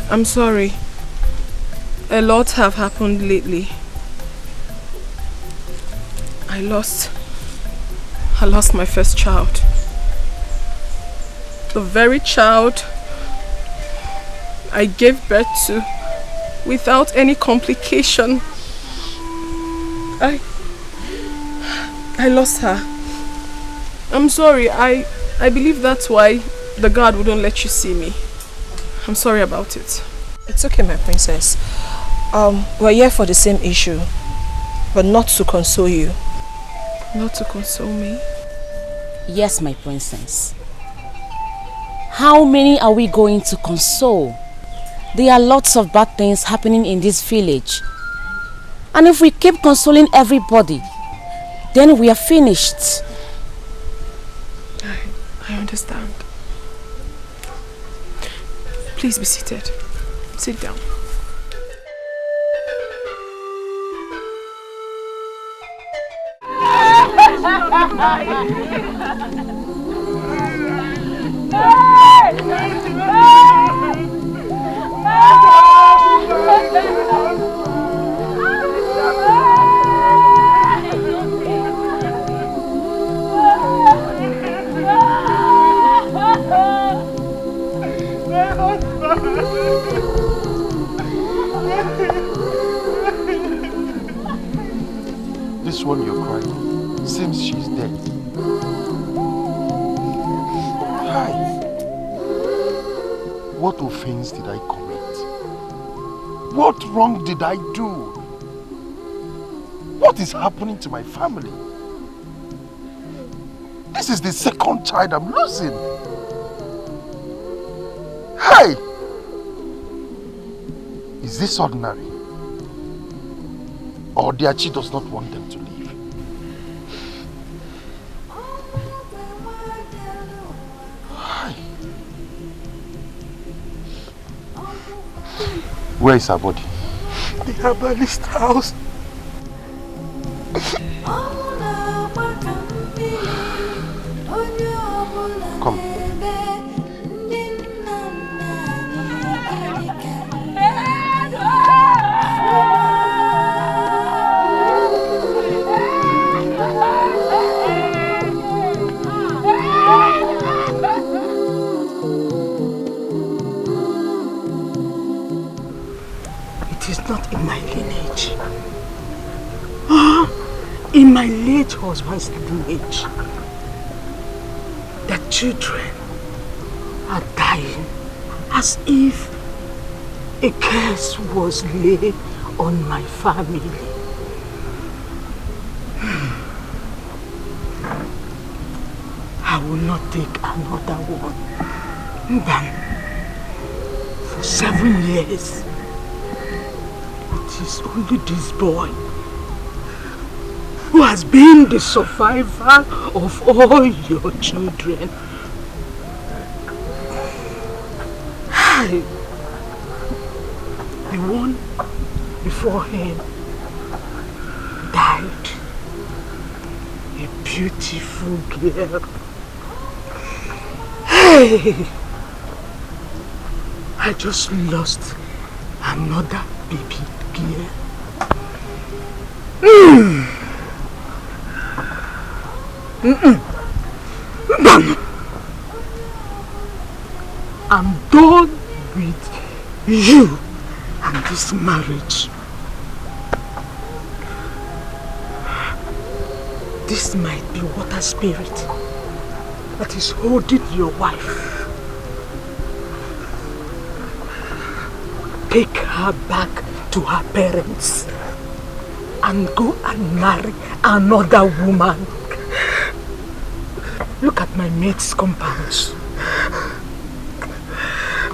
I'm sorry. A lot have happened lately. I lost my first child. The very child I gave birth to without any complication. I lost her. I'm sorry. I believe that's why the guard wouldn't let you see me. I'm sorry about it. It's okay, my princess. We're here for the same issue, but not to console you. Not to console me? Yes, my princess. How many are we going to console? There are lots of bad things happening in this village. And if we keep consoling everybody, then we are finished. I understand. Please be seated. Sit down. This one you're crying seems she's dead. Hi. What offense did I commit? What wrong did I do? What is happening to my family? This is the second child I'm losing. Hey! Is this ordinary? Or Diachi does not want them to leave? Hi. Where is her body? The herbalist house. Come. It is not in my lineage. In my late husband's lineage. The children are dying as if a curse was laid on my family. I will not take another one. But for 7 years, it is only this boy who has been the survivor of all your children. The one before him died. A beautiful girl. Hey! I just lost another baby girl. I'm done with you and this marriage. This might be water spirit that is holding your wife. Take her back to her parents and go and marry another woman. Look at my mate's compounds.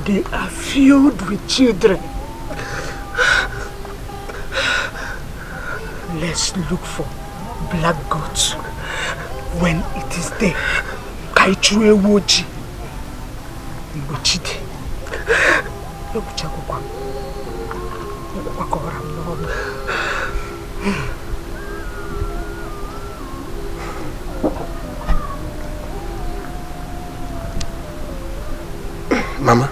They are filled with children. Let's look for black goats when it is there. Kaichue woji. Mbochide. Yokuchakokwa. Yokukwakora mnono. Mama,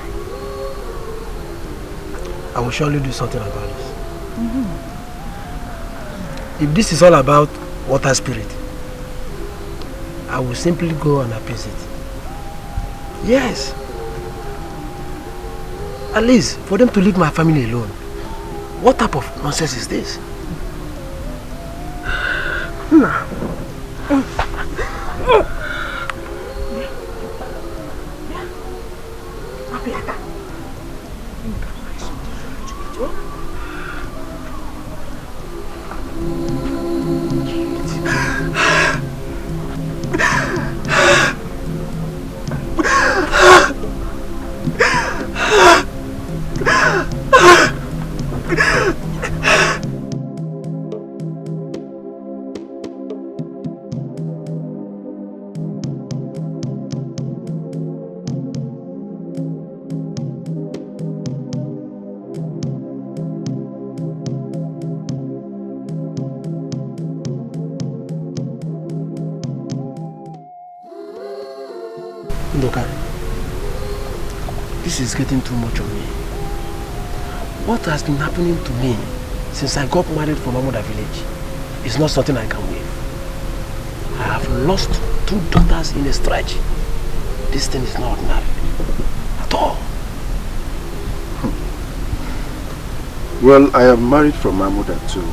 will surely do something about this. If this is all about water spirit, I will simply go and appease it. Yes. At least for them to leave my family alone. What type of nonsense is this? Nah. This is getting too much on me. What has been happening to me since I got married from Amudha village is not something I can waive. I have lost 2 daughters in a stretch. This thing is not ordinary at all. Well, I am married from Amudha too.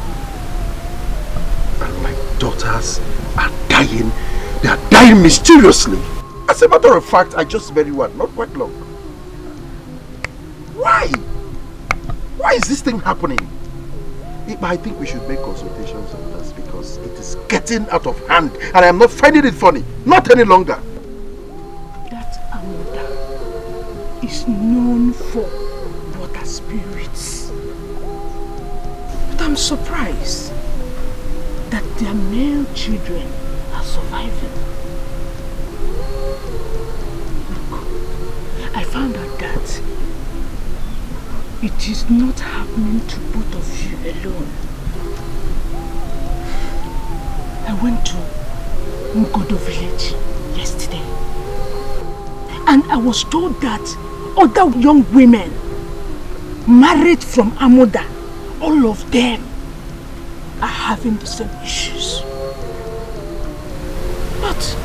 And my daughters are dying. They are dying mysteriously. As a matter of fact, I just married one, not quite long. Why? Why is this thing happening? I think we should make consultations on this because it is getting out of hand and I am not finding it funny. Not any longer. That Amudha is known for water spirits. But I'm surprised that their male children are surviving. Look, I found out that it is not happening to both of you alone. I went to Udogadi village yesterday and I was told that other young women married from Amudha, all of them are having the same issues. But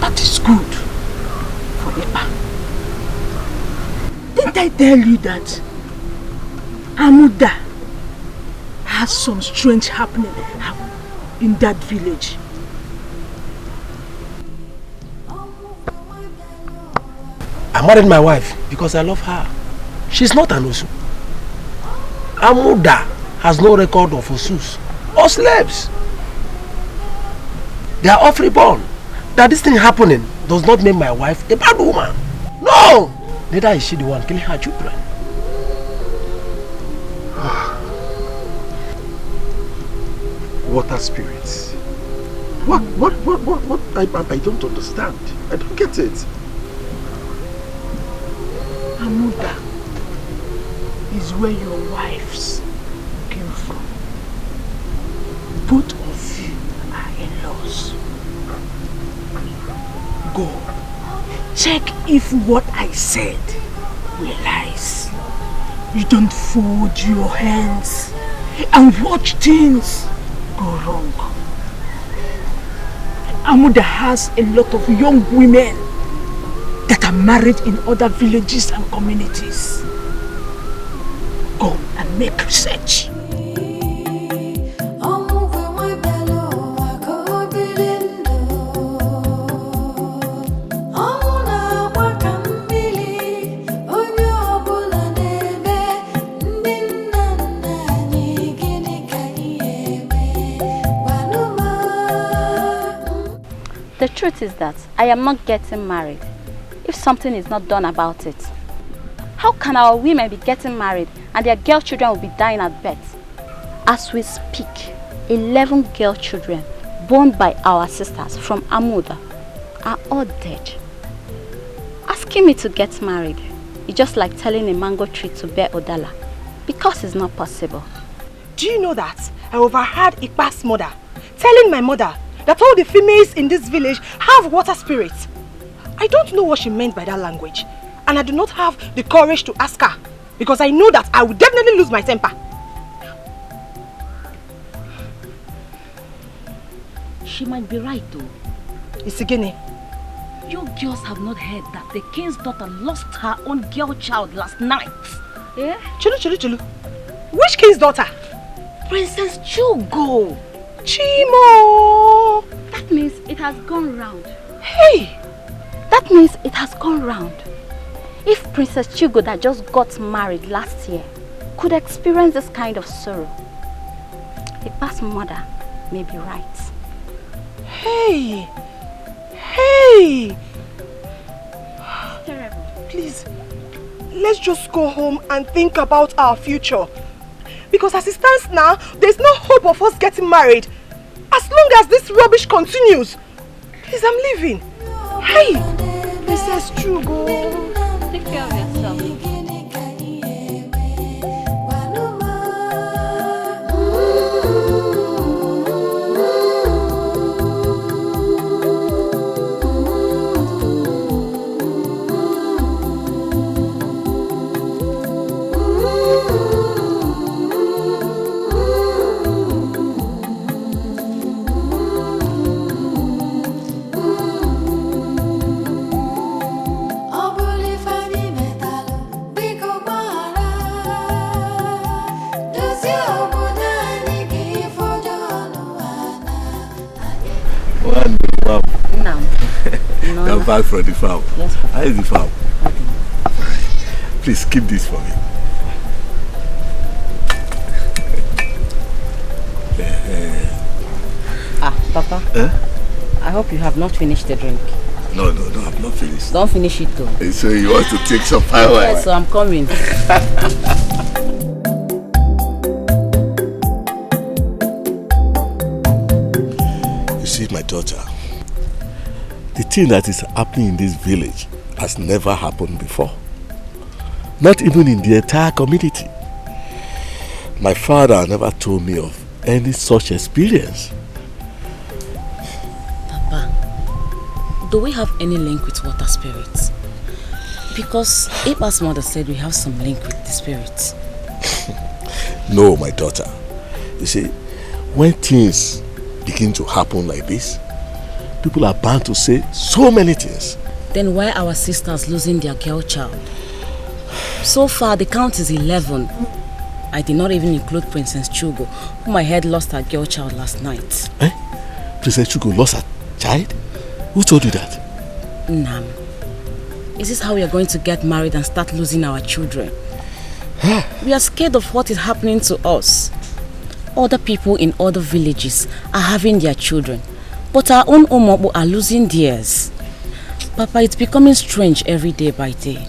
that is good for Ipa. Didn't I tell you that Amudha has some strange happening in that village? I married my wife because I love her. She's not an Osu. Amudha has no record of Osus or slaves. They are all freeborn. That this thing happening does not make my wife a bad woman. No! Neither is she the one killing her children. Water spirits. What? I don't understand. I don't get it. Amudha is where your wives came from. Both of you are in-laws. Go. Check if what I said were lies. You don't fold your hands and watch things go wrong. Amudha has a lot of young women that are married in other villages and communities. Go and make research. The truth is that I am not getting married if something is not done about it. How can our women be getting married and their girl children will be dying at birth? As we speak, 11 girl children born by our sisters from Amudha are all dead. Asking me to get married is just like telling a mango tree to bear Odala, because it's not possible. Do you know that I overheard Ikpa's mother telling my mother that all the females in this village have water spirits? I don't know what she meant by that language, and I do not have the courage to ask her because I know that I will definitely lose my temper. She might be right though. Isigene. You girls have not heard that the king's daughter lost her own girl child last night. Yeah? Chulu. Which king's daughter? Princess Chugo. Chimo! That means it has gone round. Hey! That means it has gone round. If Princess Chugo that just got married last year could experience this kind of sorrow, the past mother may be right. Hey! Terrible. Please, let's just go home and think about our future. Because as it stands now, there's no hope of us getting married. As long as this rubbish continues. Please, I'm leaving. Hey! Princess Chugo. Take care of yourself. I'm back from the farm. Yes, how is the farm? Okay. Please keep this for me. Papa. I hope you have not finished the drink. No, I've not finished. Don't finish it though. So you want to take some power? Yes, so I'm coming. You see, my daughter, the thing that is happening in this village has never happened before. Not even in the entire community. My father never told me of any such experience. Papa, do we have any link with water spirits? Because Ipa's mother said we have some link with the spirits. No, my daughter. You see, when things begin to happen like this, people are bound to say so many things. Then why are our sisters losing their girl child? So far, the count is 11. I did not even include Princess Chugo, whom I heard lost her girl child last night. Eh? Princess Chugo lost her child? Who told you that? Nam. Is this how we are going to get married and start losing our children? We are scared of what is happening to us. Other people in other villages are having their children, but our own Omobo are losing theirs. Papa, it's becoming strange every day by day.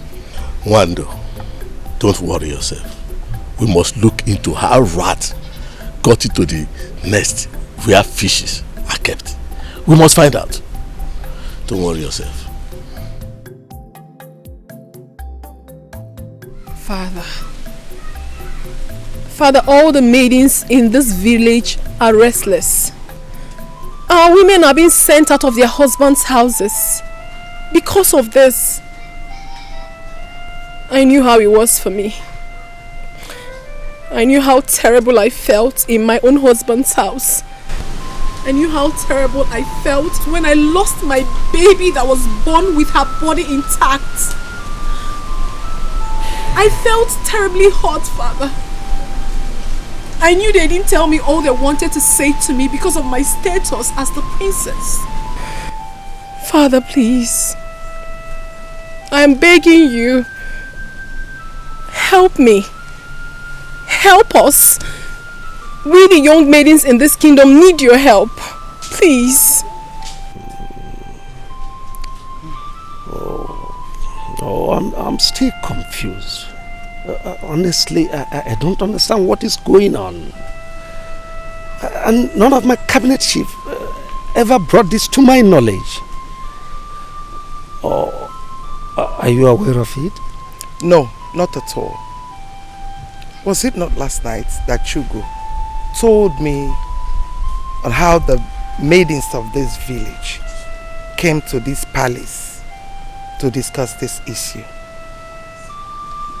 Wando, don't worry yourself. We must look into how rats got into the nest where fishes are kept. We must find out. Don't worry yourself. Father, all the maidens in this village are restless. Our women are being sent out of their husbands' houses. Because of this, I knew how it was for me. I knew how terrible I felt in my own husband's house. I knew how terrible I felt when I lost my baby that was born with her body intact. I felt terribly hurt, Father. I knew they didn't tell me all they wanted to say to me because of my status as the princess. Father, please. I am begging you. Help me. Help us. We, the young maidens in this kingdom, need your help. Please. I'm still confused. Honestly, I don't understand what is going on. And none of my cabinet chief ever brought this to my knowledge. Are you aware of it? No, not at all. Was it not last night that Chugo told me on how the maidens of this village came to this palace to discuss this issue?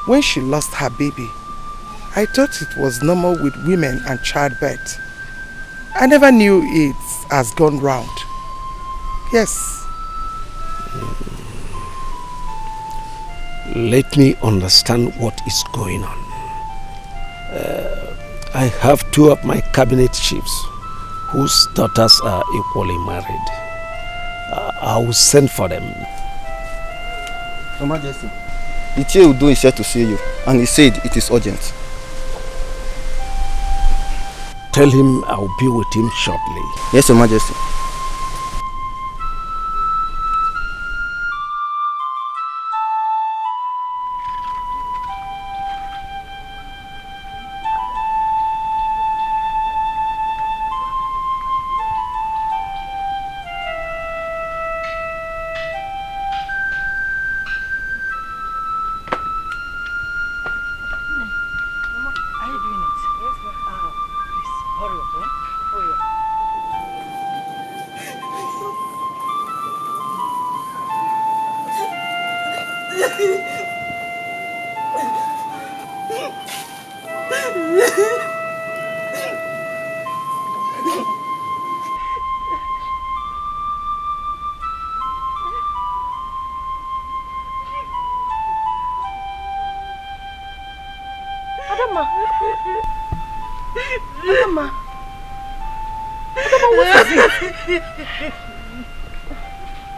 when she lost her baby, I thought it was normal with women and childbirth. I never knew it has gone round. Yes. Let me understand what is going on. I have 2 of my cabinet chiefs whose daughters are equally married. I will send for them. Your Majesty, the chair Udo is here to see you, and he said it is urgent. Tell him I will be with him shortly. Yes, Your Majesty.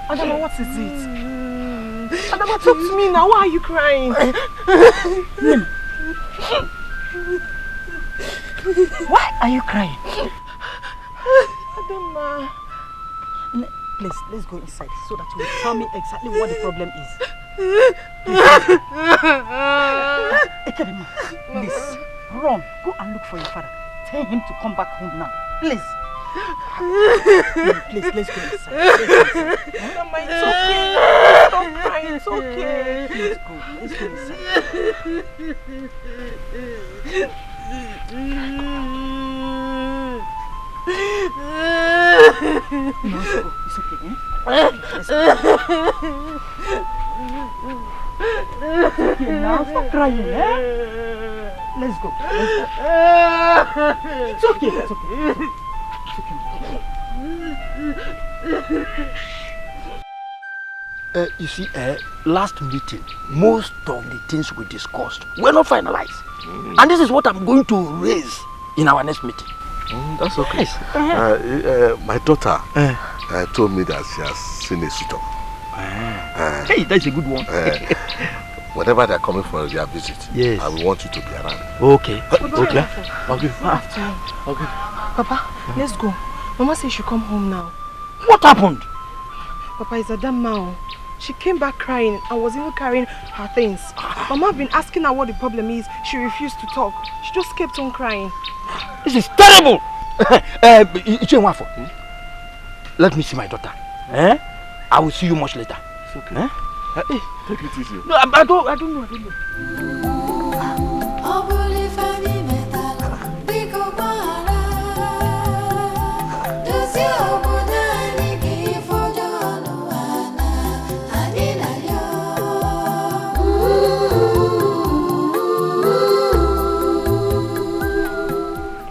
Adama, what is it? Adama, talk to me now. Why are you crying? Why are you crying? Adama. Please, let's go inside so that you will tell me exactly what the problem is. Ekadema, please, run. Go and look for your father. Tell him to come back home now. Please. Please, let's go inside. Adama, it's okay. Stop crying, it's okay. Let's go inside. No, it's okay. Let's go. It's okay now, stop crying, eh? Let's go. It's okay. You see, last meeting, most of the things we discussed were not finalized. And this is what I'm going to raise in our next meeting. That's okay. Yes. My daughter told me that she has seen a suitor. Hey, that's a good one. Whenever they're coming for their visit, yes, I will want you to be around. Okay. Okay. Papa, let's go. Mama says she should come home now. What happened? Papa, it's Adama. She came back crying and was even carrying her things. Mama had been asking her what the problem is. She refused to talk. She just kept on crying. This is terrible! Let me see my daughter. I will see you much later. It's okay. Take it easy. No, I don't know.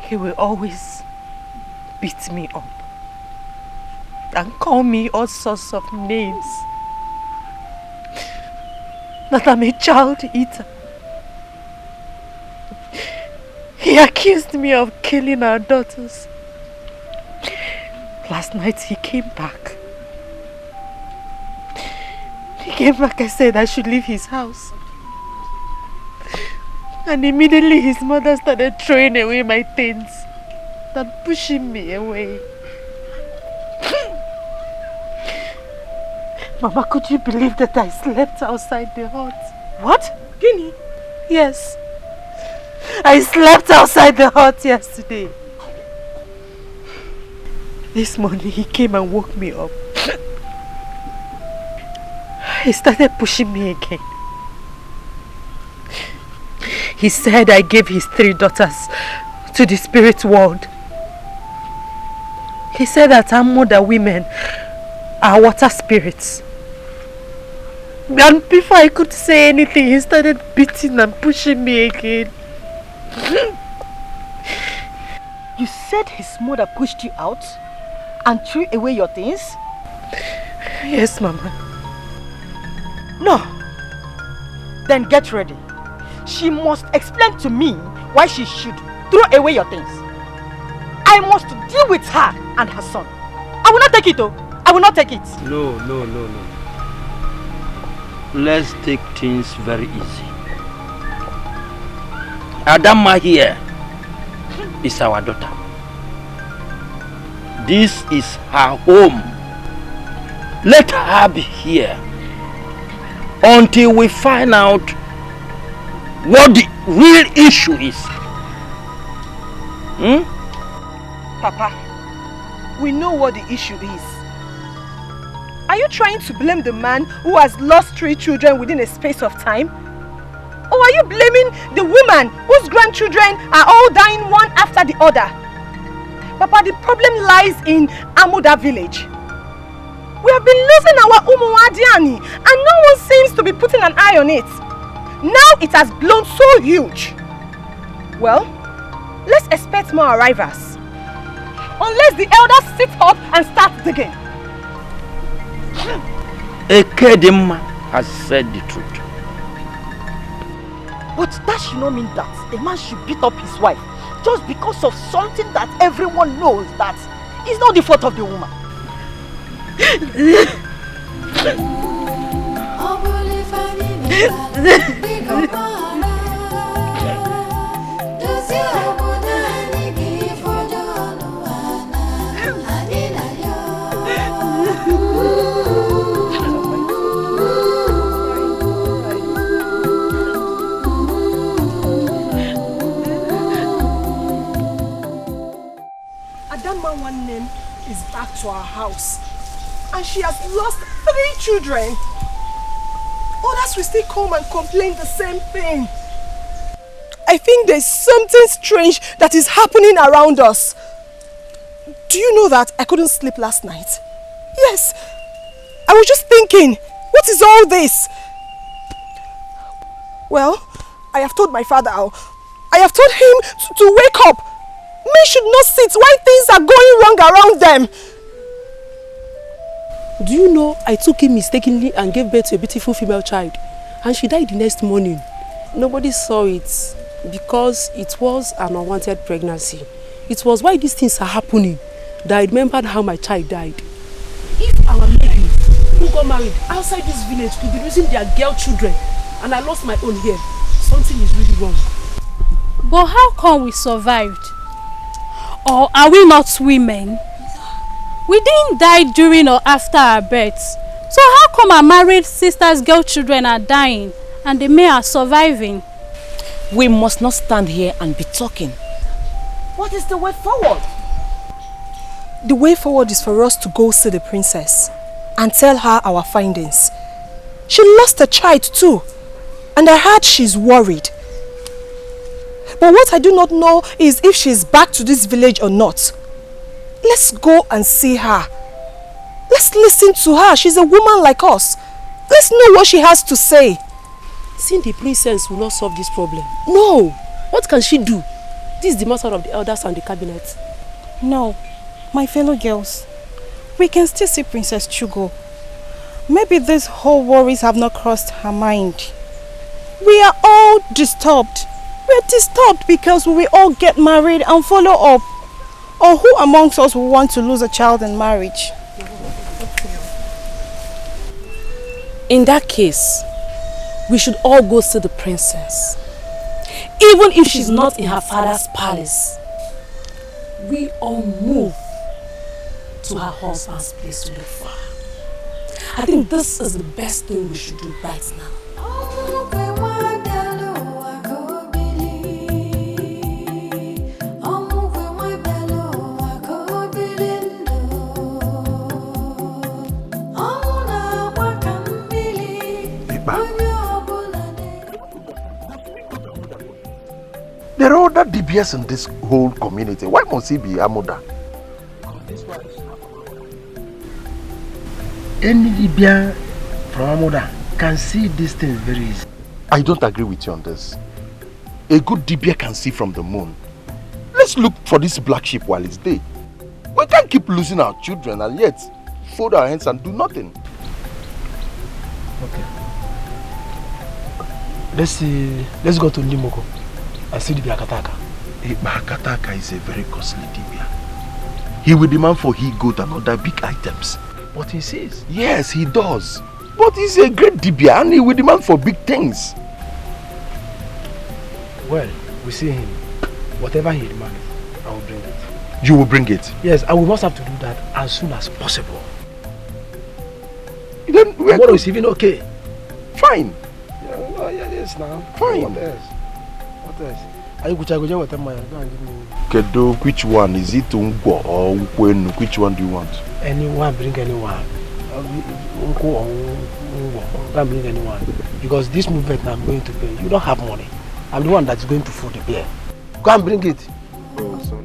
He will always beat me up and call me all sorts of names. That I'm a child eater. He accused me of killing our daughters. Last night he came back. I said I should leave his house. And immediately his mother started throwing away my things and pushing me away. Mama, could you believe that I slept outside the hut? What? Guinea? Yes. I slept outside the hut yesterday. This morning he came and woke me up. He started pushing me again. He said I gave his 3 daughters to the spirit world. He said that Amudha women are water spirits. And before I could say anything, he started beating and pushing me again. You said his mother pushed you out and threw away your things? Yes, Mama. No. Then get ready. She must explain to me why she should throw away your things. I must deal with her and her son. I will not take it, though. I will not take it. No. Let's take things very easy. Adama here is our daughter. This is her home. Let her be here until we find out what the real issue is. Papa, we know what the issue is. Are you trying to blame the man who has lost 3 children within a space of time? Or are you blaming the woman whose grandchildren are all dying one after the other? Papa, the problem lies in Amudha village. We have been losing our Umuadiani and no one seems to be putting an eye on it. Now it has blown so huge. Well, let's expect more arrivals. Unless the elders sit up and start digging. Ekedima has said the truth. But that should not mean that a man should beat up his wife just because of something that everyone knows that is not the fault of the woman. One name is back to our house and she has lost 3 children. Others will still come and complain the same thing. I think there's something strange that is happening around us. Do you know that I couldn't sleep last night? Yes, I was just thinking, what is all this? Well, I have told my father, I have told him to wake up. Men should not sit while things are going wrong around them. Do you know I took him mistakenly and gave birth to a beautiful female child and she died the next morning? Nobody saw it because it was an unwanted pregnancy. It was why these things are happening that I remembered how my child died. If our maidens who got married outside this village could be losing their girl children and I lost my own here, something is really wrong. But how come we survived? Or are we not women? We didn't die during or after our births. So how come our married sisters' girl children are dying and the men are surviving? We must not stand here and be talking. What is the way forward? The way forward is for us to go see the princess and tell her our findings. She lost a child too, and I heard she's worried. But what I do not know is if she's back to this village or not. Let's go and see her. Let's listen to her. She's a woman like us. Let's know what she has to say. Seeing the princess will not solve this problem. No! What can she do? This is the matter of the elders and the cabinet. No, my fellow girls. We can still see Princess Chugo. Maybe these whole worries have not crossed her mind. We are all disturbed. We're disturbed because we will all get married and follow up. Or who amongst us will want to lose a child in marriage? In that case, we should all go see the princess. Even if she's not in her father's palace, we all move to her husband's place to look for her. I think this is the best thing we should do right now. There are other DBS in this whole community. Why must he be Amudha? Any DBS from Amudha can see these things very easy. I don't agree with you on this. A good dibia can see from the moon. Let's look for this black sheep while it's day. We can't keep losing our children and yet fold our hands and do nothing. Okay. Let's go to Nimoko and see the akataka. Akataka is a very costly dibia. He will demand for he goat and other big items. But he says. Yes, he does. But he's a great dibia and he will demand for big things. Well, we see him. Whatever he demands, I will bring it. You will bring it? Yes, and we must have to do that as soon as possible. Then tomorrow is even okay. Fine. Yeah, yes now. Fine. What else? What else? Are you going with them? Kedo, which one? Is it Ungwo or Ukwenu? Which one do you want? Anyone, bring anyone. Unko or Ungwo, can't bring anyone. Because this movement now I'm going to pay. You don't have money. I'm the one that's going to food the beer. Go and bring it. Oh, sorry.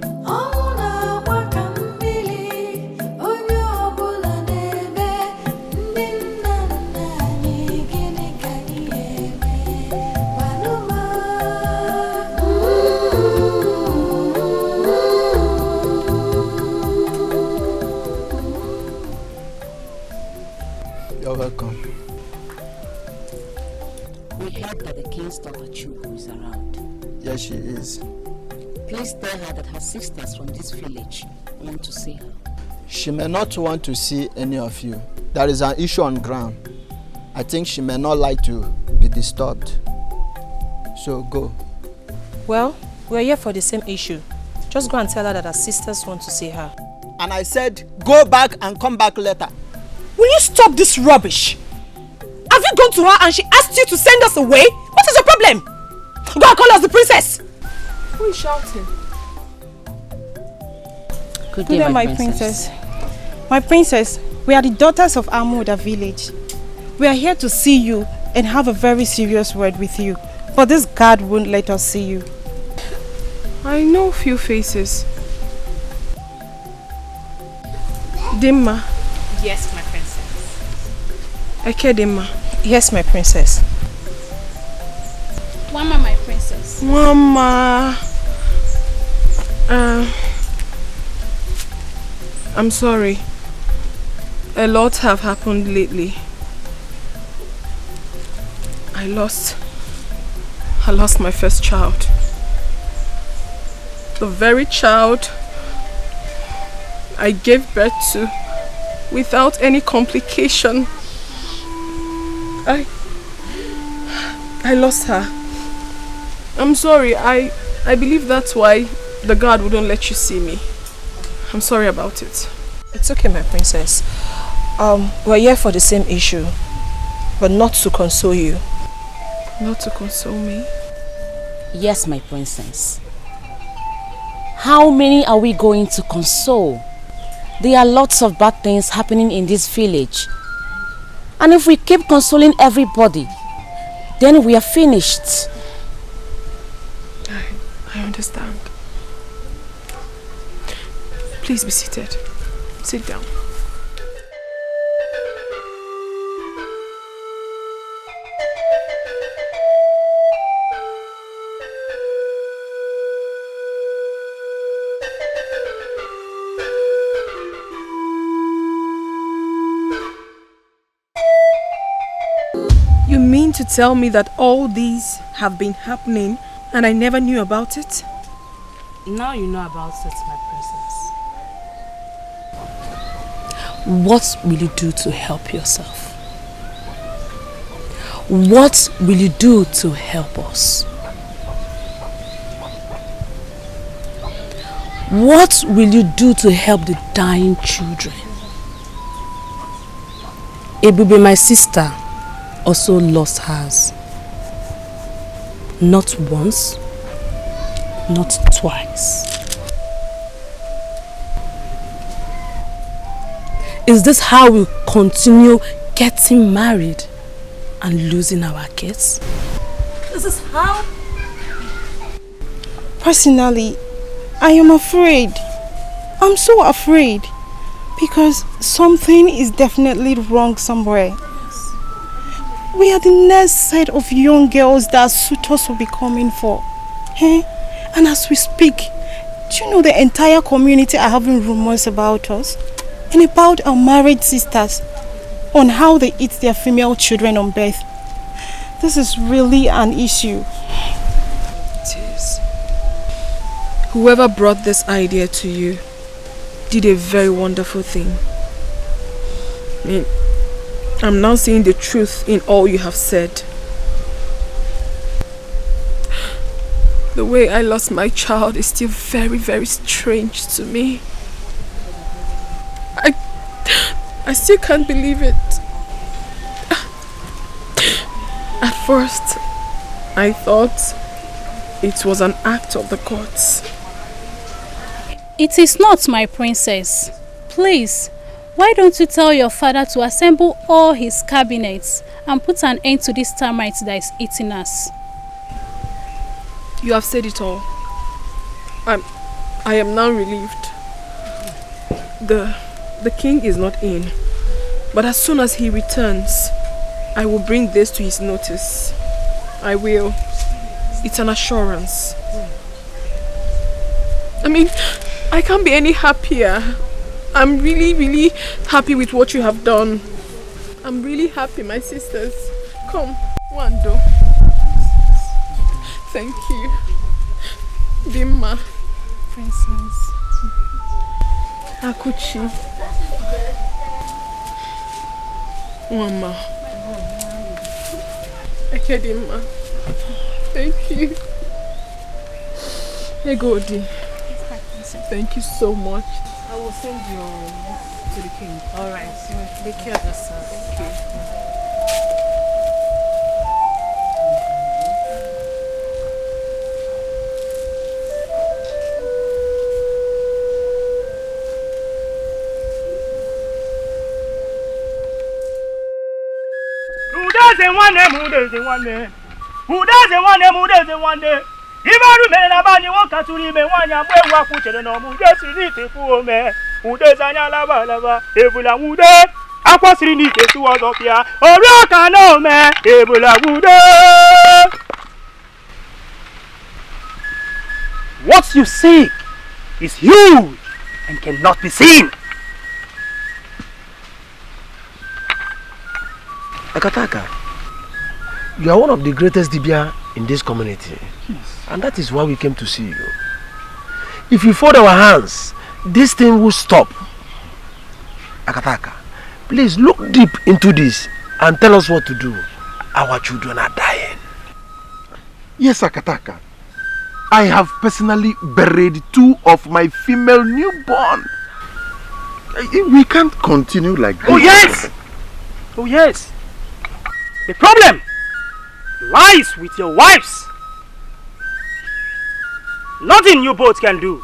You're welcome. We heard that the king's daughter Chugo is around. Yes, she is. Please tell her that her sisters from this village want to see her. She may not want to see any of you. There is an issue on ground. I think she may not like to be disturbed. So go. Well, we're here for the same issue. Just go and tell her that her sisters want to see her. And I said, go back and come back later. Will you stop this rubbish? Have you gone to her and she asked you to send us away? What is your problem? Go and call us the princess. Who is shouting? Good day, my princess. My princess, we are the daughters of Amudha village. We are here to see you and have a very serious word with you. But this guard won't let us see you. I know a few faces. Dimma. Yes, my princess. Eke Dimma. Yes, my princess. Wama, my princess. Mama. I'm sorry. A lot have happened lately. I lost my first child. The very child I gave birth to without any complication. I lost her. I'm sorry. I believe that's why the guard wouldn't let you see me. I'm sorry about it. It's okay, my princess. We're here for the same issue, but not to console you. Not to console me? Yes, my princess. How many are we going to console? There are lots of bad things happening in this village. And if we keep consoling everybody, then we are finished. I understand. Please be seated. Sit down. You mean to tell me that all these have been happening and I never knew about it? Now you know about it, my princess. What will you do to help yourself? What will you do to help us? What will you do to help the dying children? Ebube, my sister, also lost hers. Not once, not twice. Is this how we continue getting married and losing our kids? This is how? Personally, I am afraid. I'm so afraid. Because something is definitely wrong somewhere. We are the next set of young girls that suitors will be coming for. Eh? And as we speak, do you know the entire community are having rumors about us? And about our married sisters on how they eat their female children on birth. This is really an issue. It is. Whoever brought this idea to you did a very wonderful thing. I mean, I'm now seeing the truth in all you have said. The way I lost my child is still very, very strange to me. I still can't believe it. At first, I thought it was an act of the gods. It is not, my princess. Please, why don't you tell your father to assemble all his cabinets and put an end to this termite that is eating us? You have said it all. I am now relieved. The king is not in, but as soon as he returns, I will bring this to his notice. I will. It's an assurance. I mean, I can't be any happier. I'm really, really happy with what you have done. I'm really happy, my sisters. Come, Wando. Thank you. Bimma. Princess. Akuchi. Mama. Ekedima. Thank you. Egodi. Thank you so much. I will send you to the king. Alright. Take care of yourself. Thank you. Who doesn't want them? Who doesn't want them? Who doesn't want them? Ibaru me na bani wonka turi me wanya mwe wa kuchere no mu Jesu ni tefu me. Who doesn't lava lava ebula wude akwasiri ni tesu odofia ori aka no me ebula wude. What you seek is huge and cannot be seen. Akataka, you are one of the greatest Dibia in this community. Yes. And that is why we came to see you. If you fold our hands, this thing will stop. Akataka, please look deep into this and tell us what to do. Our children are dying. Yes, Akataka. I have personally buried 2 of my female newborn. We can't continue like this. Oh yes! Oh yes! The problem lies with your wives. Nothing you both can do.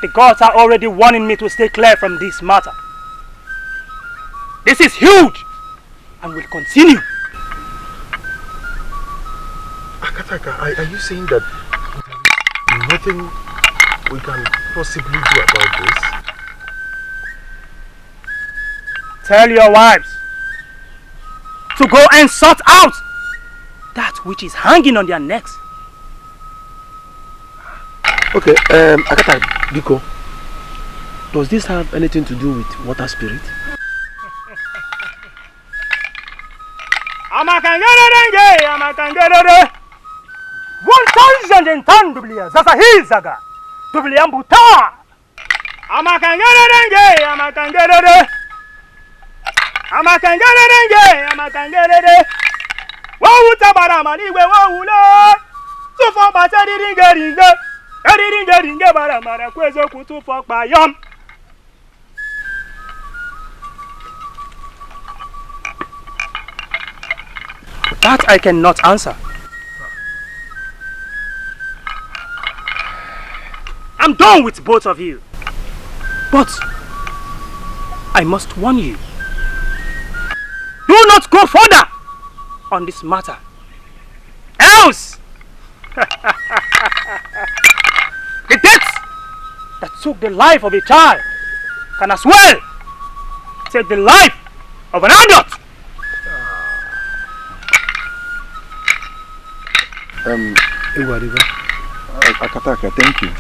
The gods are already warning me to stay clear from this matter. This is huge and will continue. Akataka, are you saying that nothing we can possibly do about this? Tell your wives to go and sort out that which is hanging on their necks. Okay, Akataka, Biko, does this have anything to do with water spirit? Amakangerere 1000 dublia sasa hizaga dublia mbuta amakangerere wawu tabara maniwe wawula tufo bateri ringe bara mara kwezo kutufo payam. That I cannot answer. I'm done with both of you. But I must warn you. Do not go further on this matter. Else The death that took the life of a child can as well take the life of an adult. Akataka, thank you.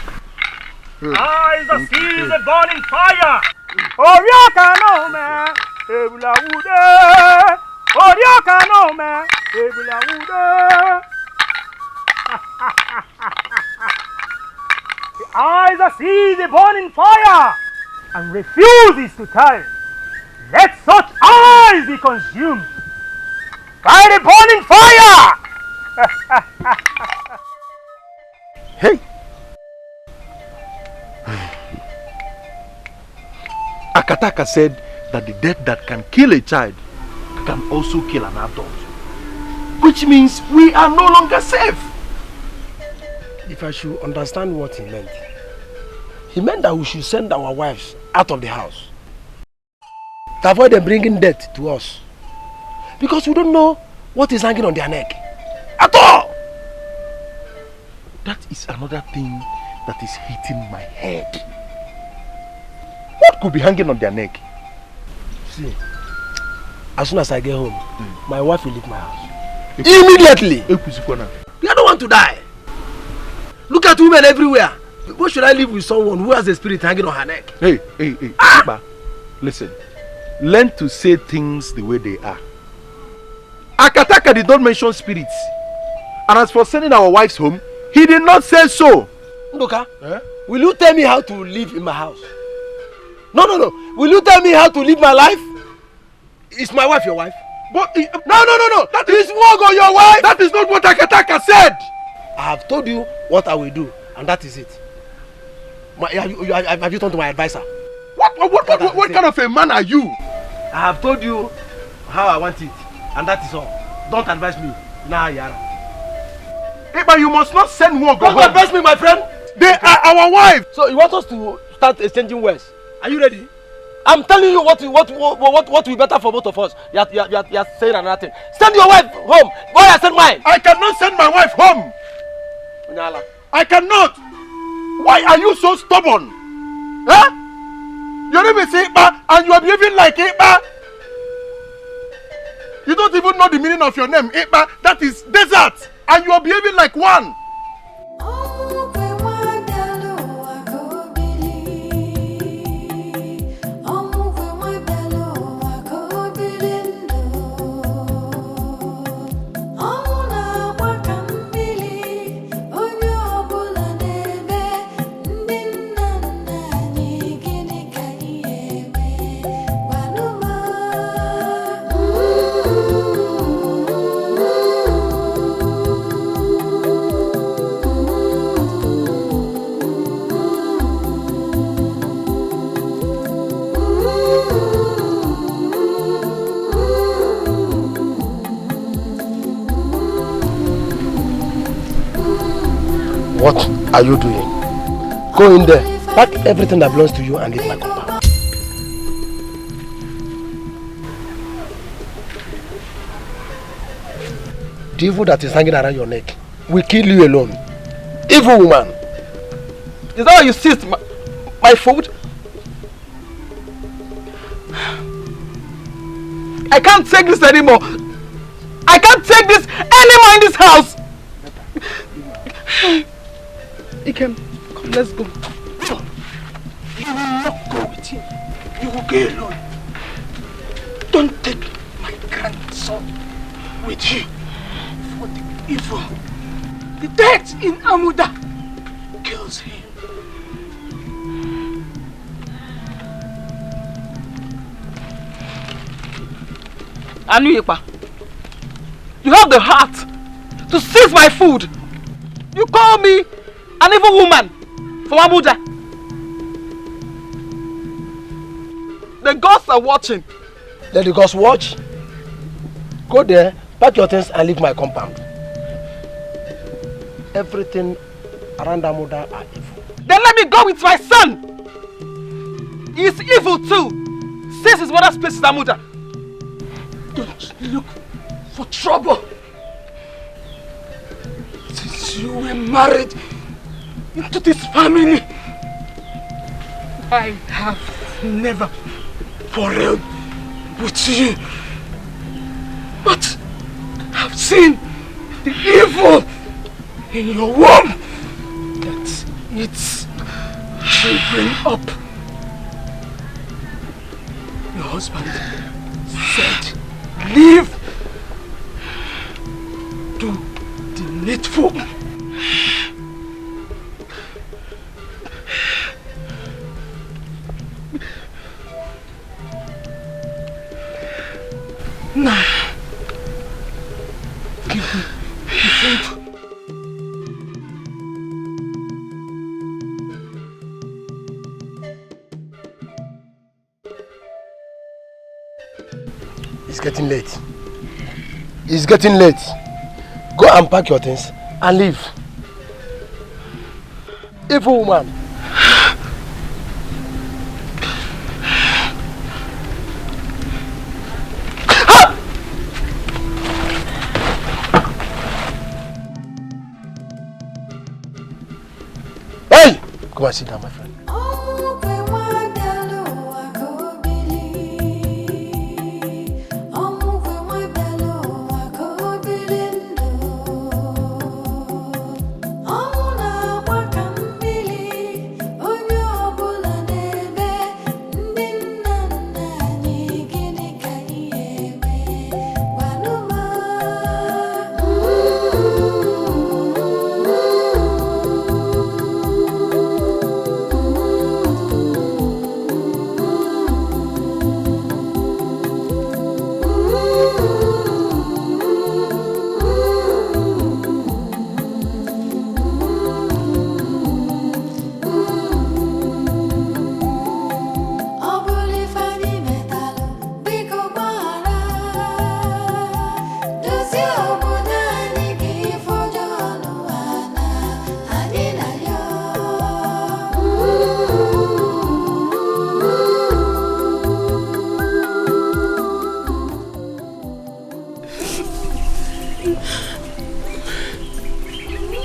Eyes that see the burning fire. Orioka no me, ebula wude. Orioka no me, ebula wude. The eyes that see the burning fire and refuses to turn. Let such eyes be consumed by the burning fire. Hey! Akataka said that the death that can kill a child can also kill an adult. Which means we are no longer safe. If I should understand what he meant that we should send our wives out of the house to avoid them bringing death to us. Because we don't know what is hanging on their neck. At all! That is another thing that is hitting my head. What could be hanging on their neck? See, as soon as I get home, my wife will leave my house. Immediately! We don't want to die. Look at women everywhere. Why should I live with someone who has a spirit hanging on her neck? Hey, Iba, listen. Learn to say things the way they are. Akataka did not mention spirits. And as for sending our wives home, he did not say so. Ndoka, will you tell me how to live in my house? No. Will you tell me how to live my life? Is my wife your wife? But no. That is Wogo, your wife. That is not what Akataka said. I have told you what I will do, and that is it. Have you turned to my advisor? What kind of a man are you? I have told you how I want it, and that is all. Don't advise me. Nah, Yara. Hey, but you must not send Wogo home. Don't advise me, my friend. They are our wives. So you want us to start exchanging words? Are you ready? I'm telling you what will be better for both of us. You are saying another thing. Send your wife home. Why I send mine? I cannot send my wife home. I cannot. Why are you so stubborn? Huh? Your name is Iba and you are behaving like Iba. You don't even know the meaning of your name, Iba. That is desert. And you are behaving like one. What are you doing? Go in there, pack everything that belongs to you and leave my compound. The evil that is hanging around your neck will kill you alone. Evil woman. Is that why you seized my food? I can't take this anymore. I can't take this anymore in this house. Ikem, come, let's go. You will not go with him. You will go alone. Don't take my grandson with you. For the evil, the death in Amudha kills him. Anuyepa, you have the heart to seize my food. You call me an evil woman from Amudha. The gods are watching. Let the gods watch. Go there, pack your things and leave my compound. Everything around Amudha are evil. Then let me go with my son. He is evil too, since his mother's place is Amudha. Don't look for trouble. Since you were married into this family. I have never quarreled with you, but I've seen the evil in your womb that eats children up. Your husband said, leave, do the needful. Now, give me the food. It's getting late. It's getting late. Go and pack your things and leave. Evil woman. Hey! Come and sit down, my friend.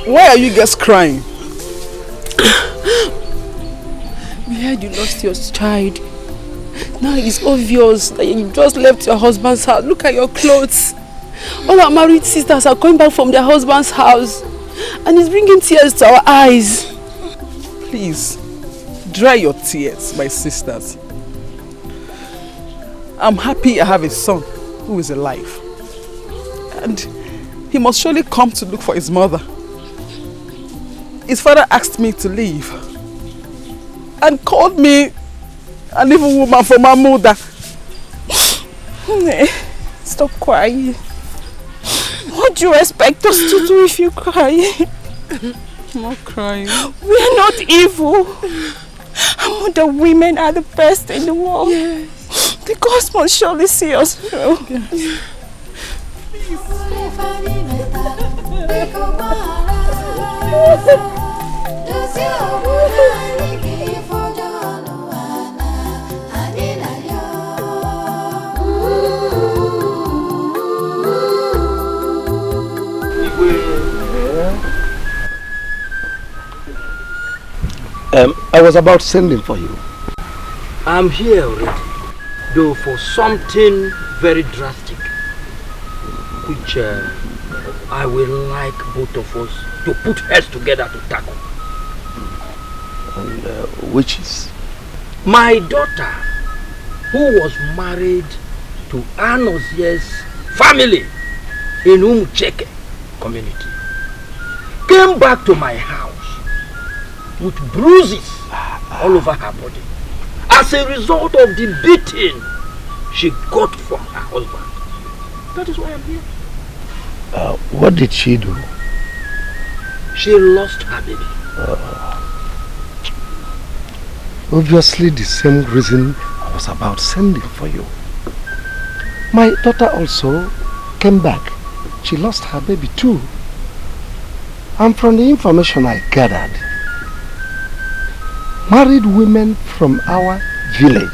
Why are you guys crying? We heard you lost your child. Now it's obvious that you just left your husband's house. Look at your clothes. All our married sisters are coming back from their husband's house. And it's bringing tears to our eyes. Please, dry your tears, my sisters. I'm happy I have a son who is alive. And he must surely come to look for his mother. His father asked me to leave and called me an evil woman from Amudha. Stop crying. What do you expect us to do if you cry? I'm not crying. We are not evil. Amudha women are the best in the world. Yes. The God must surely see us through. Yes. I was about sending for you. I'm here already, though for something very drastic, which I will like both of us to put heads together to tackle. And which is? My daughter, who was married to Anozie's family in Umucheke community, came back to my house with bruises all over her body as a result of the beating she got from her husband. That is why I'm here. What did she do? She lost her baby. Obviously the same reason I was about sending for you. My daughter also came back. She lost her baby too. And from the information I gathered, married women from our village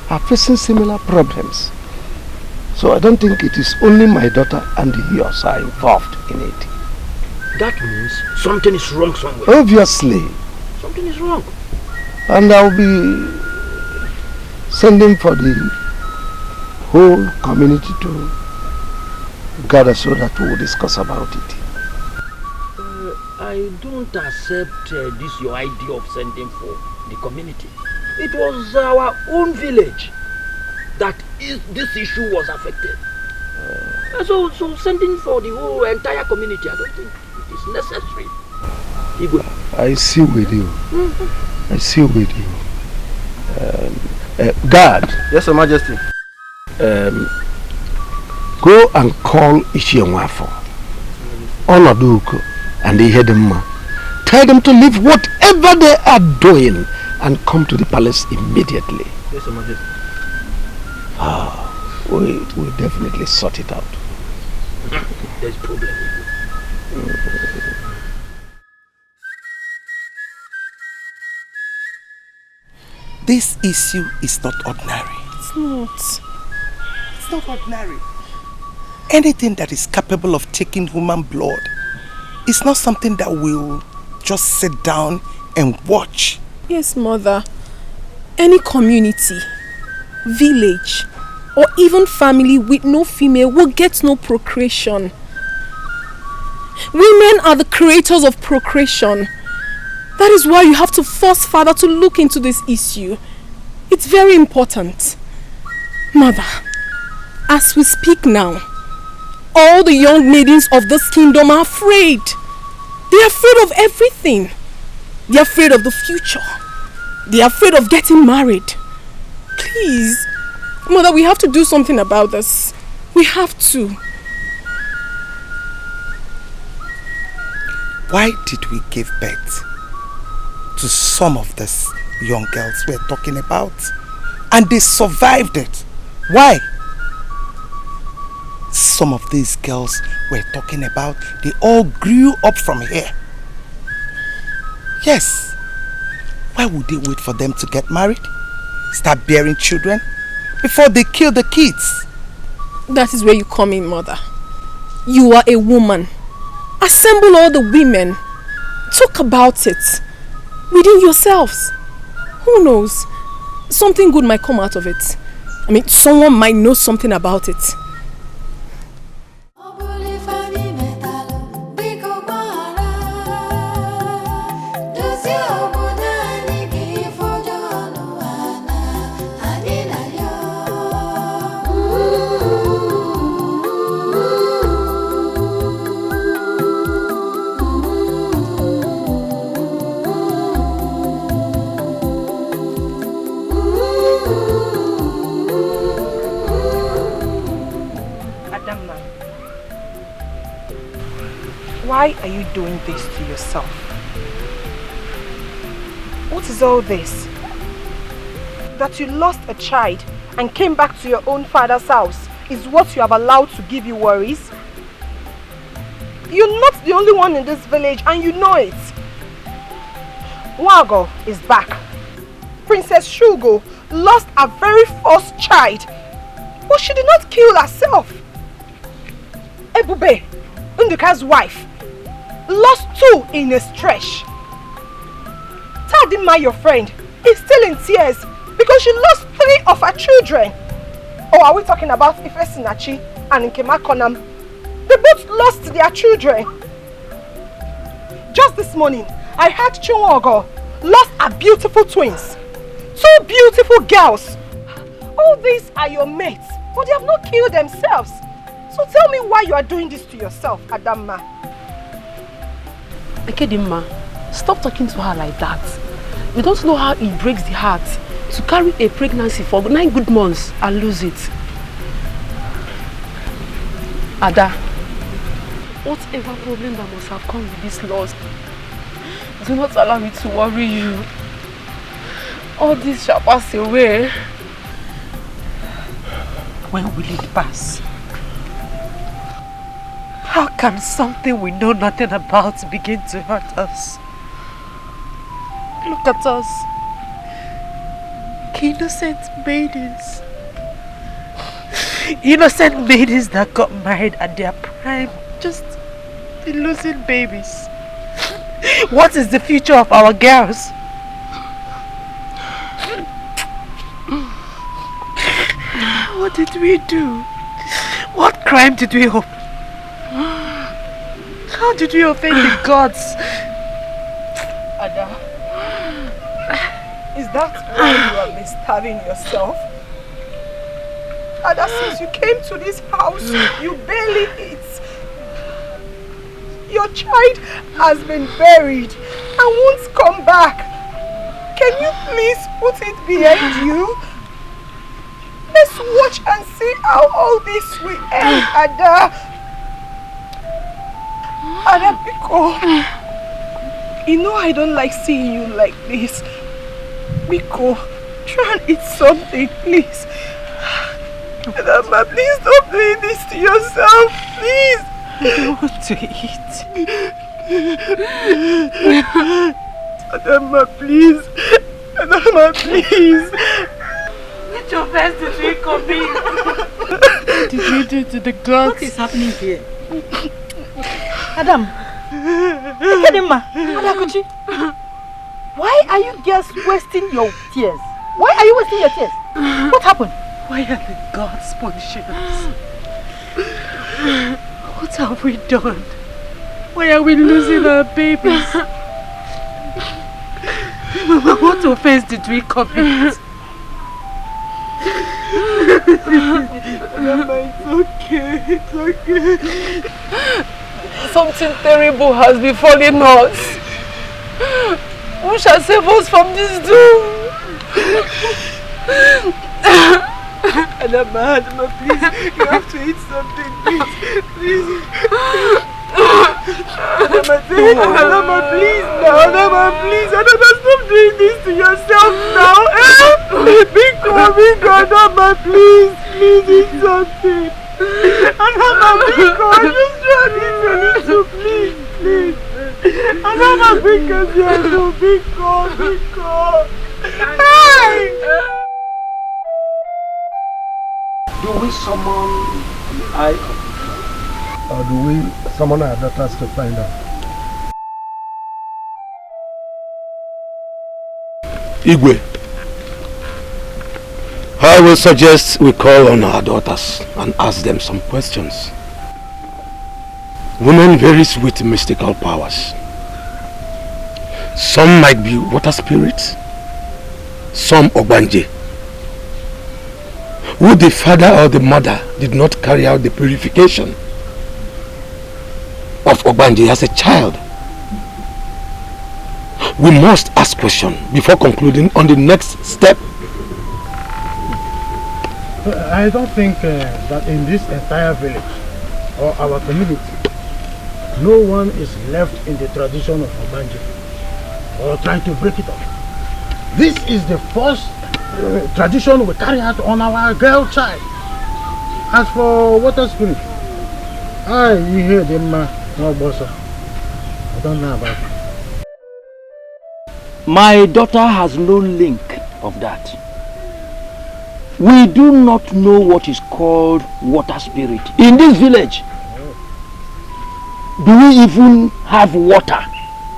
are facing similar problems. So I don't think it is only my daughter and yours are involved in it. That means something is wrong somewhere. Obviously. Something is wrong. And I'll be sending for the whole community to gather so that we'll discuss about it. I don't accept this your idea of sending for the community. It was our own village that this issue was affected. So sending for the whole entire community, I don't think it is necessary. Igwe. I see with you. I see with you. Guard. Yes, Your Majesty. Go and call Ishienwafo, Onaduko, and the Hedema. Tell them to leave whatever they are doing and come to the palace immediately. Yes, Your Majesty. We'll definitely sort it out. There's a problem. This issue is not ordinary. It's not. It's not ordinary. Anything that is capable of taking human blood is not something that we'll just sit down and watch. Yes, Mother. Any community, village, or even family with no female will get no procreation. Women are the creators of procreation. That is why you have to force Father to look into this issue. It's very important. Mother, as we speak now, all the young maidens of this kingdom are afraid. They are afraid of everything. They are afraid of the future. They are afraid of getting married. Please, Mother, we have to do something about this. We have to. Why did we give birth to some of these young girls we're talking about? And they survived it. Why? Some of these girls we're talking about, they all grew up from here. Yes. Why would they wait for them to get married? Start bearing children before they kill the kids? That is where you come in, Mother. You are a woman. Assemble all the women. Talk about it within yourselves. Who knows? Something good might come out of it. I mean, someone might know something about it. Why are you doing this to yourself? What is all this? That you lost a child and came back to your own father's house is what you have allowed to give you worries? You're not the only one in this village and you know it. Wago is back. Princess Chugo lost a very first child, but she did not kill herself. Ebube, Nduka's wife, lost 2 in a stretch. Tadima, your friend, is still in tears because she lost 3 of her children. Or are we talking about Ifesinachi and Nkema Konam? They both lost their children. Just this morning, I heard Chunwogo lost her beautiful twins. 2 beautiful girls. All these are your mates, but they have not killed themselves. So tell me why you are doing this to yourself, Adamma. Ekedimma, stop talking to her like that. You don't know how it breaks the heart to carry a pregnancy for 9 good months and lose it. Ada, whatever problem that must have come with this loss, do not allow me to worry you. All this shall pass away. When will it pass? How can something we know nothing about begin to hurt us? Look at us. Innocent maidens. Innocent maidens that got married at their prime just in losing babies. What is the future of our girls? What did we do? What crime did we offend? How did we offend the gods? Ada, is that why you have been starving yourself? Ada, since you came to this house, you barely eat. Your child has been buried and won't come back. Can you please put it behind you? Let's watch and see how all this will end, Ada. Ada, Biko. You know I don't like seeing you like this. Biko, try and eat something, please. Adama, please stop doing this to yourself, please. I don't want to eat. Adama, please. Adama, please. Let your best to drink of me. What did you do to the gods? What is happening here? Adam. Adama, Adakuchi. Why are you girls wasting your tears? Why are you wasting your tears? What happened? Why are the gods punishing us? What have we done? Why are we losing our babies? Mama, what offense did we commit? Mama, it's okay. It's okay. Something terrible has befallen us. Who shall save us from this doom? Adama, please, you have to eat something, please. Adama, please now, Adama, please. Adama, stop doing this to yourself now. Biko, Adama, please eat something. Adama, Biko, just try this a little, please. Adama, Biko. Hey! Do we summon the eye of the or do we summon our daughters to find out? Igwe, I will suggest we call on our daughters and ask them some questions. Women vary with mystical powers. Some might be water spirits, some Ogbanje. Who the father or the mother did not carry out the purification of Ogbanje as a child. We must ask questions before concluding on the next step. I don't think that in this entire village or our community, no one is left in the tradition of Ogbanje or trying to break it up. This is the first tradition we carry out on our girl child. As for water spirit, you hear them, no boss. I don't know about it. My daughter has no link of that. We do not know what is called water spirit in this village. Do we even have water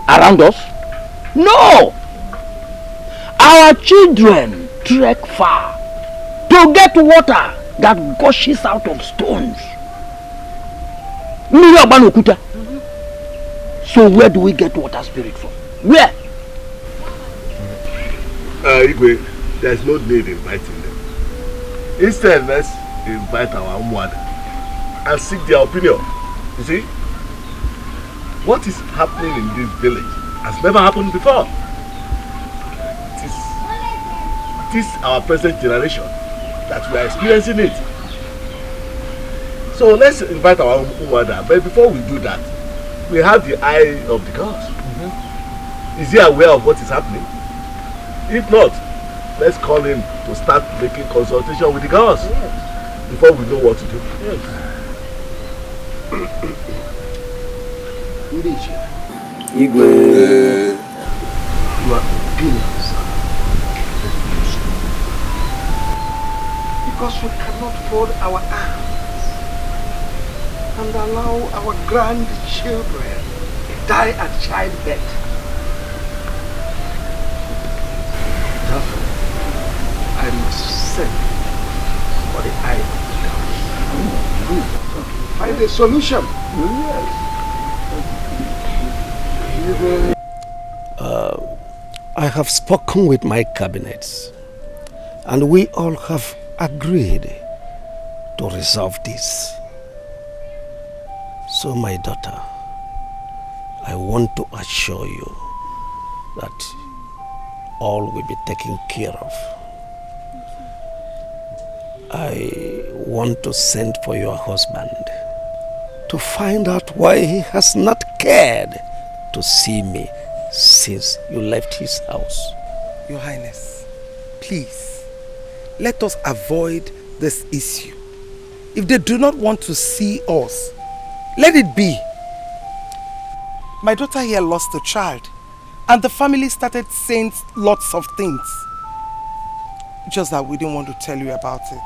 around us? No! Our children trek far to get water that gushes out of stones. So where do we get water spirit from? Where? Igwe, there's no need inviting them. Instead, let's invite our Amudha and seek their opinion. You see, what is happening in this village has never happened before. It is our present generation that we are experiencing it. So let's invite our Amudha, but before we do that, we have the eye of the gods. Is he aware of what is happening? If not, let's call him to start making consultation with the gods before we know what to do. Igwe, you are opinions. Because we cannot fold our arms and and allow our grandchildren die at childbirth. Therefore, I must send for the island. Find a solution. I have spoken with my cabinets, and we all have agreed to resolve this. So, my daughter, I want to assure you that all will be taken care of. I want to send for your husband to find out why he has not cared to see me since you left his house. Your Highness, please, let us avoid this issue. If they do not want to see us, let it be. My daughter here lost a child, and the family started saying lots of things. Just that we didn't want to tell you about it.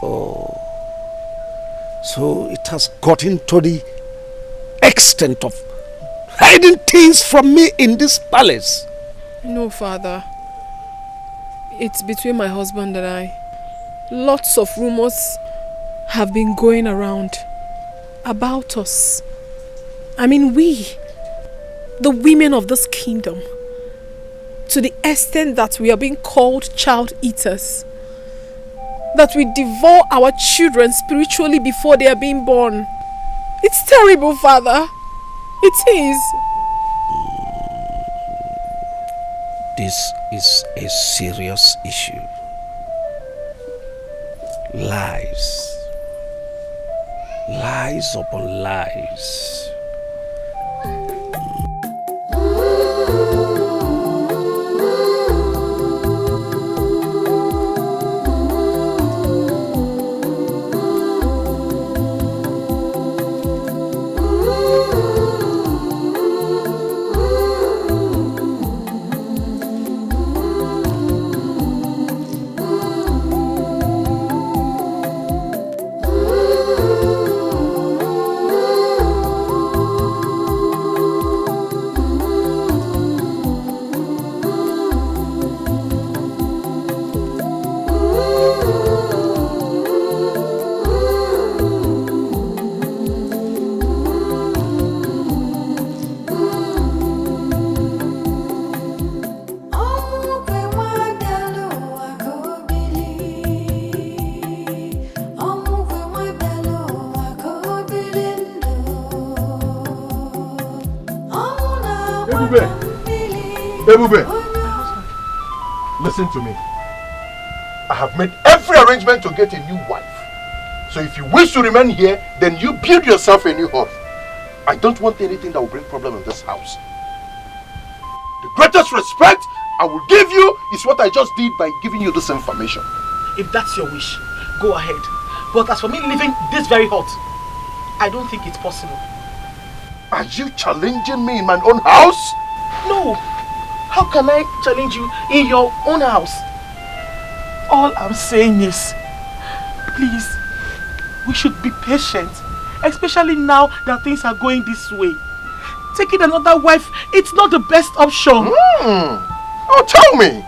Oh, so it has gotten to the extent of hiding things from me in this palace. No, Father. It's between my husband and I. Lots of rumors have been going around about us. I mean, we, the women of this kingdom, to the extent that we are being called child eaters, that we devour our children spiritually before they are being born. It's terrible, Father. It is. This is a serious issue. Lies. Lies upon lies. Ebube, listen to me. I have made every arrangement to get a new wife. So if you wish to remain here, then you build yourself a new home. I don't want anything that will bring problem in this house. The greatest respect I will give you is what I just did by giving you this information. If that's your wish, go ahead. But as for me leaving this very hut, I don't think it's possible. Are you challenging me in my own house? No. How can I challenge you in your own house? All I'm saying is, please, we should be patient. Especially now that things are going this way. Taking another wife, it's not the best option. Oh, tell me.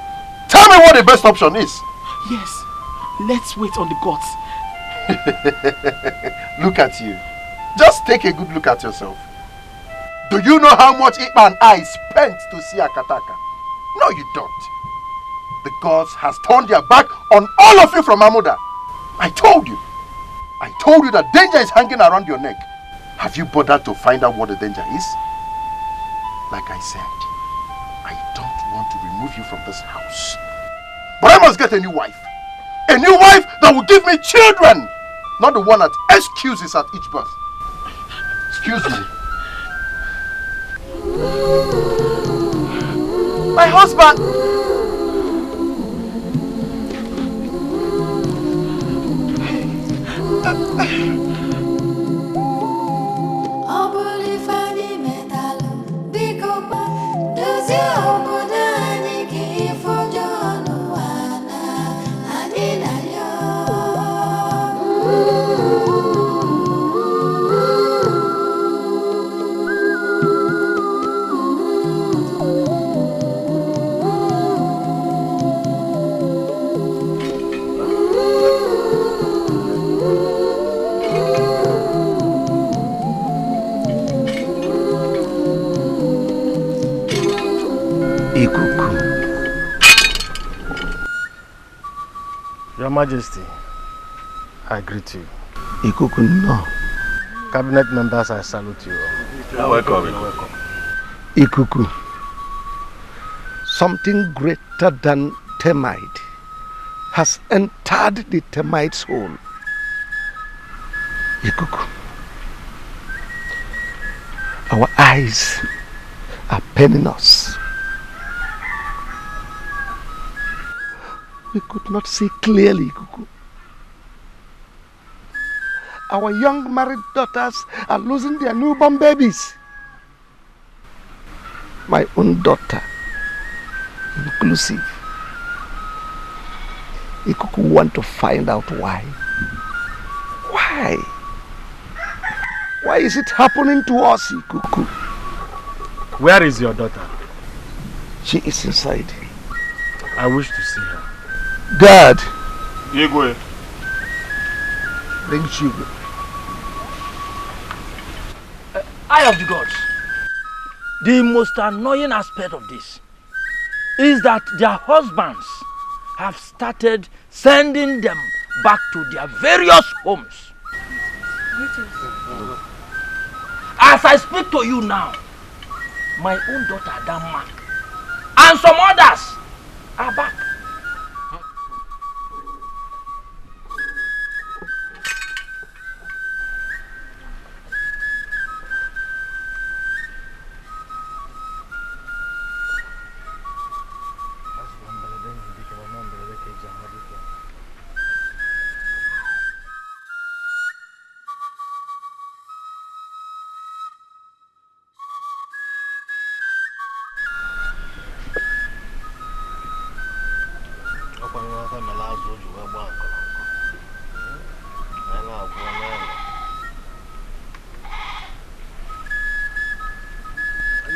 Tell me what the best option is. Yes. Let's wait on the gods. Look at you. Just take a good look at yourself. Do you know how much Ikpa and I spent to see Akataka? No, you don't. The gods has turned their back on all of you from Amudha. I told you that danger is hanging around your neck. Have you bothered to find out what the danger is? Like I said, I don't want to remove you from this house. But I must get a new wife. A new wife that will give me children. Not the one that excuses at each birth. Excuse me. My husband! Ikuku. Your Majesty, I greet you. Ikuku, no. Cabinet members, I salute you. You're welcome. You're welcome. Ikuku, something greater than termite has entered the termite's hole. Ikuku, our eyes are paining us. We could not see clearly, Ikuku. Our young married daughters are losing their newborn babies. My own daughter, inclusive. Ikuku want to find out why. Why? Why is it happening to us, Ikuku? Where is your daughter? She is inside. I wish to see her. Dad! Igwe. Bring chugo. Eye of the gods. The most annoying aspect of this is that their husbands have started sending them back to their various homes. As I speak to you now, my own daughter Dama and some others are back.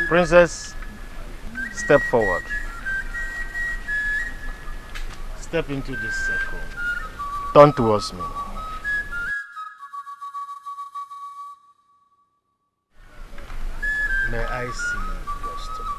Princess, step forward. Step into this circle. Turn towards me. May I see your stomach?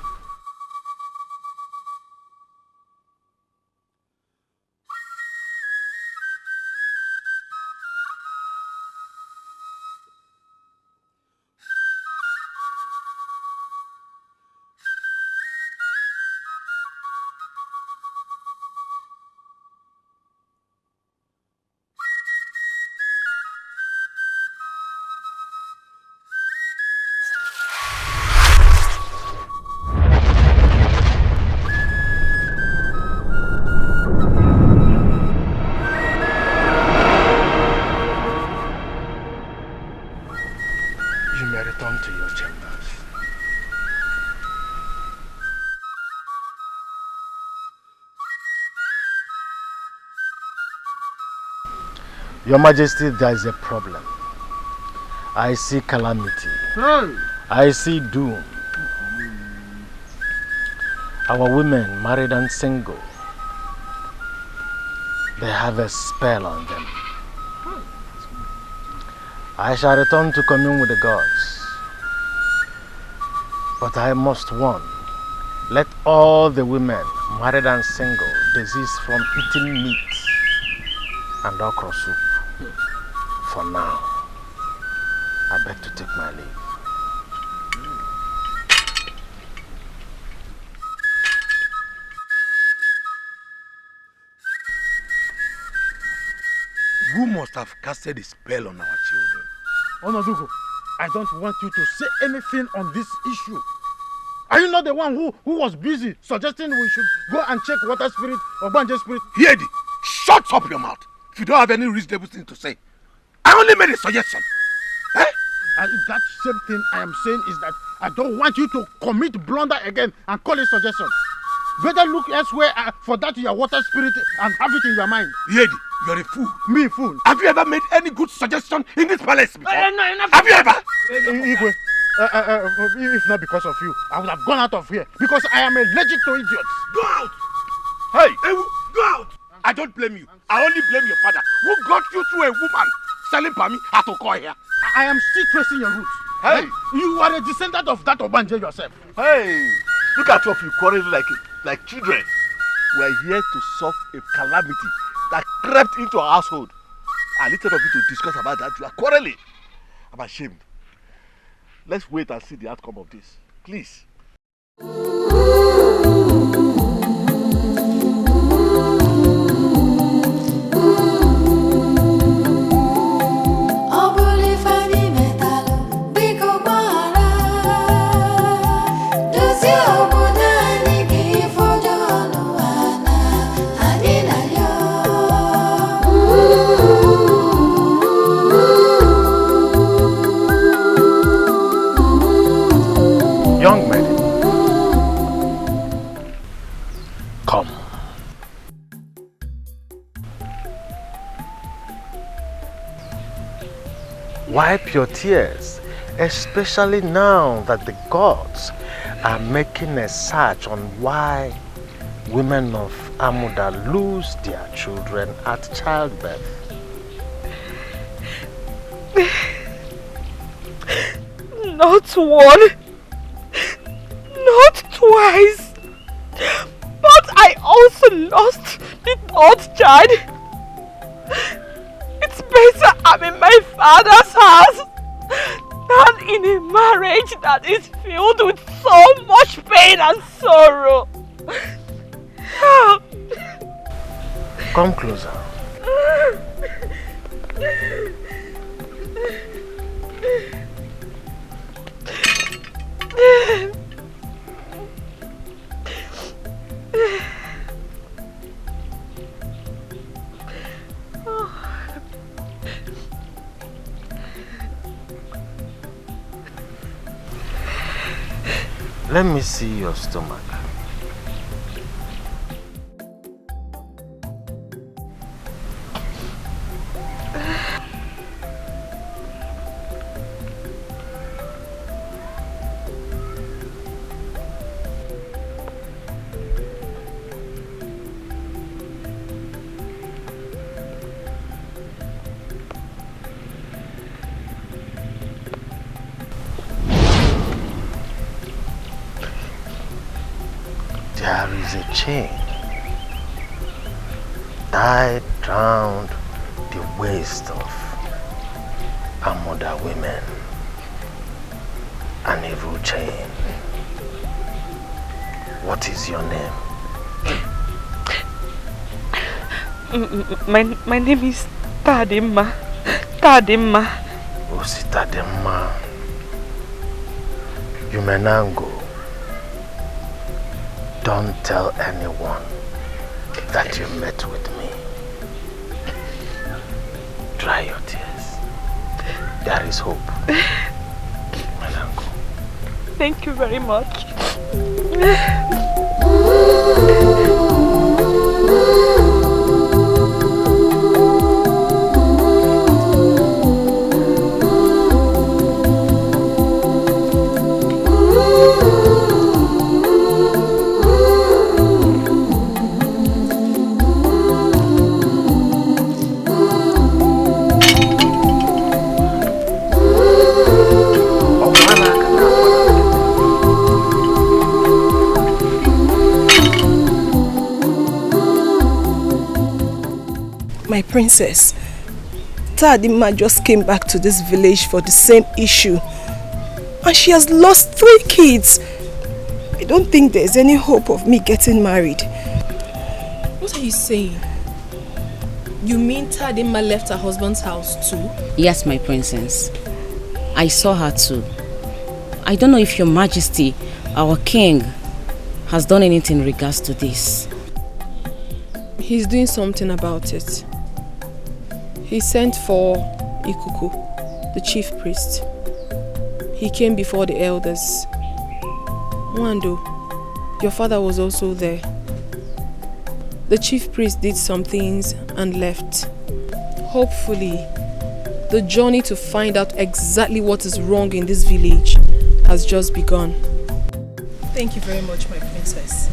Your Majesty, there is a problem. I see calamity. I see doom. Our women, married and single, they have a spell on them. I shall return to commune with the gods. But I must warn, let all the women, married and single, desist from eating meat and okra soup. For now, I beg to take my leave. Who must have casted a spell on our children? Onodugo, I don't want you to say anything on this issue. Are you not the one who was busy suggesting we should go and check water spirit or Banje spirit? Yedi, shut up your mouth if you don't have any reasonable thing to say. I only made a suggestion. Eh? And that same thing I am saying is that I don't want you to commit blunder again and call it suggestion. Better look elsewhere for that your water spirit and have it in your mind. Yedi, you're a fool. Me a fool? Have you ever made any good suggestion in this palace before? No, have you ever? Igwe, if not because of you, I would have gone out of here because I am allergic to idiots. Go out! Hey! Go out! I don't blame you. I only blame your father who got you through a woman selling Pami at Oko here. I am still tracing your roots. Hey! You are a descendant of that Obanje yourself. Hey! Look at two of you quarreling like children. We are here to solve a calamity that crept into our household. And instead of you to discuss about that, you are quarreling. I'm ashamed. Let's wait and see the outcome of this. Please. Young man, come. Wipe your tears, especially now that the gods are making a search on why women of Amudha lose their children at childbirth. Not one, not twice, but I also lost the third child. It's better I'm in my father's house than in a marriage that is filled with so much pain and sorrow. Come closer. Let me see your stomach. There is a chain tied round the waist of Amudha women. An evil chain. What is your name? My name is Tadima. Tadima. Osi Tadima. You may now go. Don't tell anyone that you met with me. Dry your tears. There is hope. My uncle. Thank you very much. My princess, Tadima just came back to this village for the same issue. And she has lost 3 kids. I don't think there's any hope of me getting married. What are you saying? You mean Tadima left her husband's house too? Yes, my princess. I saw her too. I don't know if your majesty, our king, has done anything in regards to this. He's doing something about it. He sent for Ikuku, the chief priest. He came before the elders. Wando, your father was also there. The chief priest did some things and left. Hopefully, the journey to find out exactly what is wrong in this village has just begun. Thank you very much, my princess.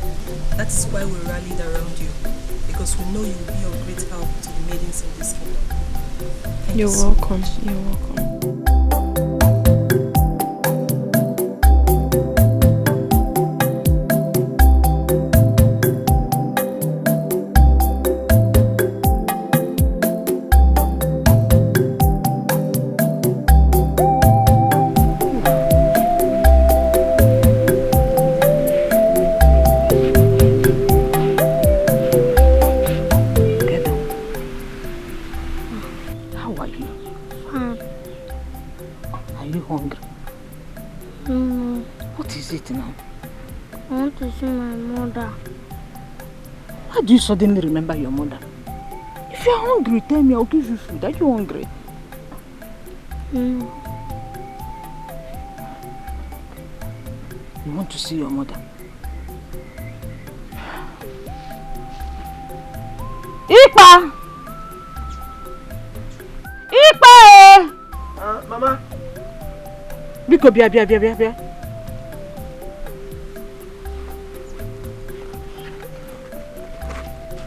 That is why we rallied around you. Because we know you will be of great help to the maidens in this kingdom. You're welcome. You're welcome. want to see my mother. How do you suddenly remember your mother? If you're hungry, tell me, I'll give you food. Are you hungry? No. You want to see your mother? Ipa! Ipa! Mama. Biko, bia.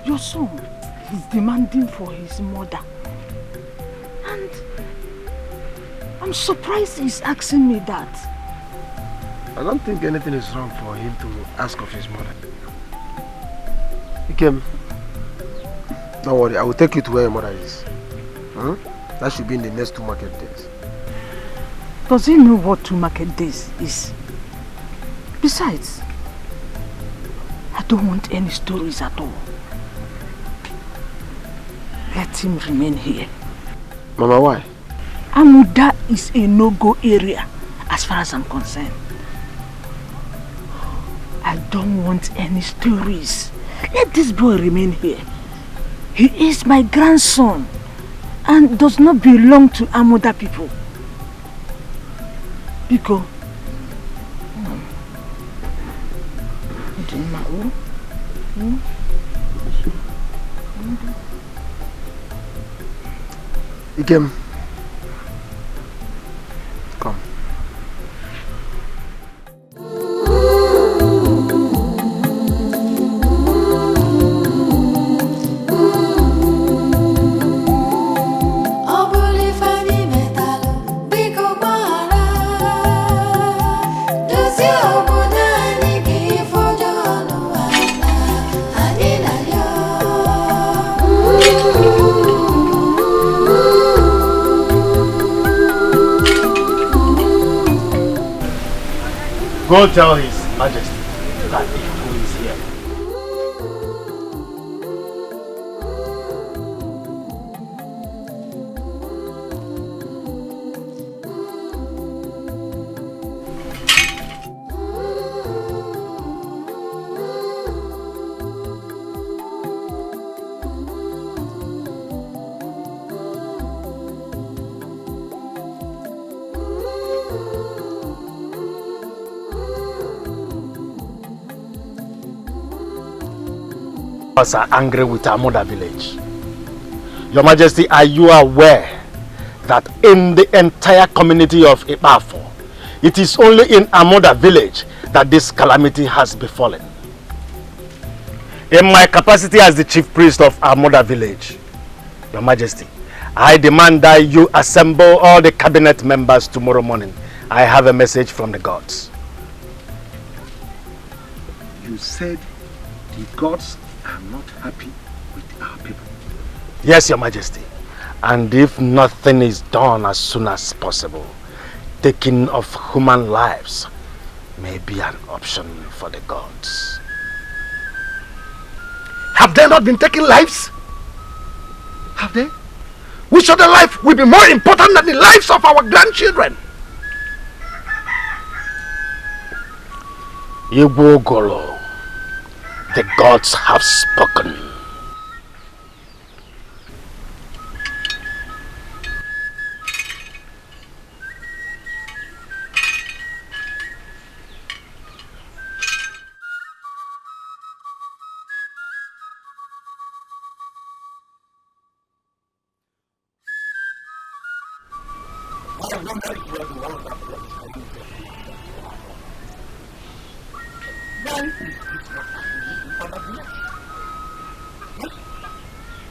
Your son is demanding for his mother. And I'm surprised he's asking me that. I don't think anything is wrong for him to ask of his mother. Ikem, don't worry, I will take you to where your mother is. That should be in the next 2 market days. Does he know what 2 market days is? Besides, I don't want any stories at all. Let him remain here. Mama, why? Amudha is a no-go area as far as I'm concerned. I don't want any stories. Let this boy remain here. He is my grandson and does not belong to Amudha people. Biko. Ikem, come. Go tell His Majesty that Etiko is here. Are angry with Amudha village. Your Majesty, are you aware that in the entire community of Ipafo, it is only in Amudha village that this calamity has befallen? In my capacity as the chief priest of Amudha village, Your Majesty, I demand that you assemble all the cabinet members tomorrow morning. I have a message from the gods. You said the gods are not happy with our people. Yes, Your Majesty. And if nothing is done as soon as possible, taking of human lives may be an option for the gods. Have they not been taking lives? Have they? Which other life will be more important than the lives of our grandchildren? Igbo Golo, the gods have spoken.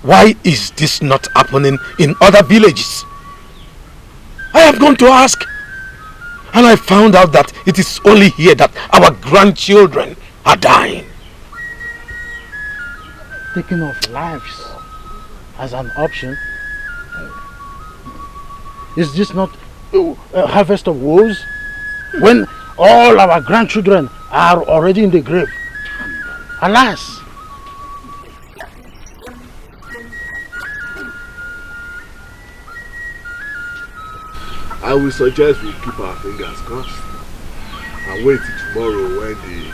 Why is this not happening in other villages? I have gone to ask, and I found out that it is only here that our grandchildren are dying. Taking of lives as an option. Is this not a harvest of woes? When all our grandchildren are already in the grave. Alas! I will suggest we keep our fingers crossed and wait till tomorrow when the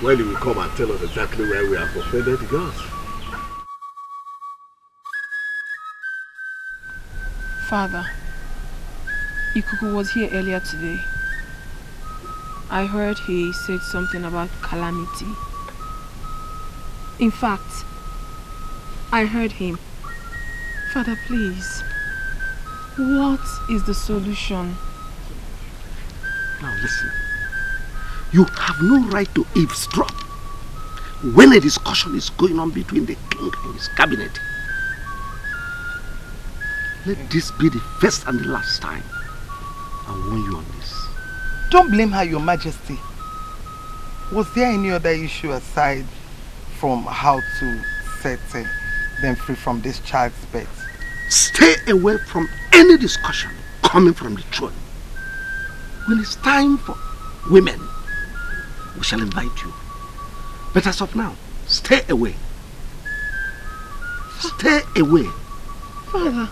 when he will come and tell us exactly where we have offended the gods. Father, Ikuku was here earlier today. I heard he said something about calamity. In fact, I heard him. Father, please, what is the solution? Now listen, you have no right to eavesdrop when a discussion is going on between the king and his cabinet. Let this be the first and the last time I warn you on this. Don't blame her, Your Majesty. Was there any other issue aside from how to set them free from this child's birth? Stay away from any discussion coming from the throne. When it's time for women, we shall invite you. But as of now, stay away. Stay away. Father.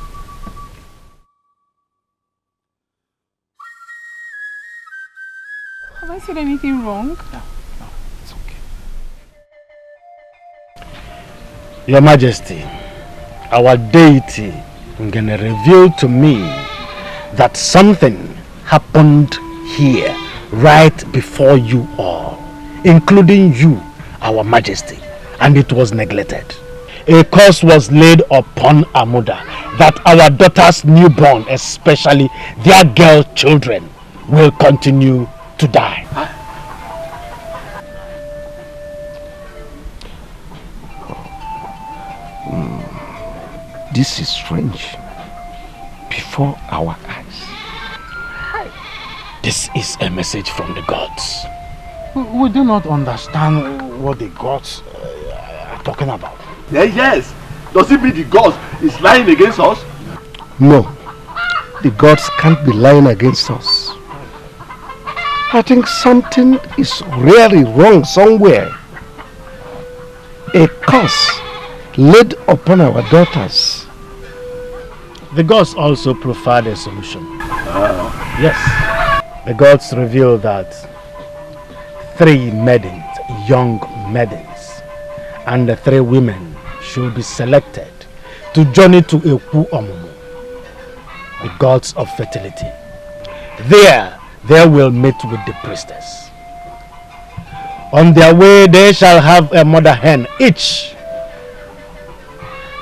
Have I said anything wrong? No, it's okay. Your Majesty, our deity Ngene revealed to me that something happened here right before you all, including you, our Majesty, and it was neglected. A curse was laid upon Amudha that our daughters newborn, especially their girl children, will continue to die. This is strange. Before our eyes. This is a message from the gods. We do not understand what the gods are talking about. Yes. Does it mean the gods is lying against us? No. The gods can't be lying against us. I think something is really wrong somewhere. A curse laid upon our daughters. The gods also proffered a solution. Yes. The gods revealed that 3 maidens, young maidens, and the 3 women should be selected to journey to Eku Omumu, the gods of fertility. There, they will meet with the priestess. On their way, they shall have a mother hen each.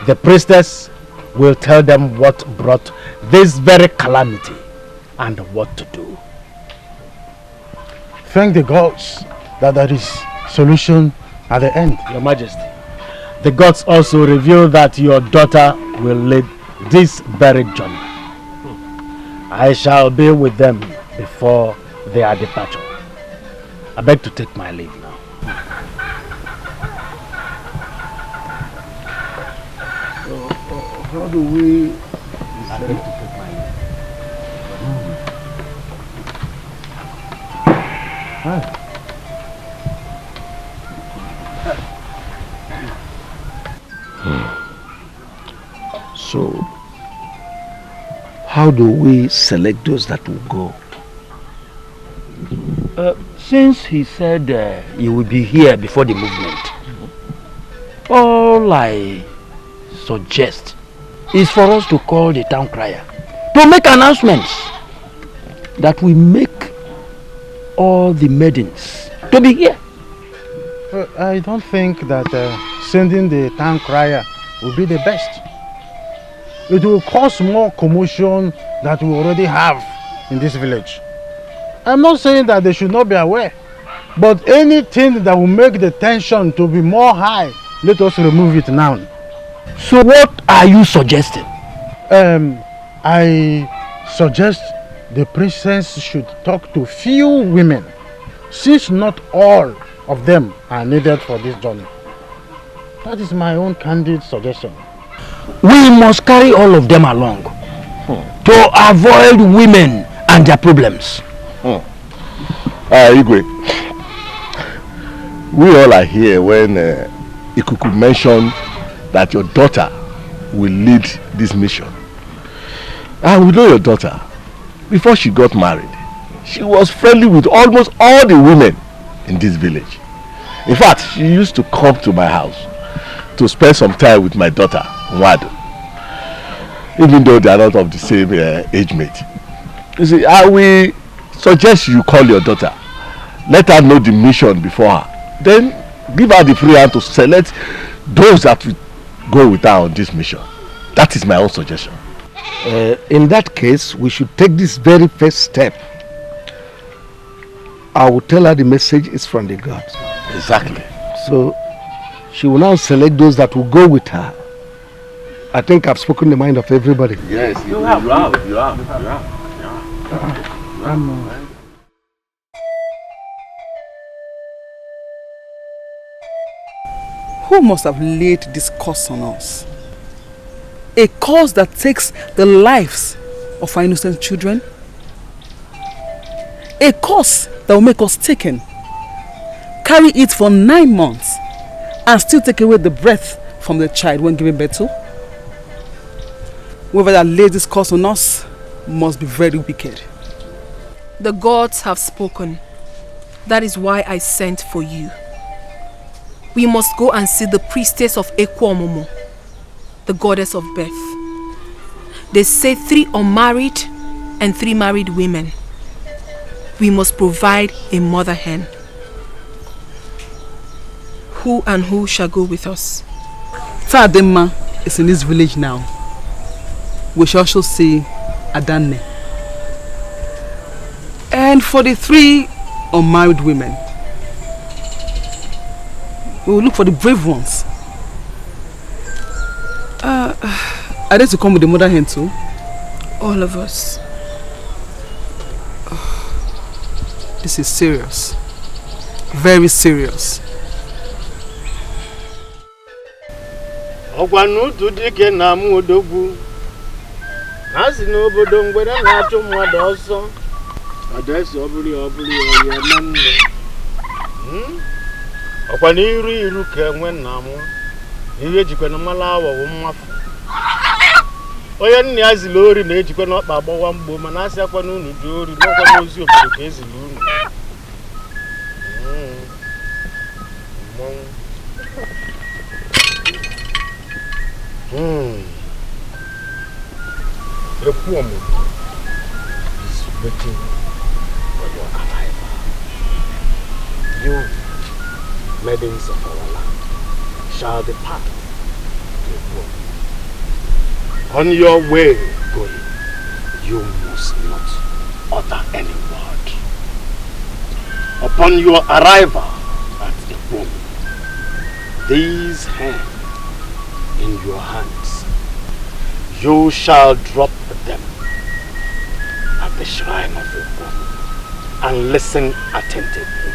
The priestess will tell them what brought this very calamity and what to do. Thank the gods that there is solution at the end. Your Majesty, the gods also reveal that your daughter will lead this very journey. I shall be with them before their departure. I beg to take my leave now. How do we... I beg to take my leave. So, how do we select those that will go? Since he said he will be here before the movement, all I suggest is for us to call the town crier to make announcements that we make all the maidens to be here. I don't think that sending the town crier will be the best. It will cause more commotion that we already have in this village. I'm not saying that they should not be aware, but anything that will make the tension to be more high, let us remove it now. So what are you suggesting? I suggest the princess should talk to few women, since not all of them are needed for this journey. That is my own candid suggestion. We must carry all of them along to avoid women and their problems. Igwe, we all are here when Ikuku mentioned that your daughter will lead this mission. And we know your daughter. Before she got married, she was friendly with almost all the women in this village. In fact, she used to come to my house to spend some time with my daughter, Nwado. Even though they are not of the same age mate. You see, I will suggest you call your daughter. Let her know the mission before her. Then give her the free hand to select those that will go with her on this mission. That is my own suggestion. In that case, we should take this very first step. I will tell her the message is from the gods. Exactly. So she will now select those that will go with her. I think I've spoken the mind of everybody. Yes, you have. Who must have laid this curse on us? A curse that takes the lives of our innocent children? A curse that will make us taken, carry it for 9 months, and still take away the breath from the child when giving birth to? Whoever that laid this curse on us must be very wicked. The gods have spoken. That is why I sent for you. We must go and see the priestess of Ekwomomo, the goddess of birth. They say 3 unmarried and 3 married women. We must provide a mother hen. Who and who shall go with us? Tadema is in this village now. We shall also see Adanne. And for the 3 unmarried women, we will look for the brave ones. Are they to come with the mother hen too? All of us. Oh, this is serious. Very serious. Ogwanutu dike na mu odogwu. Asi no obodo ngwere na-achụ mmadụ ọsọ. Adesi obuli oye nanne. Okwa n'iru ka enwe nna mu. Ihe jikwe na mala awo wo mmafu. Onye nne ya zili ori na-ejikwe na ọkpa agbawa mgbo mana asị akwa na unu dị ori n'ọkwa n'ozi obodo ka ezili unu. Ekwomomo is waiting for your arrival. You, maidens of our land, shall depart to Ekwomomo. On your way going, you must not utter any word. Upon your arrival at Ekwomomo, these hands in your hands, you shall drop them at the shrine of Ekwomomo and listen attentively.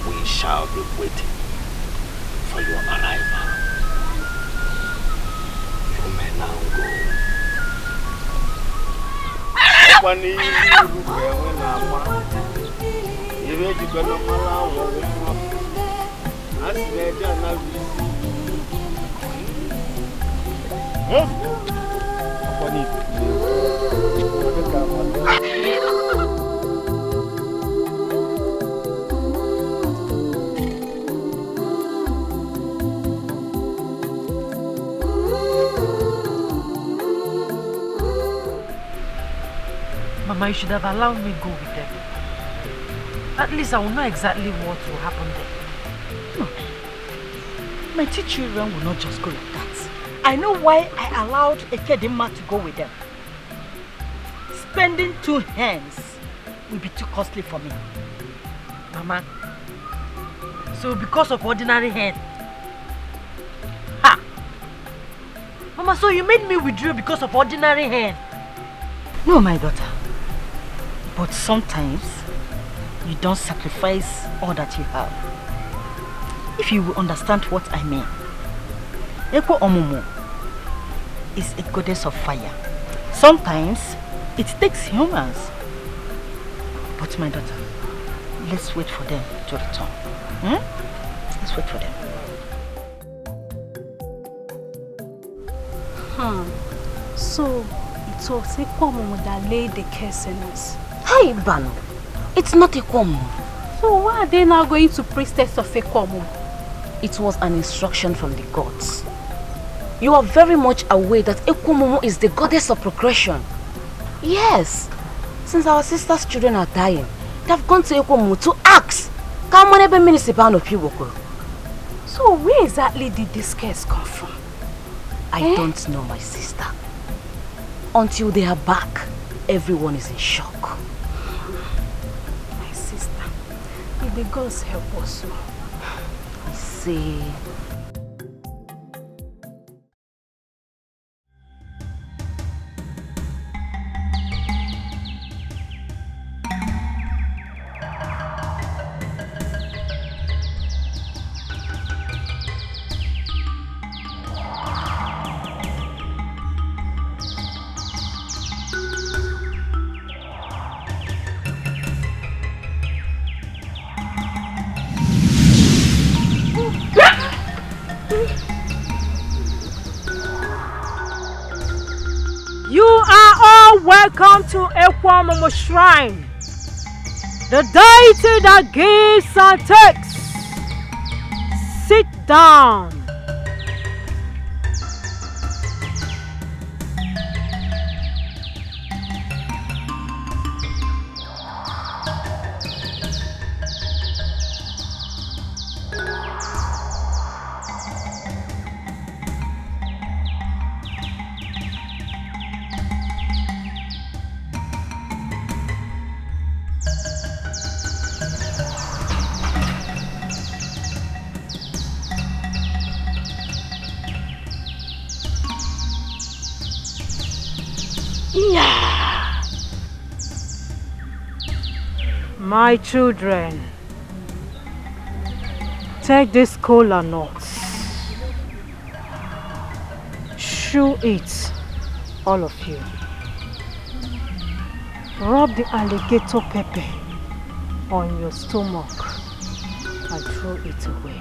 We shall be waiting for your arrival. You may now go. Mama, you should have allowed me go with them. At least I will know exactly what will happen there. No. My 2 children will not just go like that. I know why I allowed Ekedima to go with them. Spending 2 hands will be too costly for me. Mama, so because of ordinary hand? Ha! Mama, so you made me withdraw because of ordinary hand? No, my daughter. But sometimes, you don't sacrifice all that you have. If you will understand what I mean. Ekwomomo is a goddess of fire. Sometimes, it takes humans. But my daughter, let's wait for them to return. Let's wait for them. So, it was Ekwomomo that laid the curse on us. Hey, Bano, it's not Ekwomomo. So why are they now going to priestess of Ekwomomo? It was an instruction from the gods. You are very much aware that Ekwomomo is the goddess of procreation. Yes. Since our sister's children are dying, they have gone to Ekwomomo to ask. So where exactly did this curse come from? I don't know, my sister. Until they are back, everyone is in shock. My sister, may the gods help us. I see. Welcome to Ekwomomo Shrine, the deity that gives and takes. Sit down. My children, take this cola nuts. Chew it, all of you. Rub the alligator pepper on your stomach and throw it away.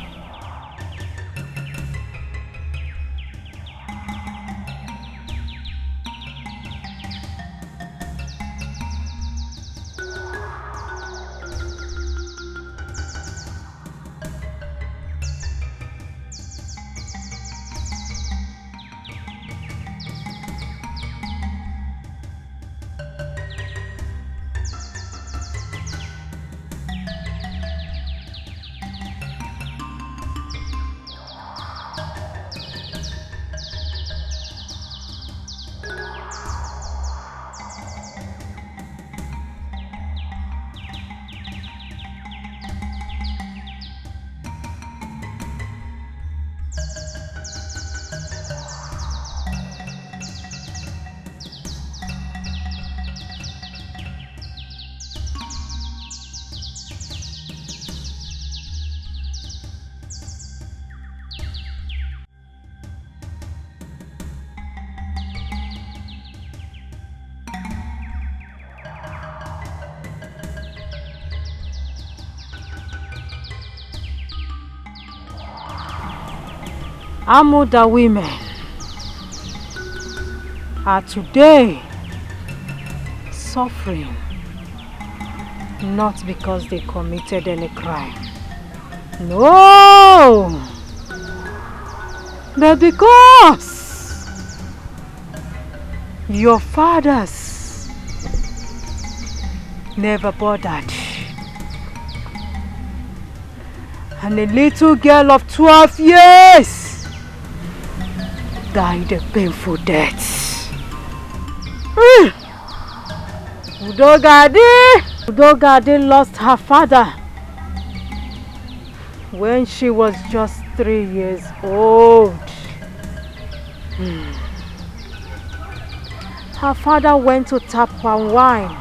Amudha women are today suffering not because they committed any crime. No! But because your fathers never bothered. And a little girl of 12 years died a painful death. Udogadi lost her father when she was just 3 years old. Her father went to tap palm wine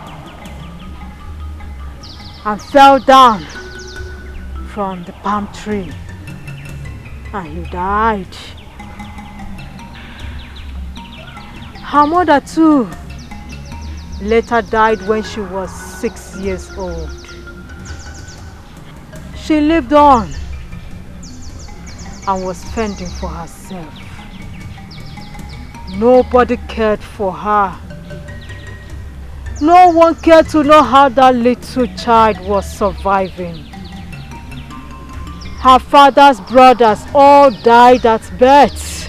and fell down from the palm tree and he died. Her mother too later died when she was 6 years old. She lived on and was fending for herself. Nobody cared for her. No one cared to know how that little child was surviving. Her father's brothers all died at birth.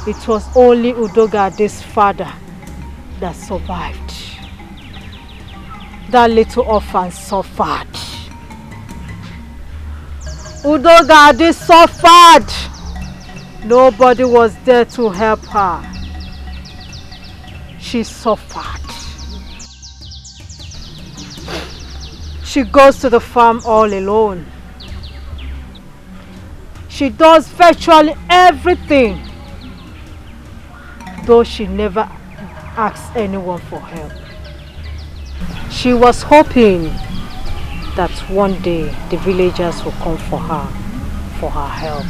It was only Udogadi's father that survived. That little orphan suffered. Udogadi suffered. Nobody was there to help her. She suffered. She goes to the farm all alone. She does virtually everything, though she never asks anyone for help. She was hoping that one day the villagers will come for her help.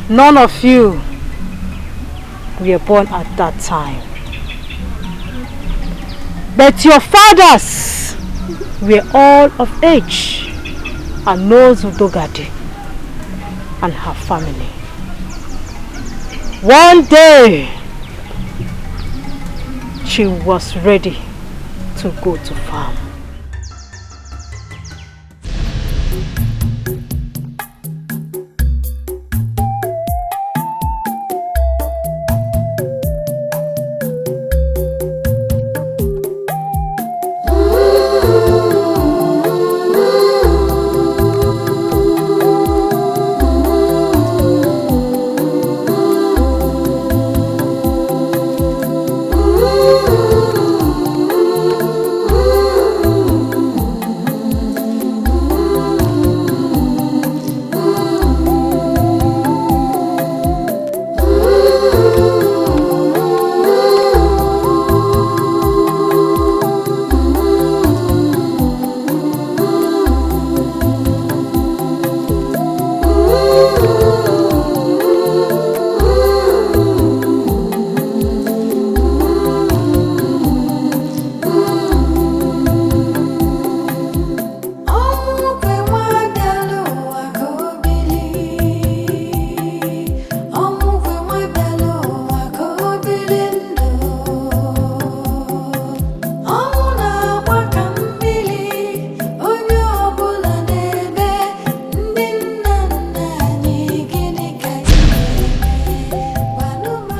None of you were born at that time. But your fathers were all of age and knows Udogadi and her family. One day, she was ready to go to farm.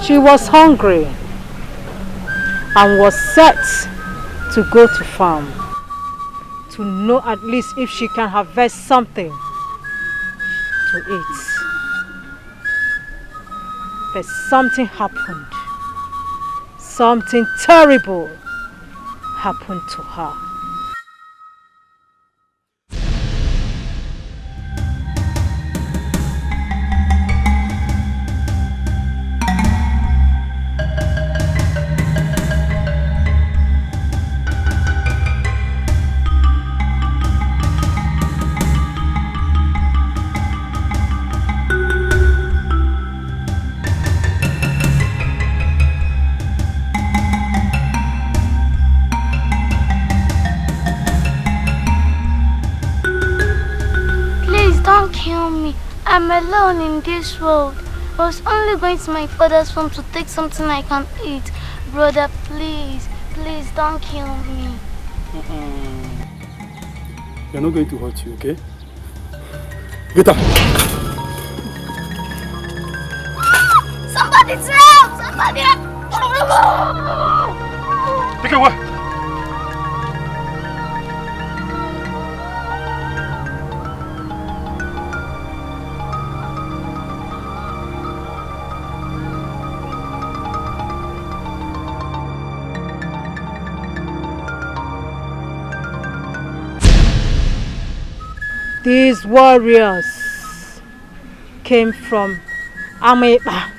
She was hungry and was set to go to farm to know at least if she can harvest something to eat. But something happened. Something terrible happened to her. I'm alone in this world. I was only going to my father's farm to take something I can eat. Brother, please, please don't kill me. They're not going to hurt you, okay? Get up! Somebody's help! Somebody help! Take away! These warriors came from Amudha,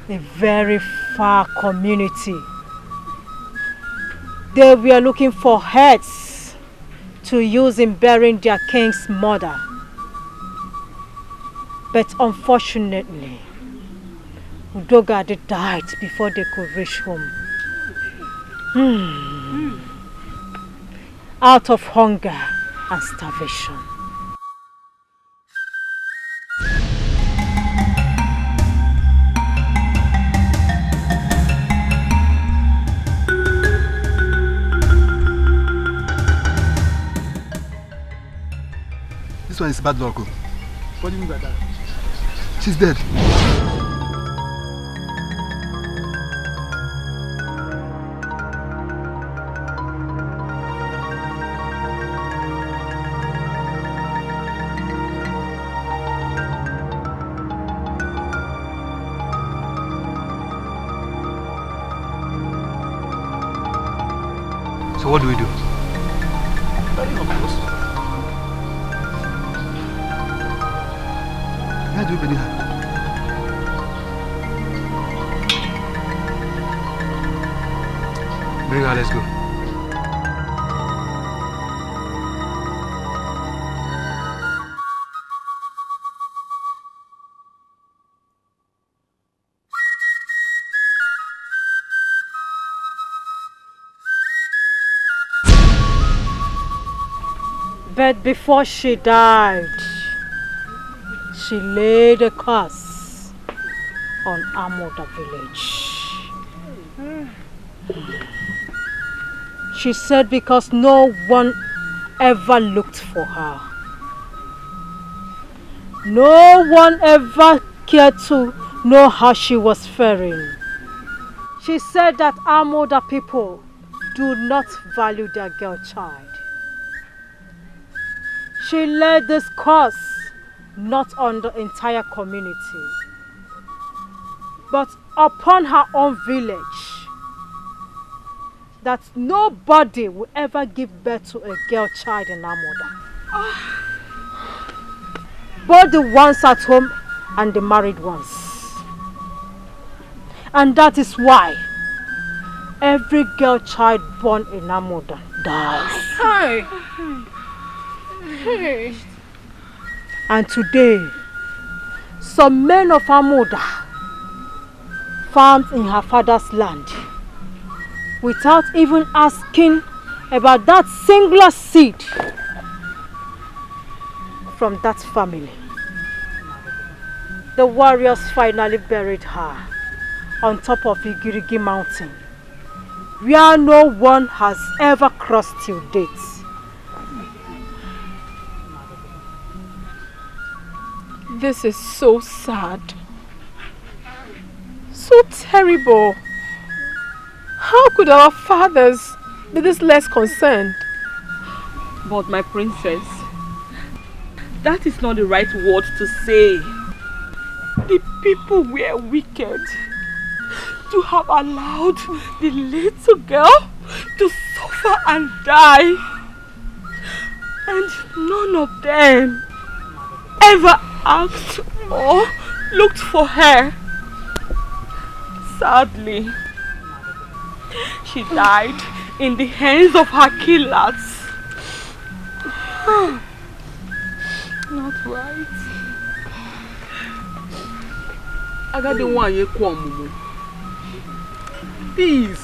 a very far community. They were looking for heads to use in burying their king's mother. But unfortunately, Udogadi died before they could reach home. Out of hunger and starvation. This one is bad luck. What do you mean by that? She's dead. So what do we do? Bury her, of course. Where do we bury her? Bring her, let's go. But before she died, she laid a curse on Amudha village. She said because no one ever looked for her. No one ever cared to know how she was faring. She said that Amudha people do not value their girl child. She laid this curse not on the entire community, but upon her own village, that nobody will ever give birth to a girl child in Amudha. Both the ones at home and the married ones. And that is why every girl child born in Amudha dies. Hi. Hey. And today, some men of Amudha farmed in her father's land without even asking about that singular seed from that family. The warriors finally buried her on top of Igirigi mountain, where no one has ever crossed till date. This is so sad. So terrible. How could our fathers be this less concerned? But my princess, that is not the right word to say. The people were wicked to have allowed the little girl to suffer and die. And none of them ever asked or looked for her. Sadly, she died in the hands of her killers. Not right. Please,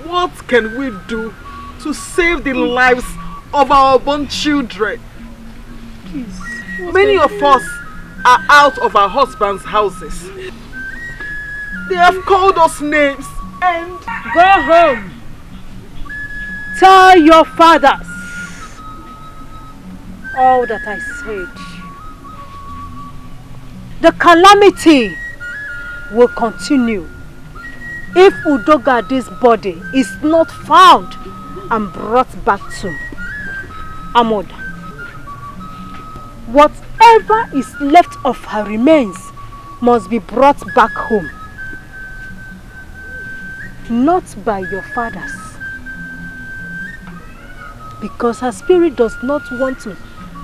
what can we do to save the lives of our born children? Please. Many of us are out of our husbands' houses. They have called us names and... Go home. Tell your fathers all that I said. The calamity will continue if Udogadi's body is not found and brought back to Amudha. Whatever is left of her remains must be brought back home. Not by your fathers. Because her spirit does not want to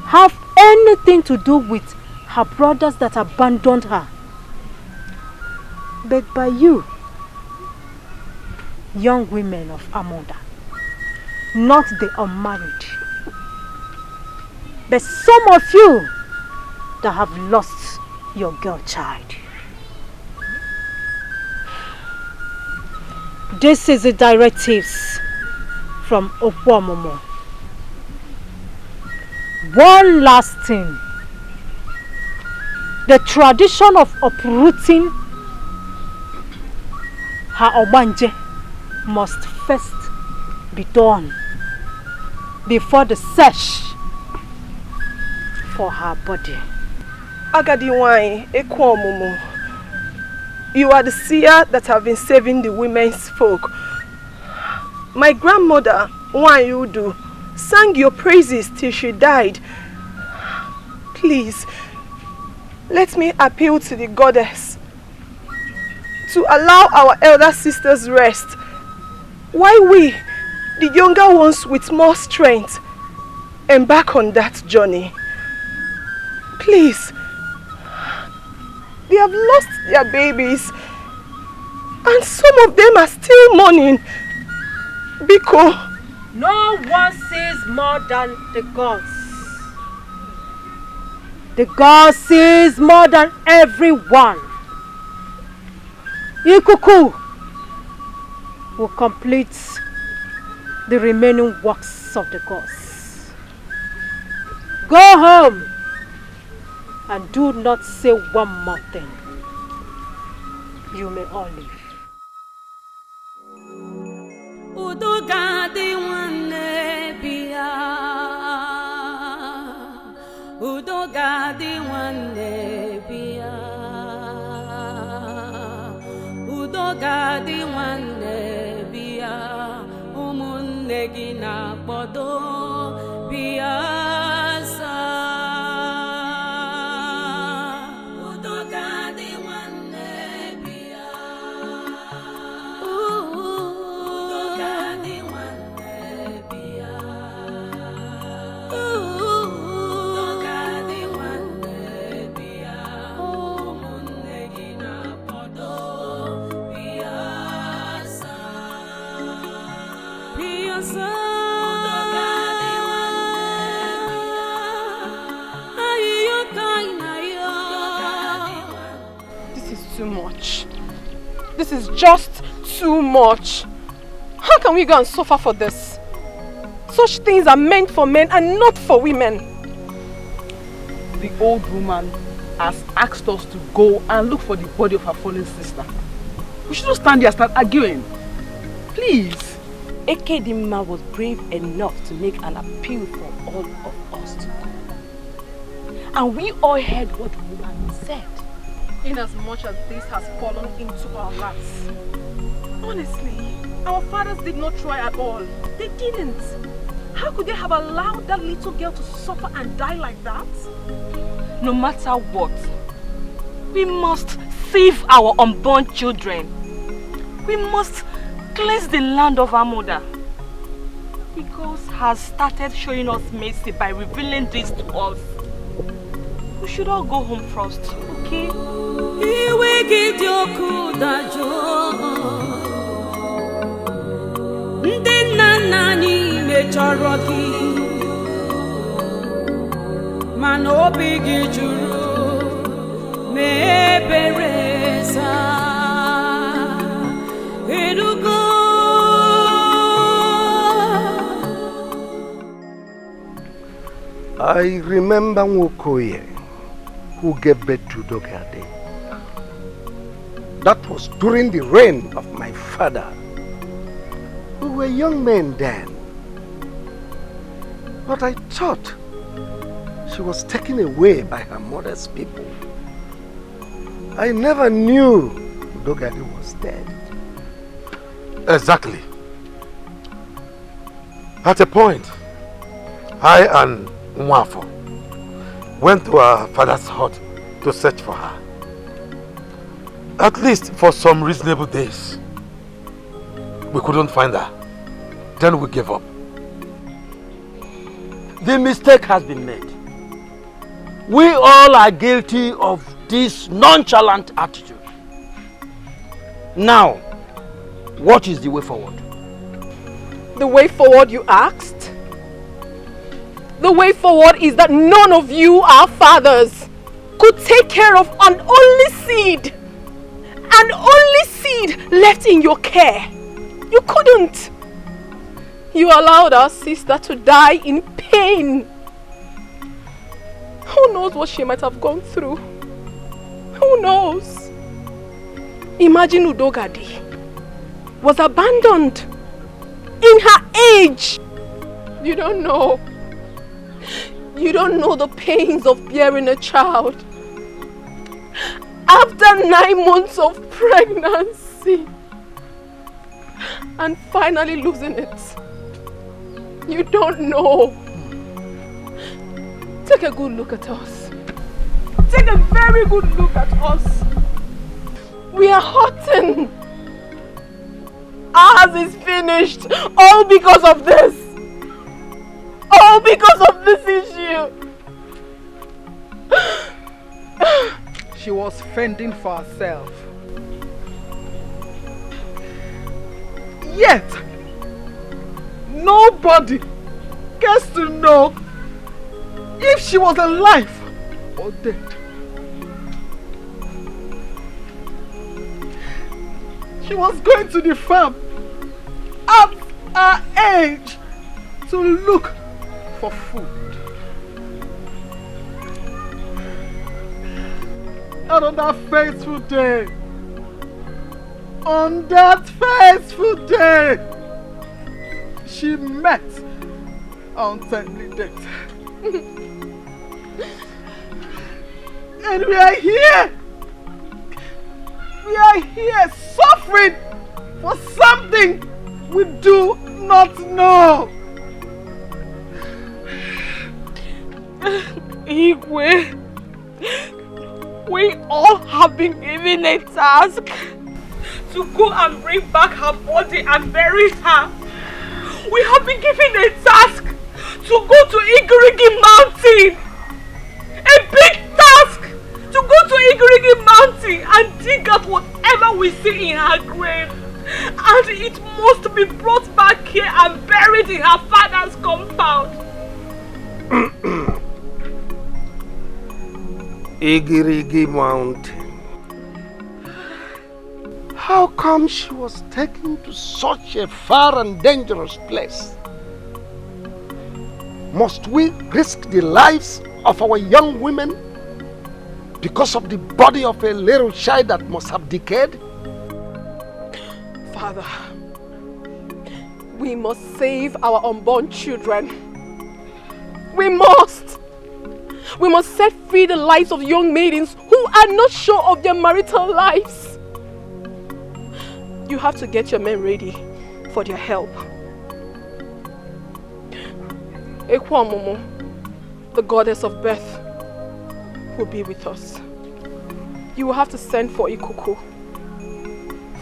have anything to do with her brothers that abandoned her. But by you, young women of Amudha, not the unmarried. But some of you that have lost your girl child. This is the directives from Okwamomo. One last thing. The tradition of uprooting her obanje must first be done before the search for her body. Agadiwai, Ekwomumu, you are the seer that have been saving the women's folk. My grandmother, Wanyudu, sang your praises till she died. Please, let me appeal to the goddess to allow our elder sisters rest, while we, the younger ones with more strength, embark on that journey. Please, they have lost their babies, and some of them are still mourning. Biko. No one sees more than the gods. The God sees more than everyone. Ikuku will complete the remaining works of the gods. Go home and do not say one more thing. You may all leave. Udogadi wane biya, Udogadi wane biya, Udogadi wane biya, umunne gina bodo biya sa. Udogadi wane biya. Too much. This is just too much. How can we go and suffer for this? Such things are meant for men and not for women. The old woman has asked us to go and look for the body of her fallen sister. We shouldn't stand there and start arguing. Please. Ekedimma was brave enough to make an appeal for all of us to go. And we all heard what the woman said. In as much as this has fallen into our laps. Honestly, our fathers did not try at all. They didn't. How could they have allowed that little girl to suffer and die like that? No matter what, we must save our unborn children. We must cleanse the land of Amudha. God has started showing us mercy by revealing this to us. We should all go home first, okay? I remember Nwokoye, who gave birth to Udogadi. That was during the reign of my father. We were young men then. But I thought she was taken away by her mother's people. I never knew Udogadi was dead. Exactly. At a point, I and Mwafo went to our father's hut to search for her. At least for some reasonable days. We couldn't find her. Then we gave up. The mistake has been made. We all are guilty of this nonchalant attitude. Now, what is the way forward? The way forward, you asked? The way forward is that none of you, our fathers, could take care of an only seed. An only seed left in your care. You couldn't. You allowed our sister to die in pain. Who knows what she might have gone through? Who knows? Imagine Udogadi was abandoned in her age. You don't know. You don't know the pains of bearing a child. After 9 months of pregnancy and finally losing it. You don't know. Take a good look at us. Take a very good look at us. We are hurting. Ours is finished. All because of this. All because of this issue. She was fending for herself. Yet, nobody gets to know if she was alive or dead. She was going to the farm at her age to look for food. And on that fateful day, she met her untimely death. And we are here suffering for something we do not know. Igwe, we all have been given a task to go and bring back her body and bury her. We have been given a task to go to Igirigi Mountain. A big task to go to Igirigi Mountain and dig up whatever we see in her grave. And it must be brought back here and buried in her father's compound. Igirigi Mountain. How come she was taken to such a far and dangerous place? Must we risk the lives of our young women because of the body of a little child that must have decayed? Father, we must save our unborn children. We must. We must set free the lives of young maidens who are not sure of their marital lives. You have to get your men ready for their help. Ekwamomo, the goddess of birth, will be with us. You will have to send for Ikuku.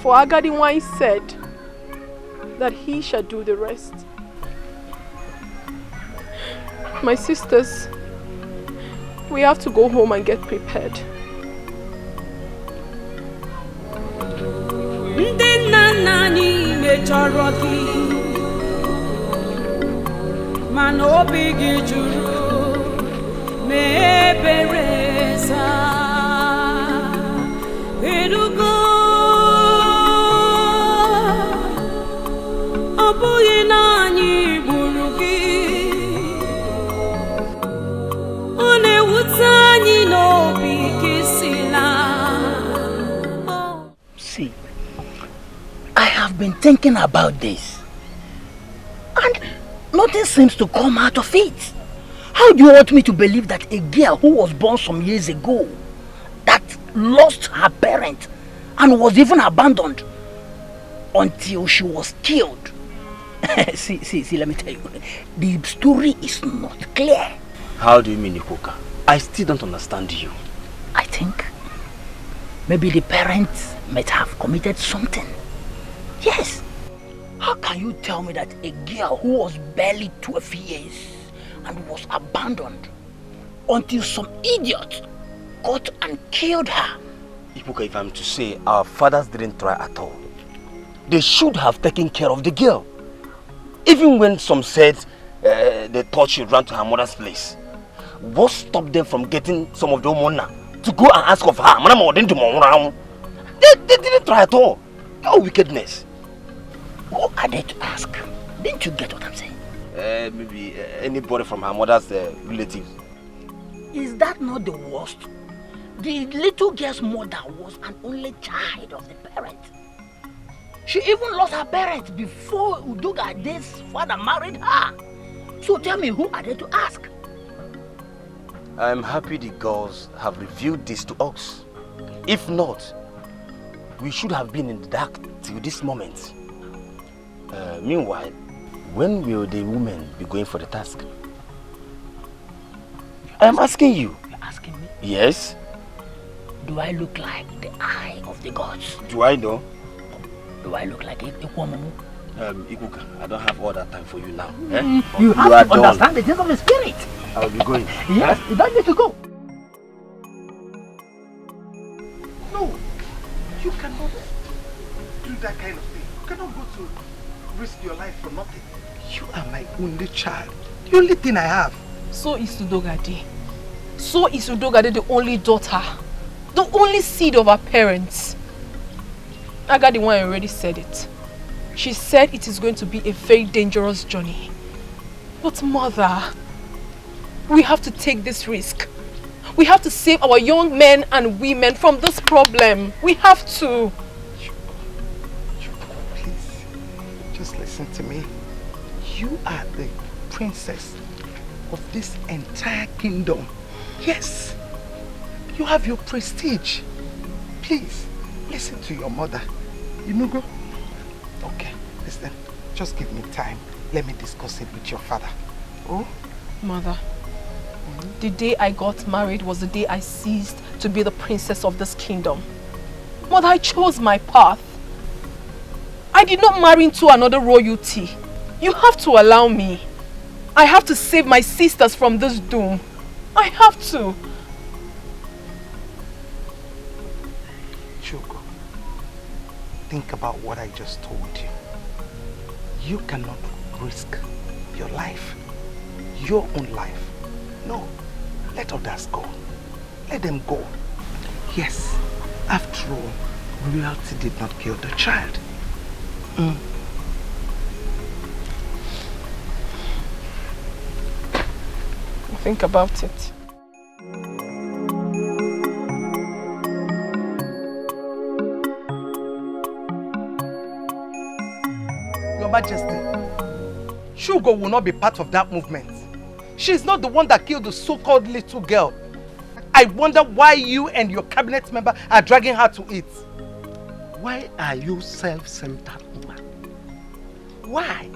For Agadiwai said that he shall do the rest. My sisters, we have to go home and get prepared. See, I have been thinking about this, and nothing seems to come out of it. How do you want me to believe that a girl who was born some years ago, that lost her parent and was even abandoned until she was killed? see, let me tell you, the story is not clear. How do you mean, Ikuka? I still don't understand you. I think maybe the parents might have committed something. Yes. How can you tell me that a girl who was barely 12 years and was abandoned until some idiot got and killed her? Ikuka, if I'm to say, our fathers didn't try at all. They should have taken care of the girl. Even when some said they thought she ran to her mother's place. What stopped them from getting some of the Omona to go and ask of her? They didn't try at all. Oh, wickedness. Who are they to ask? Didn't you get what I'm saying? Maybe anybody from her mother's relatives. Is that not the worst? The little girl's mother was an only child of the parent. She even lost her parents before Udogadi's father married her. So tell me, who are they to ask? I'm happy the gods have revealed this to us. If not, we should have been in the dark till this moment. Meanwhile, when will the women be going for the task? I'm asking you. You're asking me? Yes. Do I look like the eye of the gods? Do I know? Do I look like a woman? Ikuka, I don't have all that time for you now. You have to understand the things of the spirit. I'll be going. Yes, you don't need to go. No, you cannot do that kind of thing. You cannot go to risk your life for nothing. You are my only child. The only thing I have. So is Udogadi. So is Udogadi the only daughter. The only seed of our parents. Agadi one already said it. She said it is going to be a very dangerous journey. But mother, we have to take this risk. We have to save our young men and women from this problem. We have to. Please, just listen to me. You are the princess of this entire kingdom. Yes, you have your prestige. Please, listen to your mother. Inugo? Okay, listen, just give me time. Let me discuss it with your father. Oh? Mother, the day I got married was the day I ceased to be the princess of this kingdom. Mother, I chose my path. I did not marry into another royalty. You have to allow me. I have to save my sisters from this doom. I have to. Chugo, think about what I just told you. You cannot risk your life, your own life. No, let others go. Let them go. Yes, after all, royalty did not kill the child. Think about it. Your Majesty, Chugo will not be part of that movement. She is not the one that killed the so-called little girl. I wonder why you and your cabinet member are dragging her to it. Why are you self-centered, woman? Why?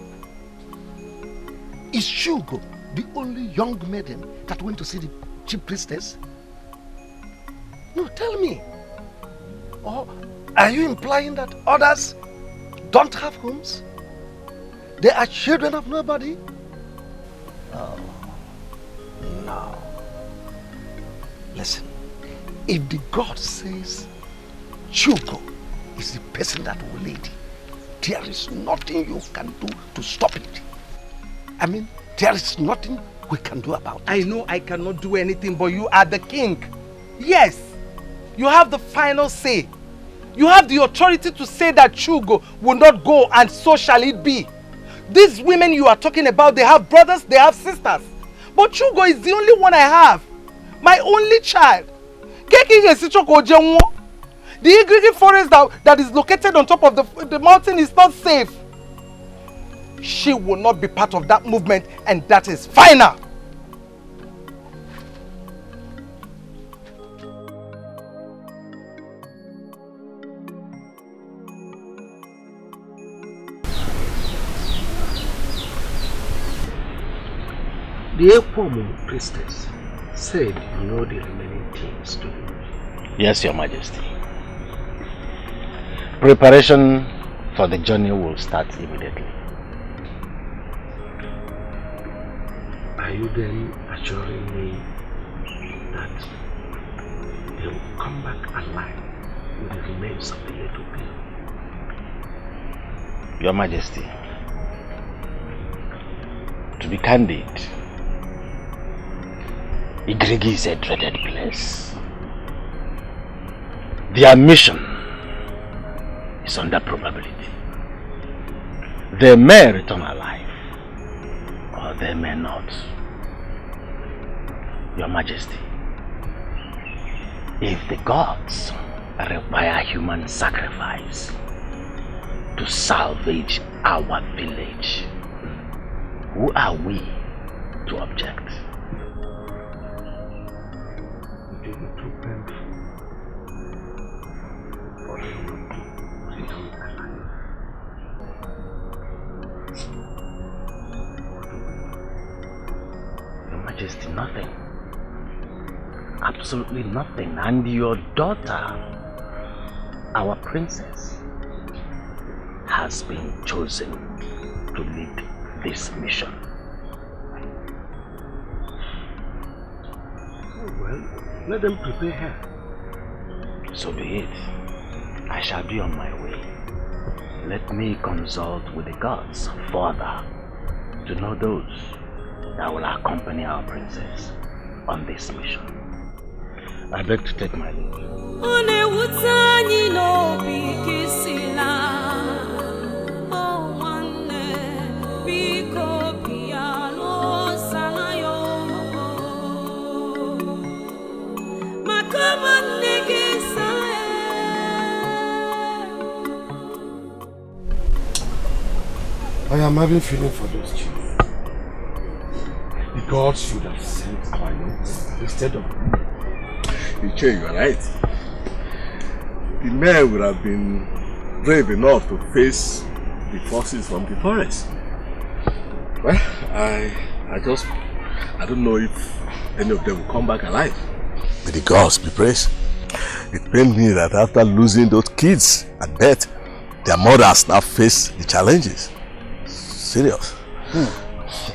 Is Chugo the only young maiden that went to see the chief priestess? No, tell me. Or are you implying that others don't have homes? They are children of nobody? Oh, no. Listen, if the God says Chugo is the person that will lead, there is nothing you can do to stop it. I mean, there is nothing we can do about it. I know I cannot do anything, but you are the king. Yes, you have the final say. You have the authority to say that Chugo will not go, and so shall it be. These women you are talking about, they have brothers, they have sisters. But Chugo is the only one I have. My only child. The Igrigi forest that is located on top of the mountain is not safe. She will not be part of that movement, and that is final. The Ekwomu priestess said you know the remaining things to do. Yes, Your Majesty. Preparation for the journey will start immediately. Are you then assuring me that they will come back alive with the remains of the little girl? Your Majesty, to be candid, Igrigi is a dreaded place. Their mission is under probability. They may return alive, or they may not. Your Majesty, if the gods require human sacrifice to salvage our village, who are we to object? will be too painful for you to return alive. Your Majesty, nothing. Absolutely nothing. And your daughter, our princess, has been chosen to lead this mission. Oh, well, let them prepare her. So be it. I shall be on my way. Let me consult with the gods further to know those that will accompany our princess on this mission. I beg to take my leave. I am having feeling for those children. The gods should have sent our notes instead of me. You are right. The men would have been brave enough to face the forces from the forest. Well, I don't know if any of them will come back alive. May the gods be praised. It pained me that after losing those kids at birth, their mothers now face the challenges. Serious.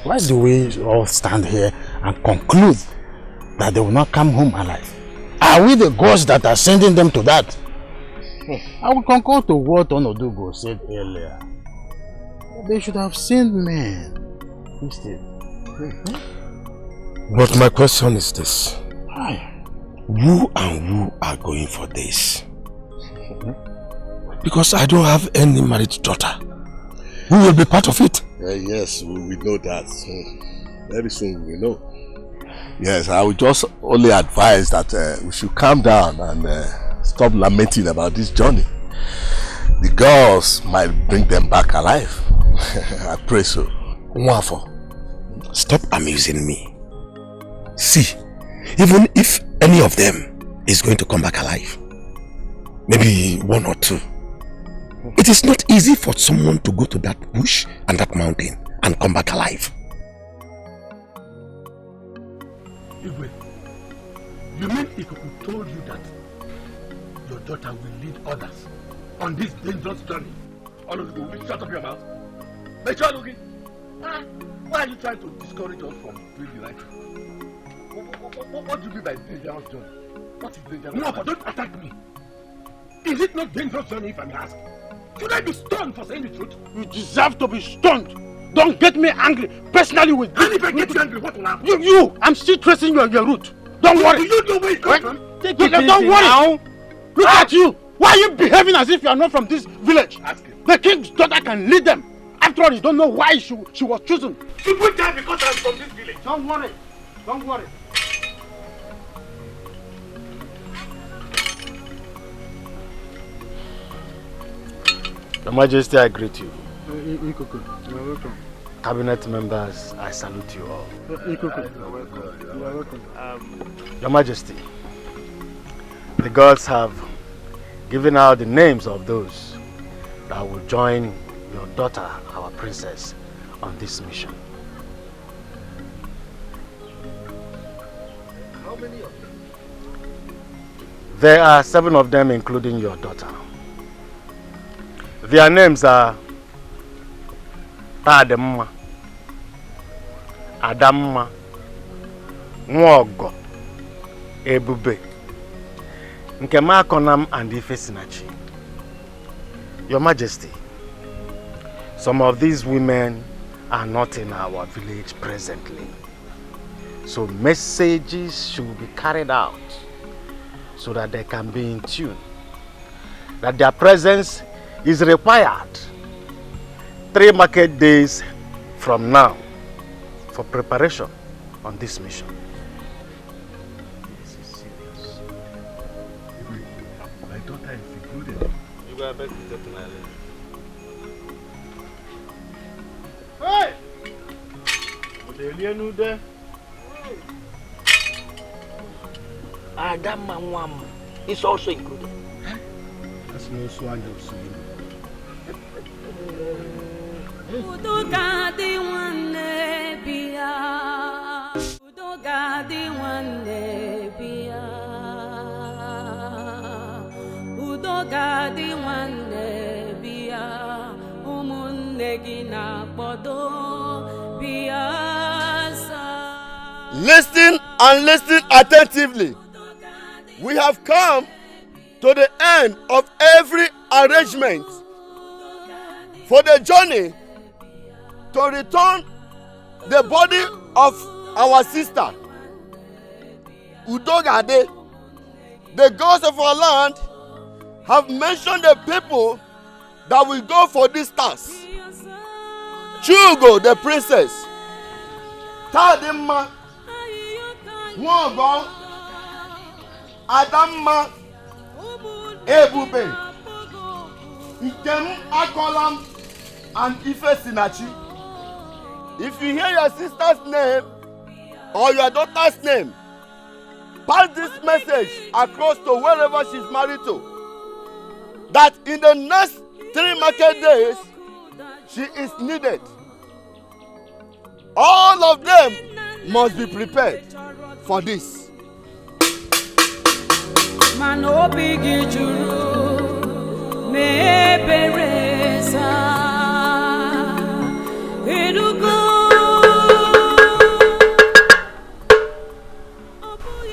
Why do we all stand here and conclude that they will not come home alive? Are we the gods that are sending them to that? I will concur to what Onodugo said earlier. They should have sent men instead. But my question is this. Who and who are going for this? Because I don't have any married daughter. Who will be part of it? Yes, we know that. Very soon we know. Yes, I would just only advise that we should calm down and stop lamenting about this journey. The gods might bring them back alive. I pray so. Nwafo, stop amusing me. See, even if any of them is going to come back alive, maybe one or two, it is not easy for someone to go to that bush and that mountain and come back alive. Igwe, you mean Ikuku told you that your daughter will lead others on this dangerous journey? All of you will shut up your mouth. Make sure looking. Why are you trying to discourage us from doing the right thing? What do you mean by dangerous journey? What is dangerous? No, but don't attack me. Is it not dangerous journey if I'm asked? Should I be stoned for saying the truth? You deserve to be stoned. Don't get me angry personally with you. And if I get you angry, what will happen? You! I'm still tracing you on your route. Don't worry. Do you know where you come from? Take it easy. Don't worry. Now. Look at you. Why are you behaving as if you are not from this village? Ask him. The king's daughter can lead them. After all, you don't know why she was chosen. She put down because I'm from this village. Don't worry. Don't worry. Your Majesty, I greet you. Ikuku, you're welcome. Cabinet members, I salute you all. Ikuku, you're welcome. Your Majesty, the gods have given out the names of those that will join your daughter, our princess, on this mission. How many of them? There are 7 of them, including your daughter. Their names are Tademma, Adamma, Nwogo, Ebube, Nkema Konam, and Ifesinachi. Your Majesty, some of these women are not in our village presently. So messages should be carried out so that they can be in tune. That their presence is required 3 market days from now for preparation on this mission. This is serious. My daughter is included. You got better to take my Hey! What are you doing there? Adamma Nwam is also included. That's no swan of Udogadi one nebia. Udogadi one nebia. Udogadi one nebia. Umunegina bodo biasa. Listen and listen attentively. We have come to the end of every arrangement for the journey to return the body of our sister Udogadi. The gods of our land have mentioned the people that will go for this task. Chugo, the princess, Tadimma, Nwogo, Adamma, Ebube, Ikem Akolam, and Ife Sinachi. If you hear your sister's name or your daughter's name, pass this message across to wherever she's married to, that in the next 3 market days, she is needed. All of them must be prepared for this.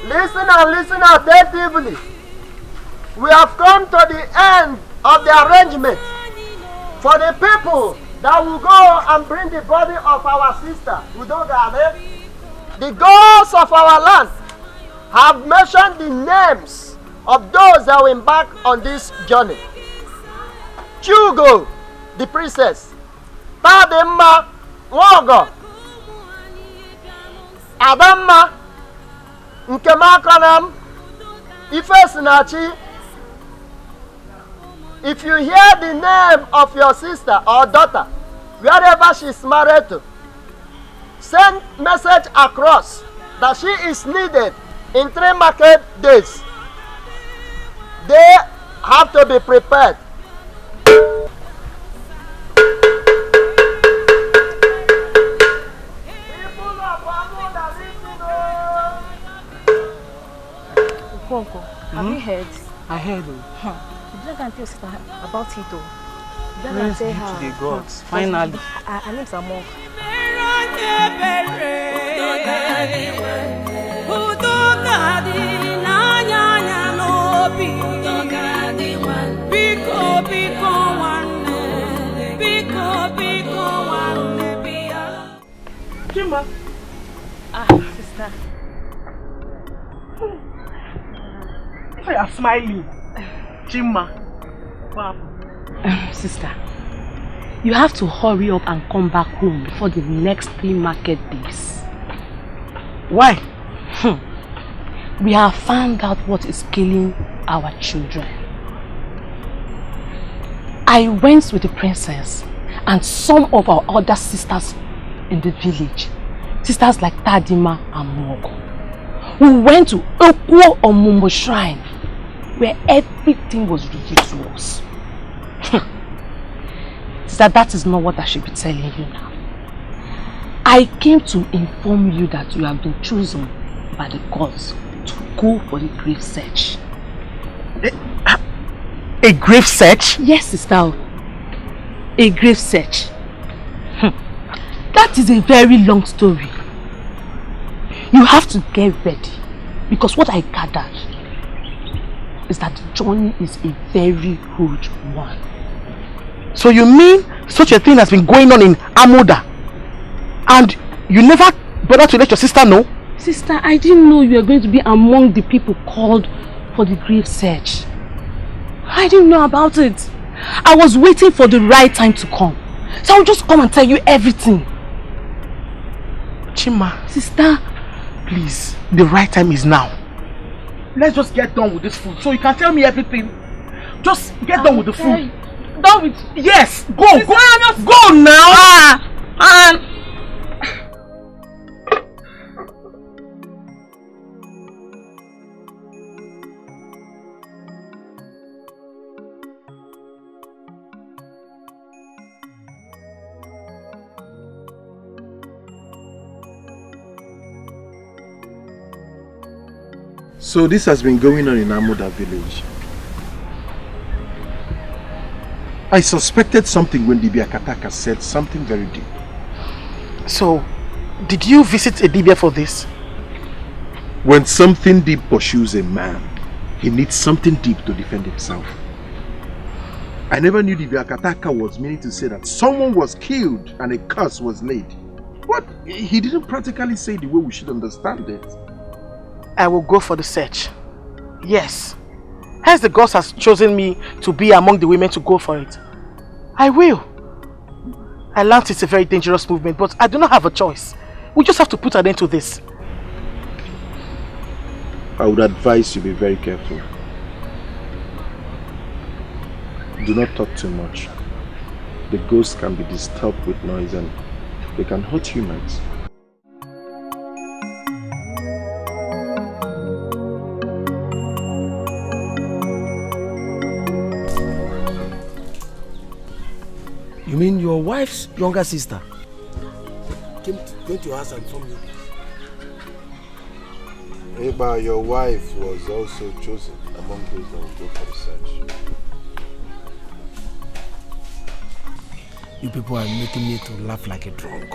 Listen and listen attentively. We have come to the end of the arrangement for the people that will go and bring the body of our sister Udogadi. The gods of our land have mentioned the names of those that will embark on this journey. Chugo, the princess, Tadimma, Nwogo, Adamma, Nkemakonam, Ife Sinachi. If you hear the name of your sister or daughter, wherever she is married to, send message across that she is needed in 3 market days. They have to be prepared. Uncle, have you heard? I heard. Did I go and tell your sister about it though? Did I go and Praise tell be her? to the gods. Finally. Her name's Amudha. Chima. Sister. Why are you smiling? Chima. Wow. Sister, you have to hurry up and come back home before the next 3 market days. Why? We have found out what is killing our children. I went with the princess and some of our other sisters in the village. Sisters like Tadimma and Nwogo. We went to Okwo Omumbo Shrine where everything was revealed to us. Sister, that is not what I should be telling you now. I came to inform you that you have been chosen by the gods to go for the grave search. A grave search? Yes, sister. A grave search. That is a very long story. You have to get ready because what I gathered is that the journey is a very huge one. So you mean such a thing has been going on in Amudha and you never bothered to let your sister know? Sister, I didn't know you were going to be among the people called for the grave search. I didn't know about it. I was waiting for the right time to come. So I'll just come and tell you everything. Chima. Sister. Please, the right time is now. Let's just get done with this food so you can tell me everything. Just get done with the food. Done with... Yes, go, sister, go now. So this has been going on in Amudha village. I suspected something when Dibia Akataka said something very deep. So, did you visit a Dibia for this? When something deep pursues a man, he needs something deep to defend himself. I never knew Dibia Akataka was meaning to say that someone was killed and a curse was laid. What? He didn't practically say the way we should understand it. I will go for the search. Yes. Hence the gods has chosen me to be among the women to go for it. I will. I learned it's a very dangerous movement, but I do not have a choice. We just have to put an end to this. I would advise you be very careful. Do not talk too much. The ghosts can be disturbed with noise and they can hurt humans. You mean your wife's younger sister came to your house and informed you? Eba, your wife was also chosen among those that will go for the search. You people are making me to laugh like a drunk.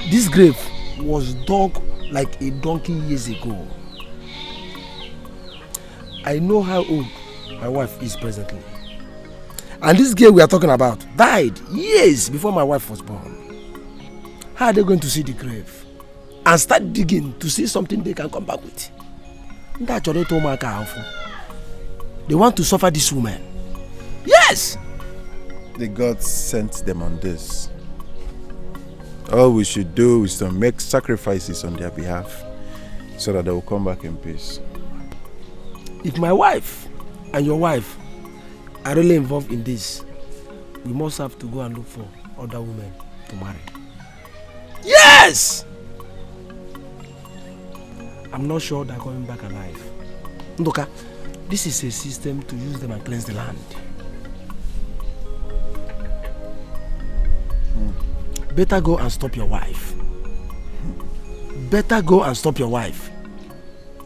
This grave was dug like a donkey years ago. I know how old my wife is presently. And this girl we are talking about died years before my wife was born. How are they going to see the grave and start digging to see something they can come back with? They want to suffer this woman. Yes! The gods sent them on this. All we should do is to make sacrifices on their behalf so that they will come back in peace. If my wife and your wife are really involved in this, we must have to go and look for other women to marry. Yes! I'm not sure they're coming back alive. Ndoka, this is a system to use them and cleanse the land. Better go and stop your wife. Better go and stop your wife.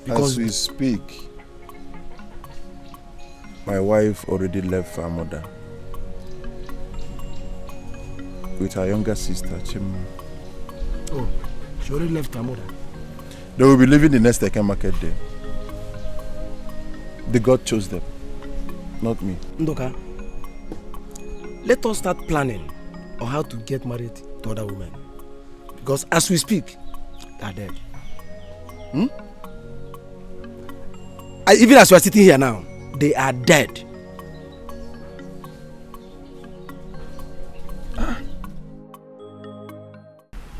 Because as we speak, my wife already left for Amudha with her younger sister, Chimma. Oh, she already left Amudha. They will be leaving the next Eke market day. The God chose them, not me. Ndoka, let us start planning on how to get married to other women. Because as we speak, they are dead. Even as we are sitting here now, they are dead.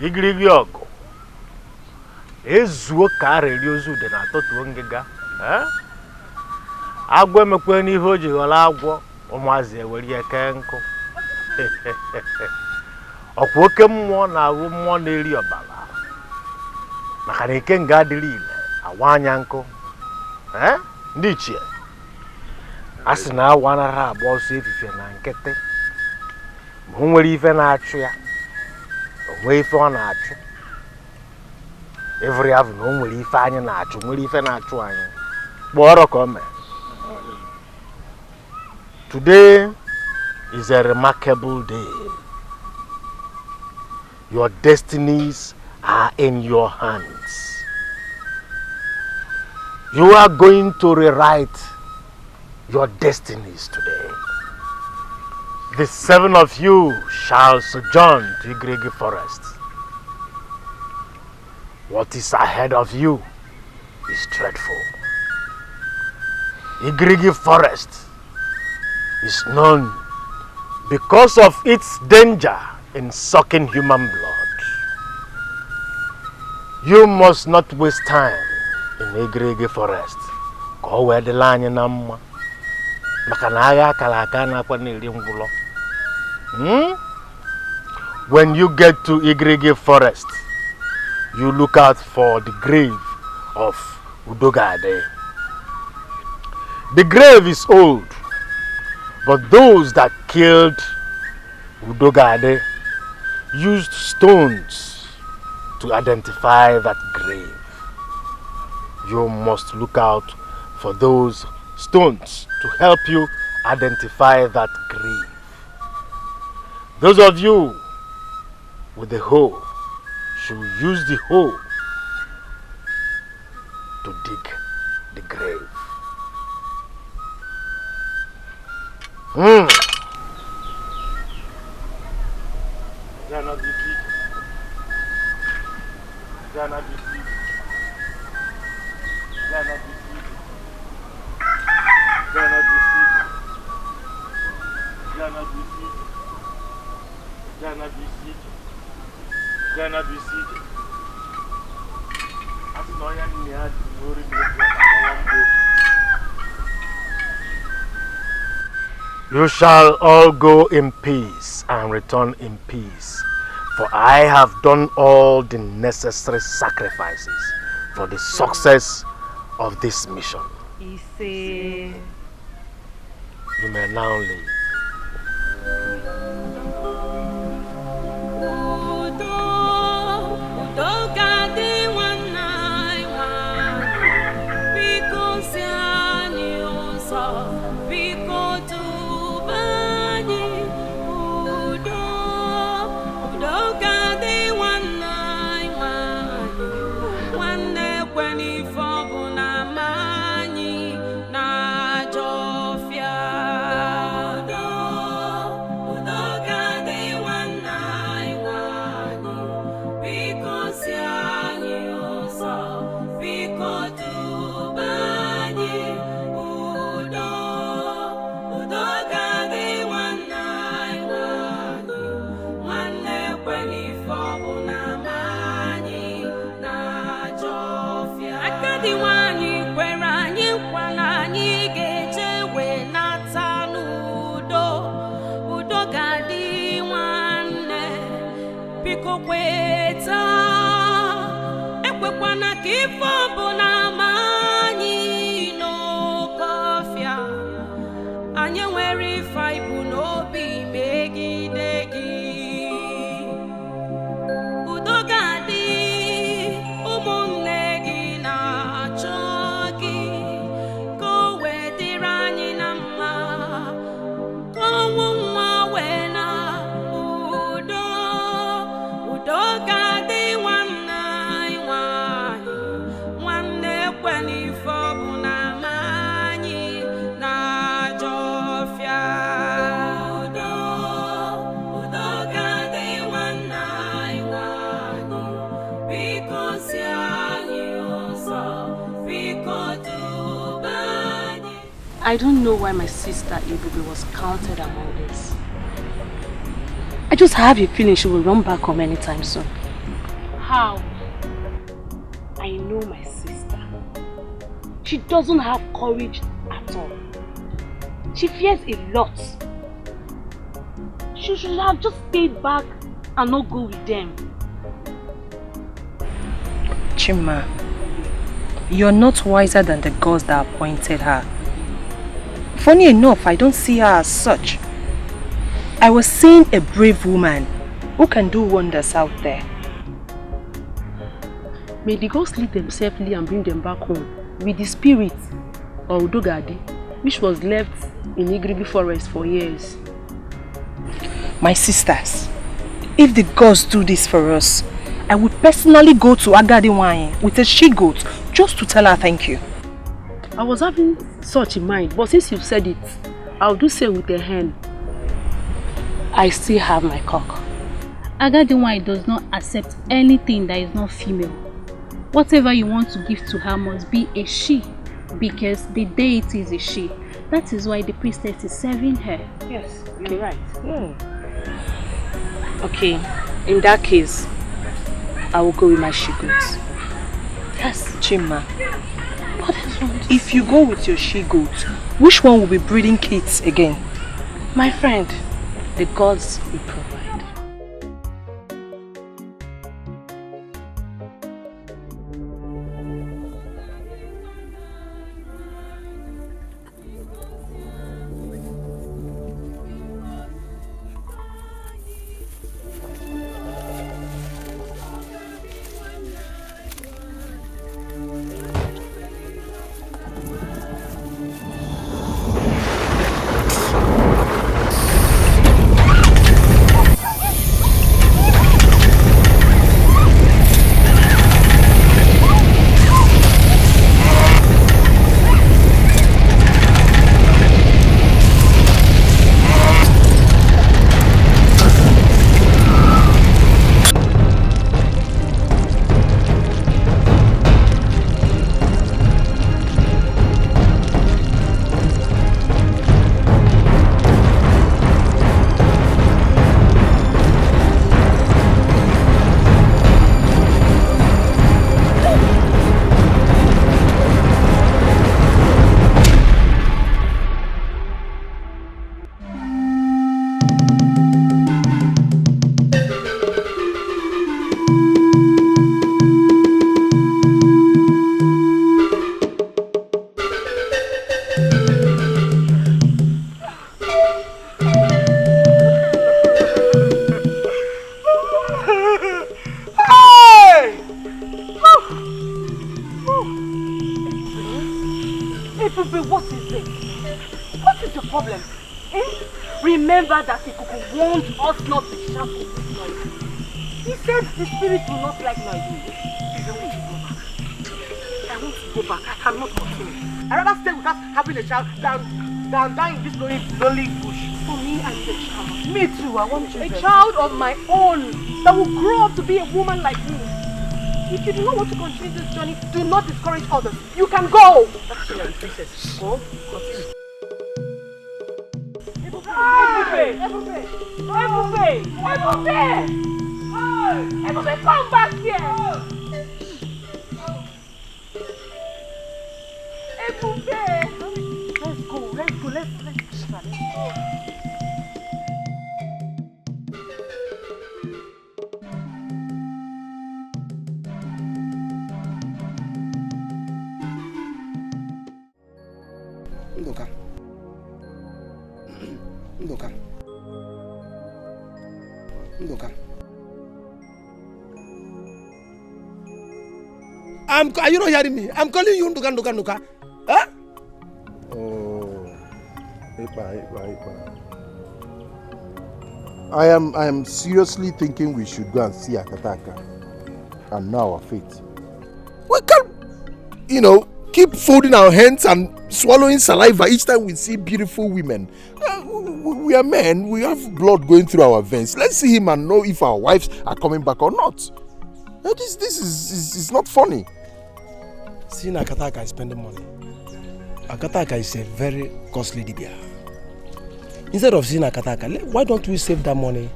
Igirigi ọgụ ezuo ka arịrị ozu dị na tọtuo ngịga agwọ emekwe n'ihe o ji ghọrọ agwọ ụmụazị ewere ya kee nkụ ọkwa oke mmụọ na-awụ mmụọ na-eri ọbara maka na ike nga adịrị ile awa anya nkụ ndị ichie a sị na awa anaghị agba ọsọ efife na nkịtị ma o nwere ife na-achụ ya onwe ife ọ na-achụ every have na o nwere ife anyị na-achụ nwere ife na-achụ anyị kpọrọ ka o mee. Today is a remarkable day. Your destinies are in your hands. You are going to rewrite your destinies today. The 7 of you shall sojourn to Igrigi Forest. What is ahead of you is dreadful. Igrigi Forest is known because of its danger in sucking human blood. You must not waste time in Igrigi Forest. Go where the line in Amma. Makanaga Kalaka nakwa nili ngwulo. When you get to Igrigi Forest, you look out for the grave of Udogadi. The grave is old, but those that killed Udogadi used stones to identify that grave. you must look out for those stones to help you identify that grave. Those of you with the hoe should use the hoe to dig the grave. You shall all go in peace and return in peace, for I have done all the necessary sacrifices for the success of this mission. You may now leave. I don't know why my sister Ebube was counted among this. I just have a feeling she will run back home anytime soon. How? I know my sister. She doesn't have courage at all. She fears a lot. She should have just stayed back and not go with them. Chima, you're not wiser than the gods that appointed her. Funny enough, I don't see her as such. I was seeing a brave woman who can do wonders out there. May the gods lead them safely and bring them back home with the spirit of Udogadi, which was left in Igribi forest for years. My sisters, if the gods do this for us, I would personally go to Agadi with a she-goat just to tell her thank you. I was having such in mind, but since you've said it, I'll do same with a hen. I still have my cock. Agadi does not accept anything that is not female. Whatever you want to give to her must be a she, because the deity is a she. That is why the priestess is serving her. Yes, you're right. Okay, in that case, I will go with my she-goat. Yes, Chima. If you go with your she-goat, which one will be breeding kids again? My friend, the gods will provide. What is it? What is the problem? Remember that Ikuku warned us not to shout in this noise. He said the spirit will not like noise. I want to go back. I cannot continue. I'd rather stay with us having a child than dying in this lonely bush. For me, I need a child. Me too, I want children. A child of my own that will grow up to be a woman like me. If you do not want to continue this journey, do not discourage others. You can go! That's your princess. Go, continue. Ebube, come back here! Ebube! Let's go. Ndoka. Are you not hearing me? I'm calling you Ndoka. Huh? Oh, I am seriously thinking we should go and see Akataka and know our fate. We can't, keep folding our hands and swallowing saliva each time we see beautiful women. We are men, we have blood going through our veins. Let's see him and know if our wives are coming back or not. This is not funny. Seeing Akataka is spending money. Akataka is a very costly dibia. Instead of seeing Akataka, why don't we save that money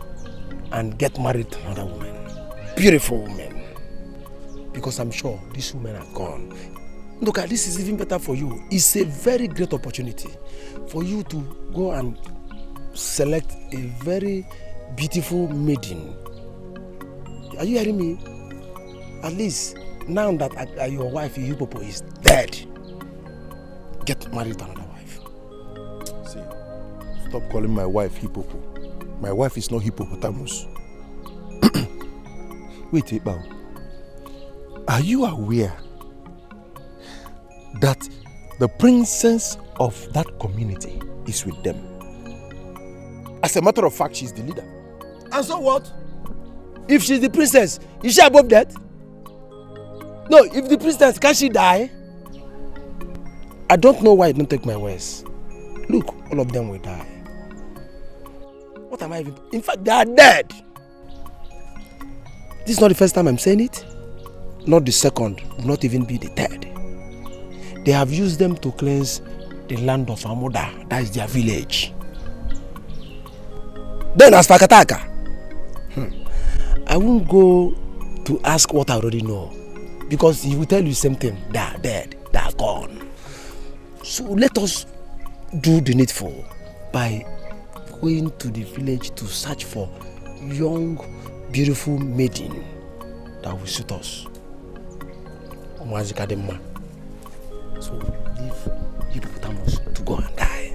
and get married to another woman? Beautiful woman. Because I'm sure these women are gone. Look, this is even better for you. It's a very great opportunity for you to go and select a very beautiful maiden. Are you hearing me? At least now that your wife, Hipopo, is dead, get married to another wife. See, stop calling my wife Hipopo. My wife is not hippopotamus. Wait, Ibao. Are you aware that the princess of that community is with them? As a matter of fact, she's the leader. And so what? If she's the princess, is she above that? No, if the princess, can she die? I don't know why you don't take my words. Look, all of them will die. What am I even... In fact, they are dead. This is not the first time I'm saying it. Not the second, not even be the third. They have used them to cleanse the land of Amudha. That is their village. Then as for Akataka, I won't go to ask what I already know. Because he will tell you the same thing. They are dead. They are gone. So let us do the needful by going to the village to search for young, beautiful maiden that will suit us. So leave hippopotamus to go and die.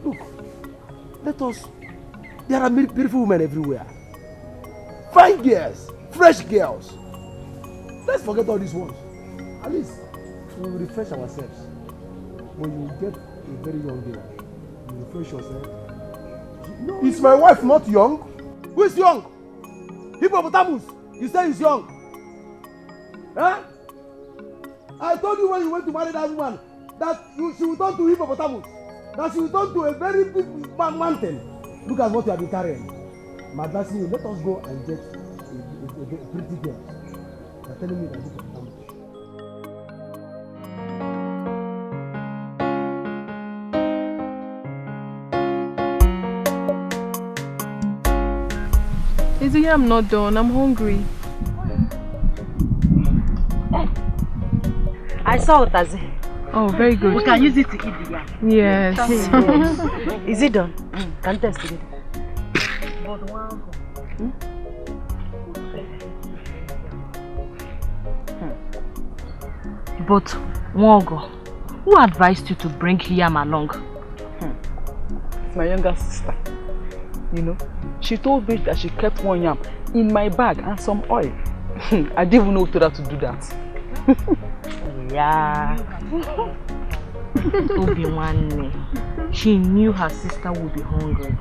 Look, let us. There are beautiful women everywhere. Fine girls, fresh girls. Let's forget all these ones. At least we will refresh ourselves. When you get a very young girl, you refresh yourself. No, is my wife not young? Who is young? Hippopotamus. You say he's young. Huh? I told you when you went to marry that woman that she will turn to hippopotamus. That she will turn to a very big mountain. Look at what you have been carrying. I'm advising you, let us go and get a pretty girl. You're telling me that hippopotamus. Izzy, I'm not done. I'm hungry. I saw Otazi. Oh, very good. We can use it to eat the yam. Yes. Is it done? Can test it. But one. But Mwogo, who advised you to bring Yam along? It's my younger sister. You know, she told me that she kept one yam in my bag and some oil. I didn't even know who told her to do that. Yeah. Obi-Wan, she knew her sister would be hungry.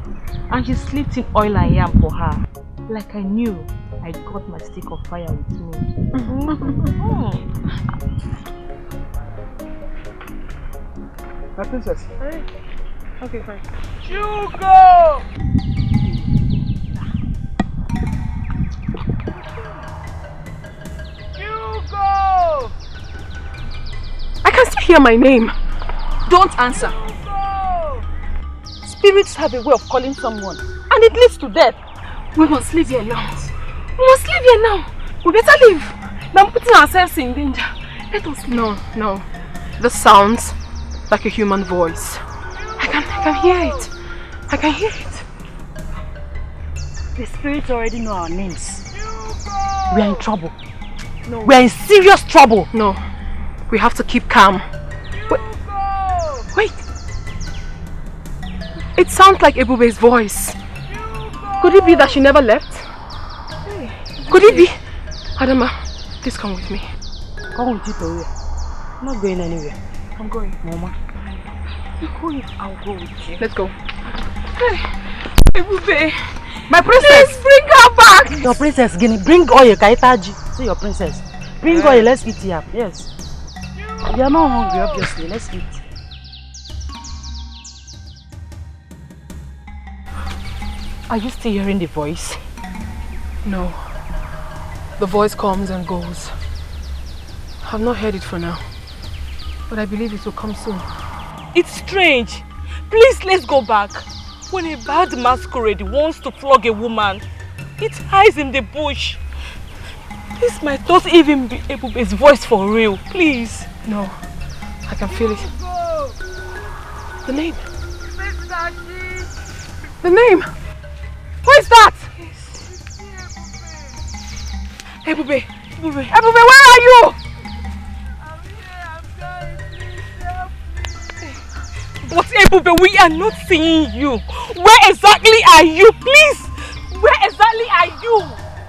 And she slipped in oil and yam for her. Like I knew I got my stick of fire with me. My princess. Hey. Okay, fine. Chugo! Chugo! I can still hear my name. Don't answer. Spirits have a way of calling someone, and it leads to death. We must leave here now. We must leave here now. We better leave than putting ourselves in danger. Let us leave. No. This sounds like a human voice. I can hear it. I can hear it. The spirits already know our names. We are in trouble. No. We are in serious trouble. No. We have to keep calm. Wait. It sounds like Ebube's voice. Could it be that she never left? Could it be? Adama, please come with me. Come with you to where? I'm not going anywhere. I'm going. Mama. You're going. I'll go with you. Let's go. Hey, Ebube. My princess! Please bring her back! Your princess, Guinea, bring oil, Kaitaji. See your princess. Bring oil, let's eat here. Yes. You are not hungry, obviously. Let's eat. Are you still hearing the voice? No. The voice comes and goes. I've not heard it for now. But I believe it will come soon. It's strange. Please, let's go back. When a bad masquerade wants to flog a woman, it hides in the bush. This might not even be Ebube's voice for real. Please. No. I can feel it. The name. The name. Who is that? Ebube. Ebube, where are you? But Ebube, we are not seeing you. Where exactly are you? Please! Where exactly are you?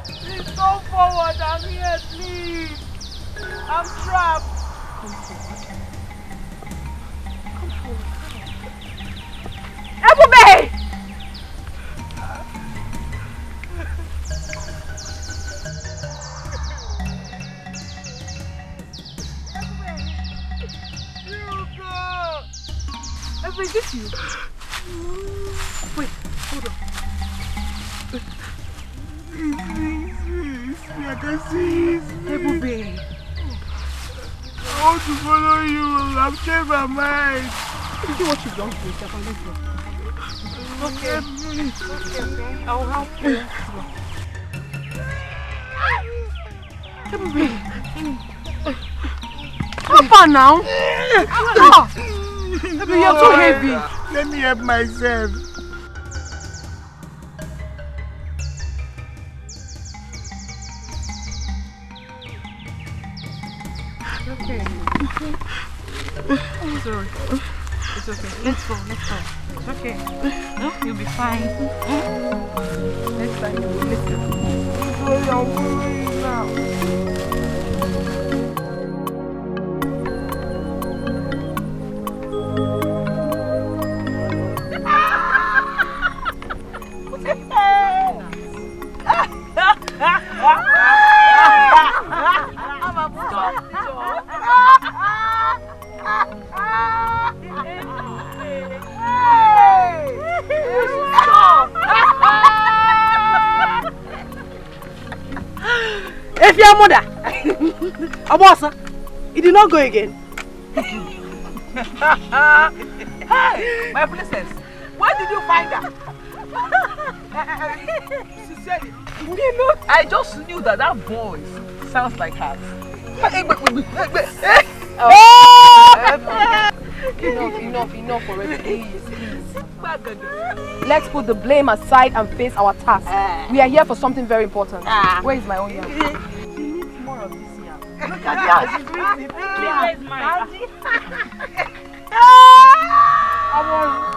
Please come forward. I'm here, please. I'm trapped. Come forward. Ebube! Ebube, is this you? Wait, hold on. I can see it. Ebube. I want to follow you. I've changed my mind. You do what you've done to yourself and let's go. Okay. Okay. I'll help you. Ebube. How far now? Ebube, you're too heavy. Let me help myself. Okay. I'm sorry. It's okay. Let's go. It's okay. You'll be fine. Next time you will listen. I'm going now. If your mother, Abosa, it did not go again. Hey, my princess, where did you find her? Sincerely, I just knew that voice sounds like hers. Enough already, please. Let's put the blame aside and face our task. We are here for something very important. Where is my own yam? She needs more of this yam. Look at her, she's drinking. Where is mine?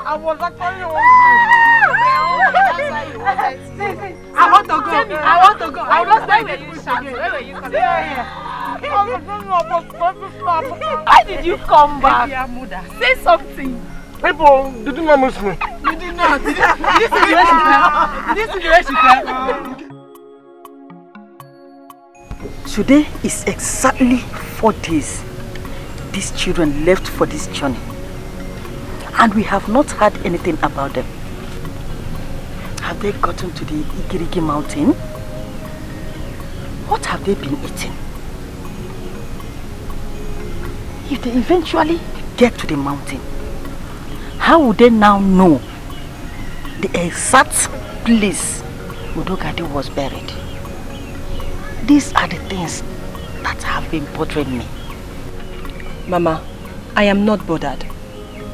I was actually hungry. I want to go. I will not stay with you. Where were you coming Why did you come back? Amudha, say something. People, did you not miss me? You did not. Did you see the way she fell? Did you see the way she fell? Today is exactly 4 days these children left for this journey. And we have not heard anything about them. Have they gotten to the Igirigi mountain? What have they been eating? If they eventually get to the mountain, how would they now know the exact place Udogadi was buried? These are the things that have been bothering me. Mama, I am not bothered.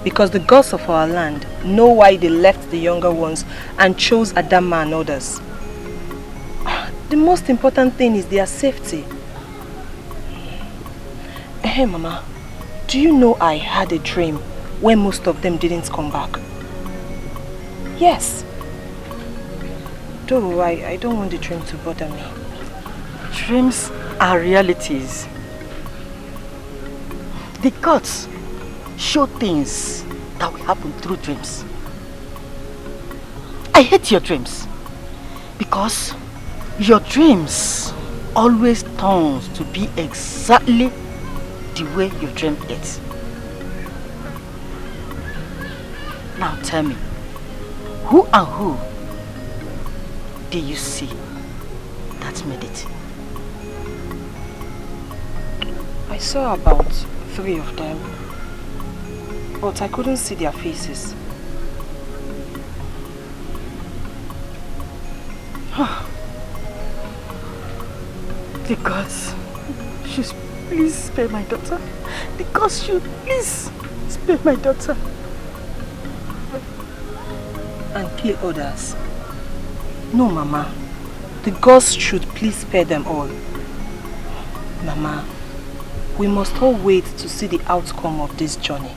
Because the gods of our land know why they left the younger ones and chose Adama and others. The most important thing is their safety. Hey Mama, do you know I had a dream where most of them didn't come back? Yes. Though I don't want the dream to bother me. Dreams are realities. The gods show things that will happen through dreams. I hate your dreams because your dreams always turns to be exactly the way you dreamed it. Now tell me, who and who did you see that made it? I saw about 3 of them, but I couldn't see their faces. The gods should please spare my daughter. The gods should please spare my daughter. And kill others. No, Mama. The gods should please spare them all. Mama, we must all wait to see the outcome of this journey.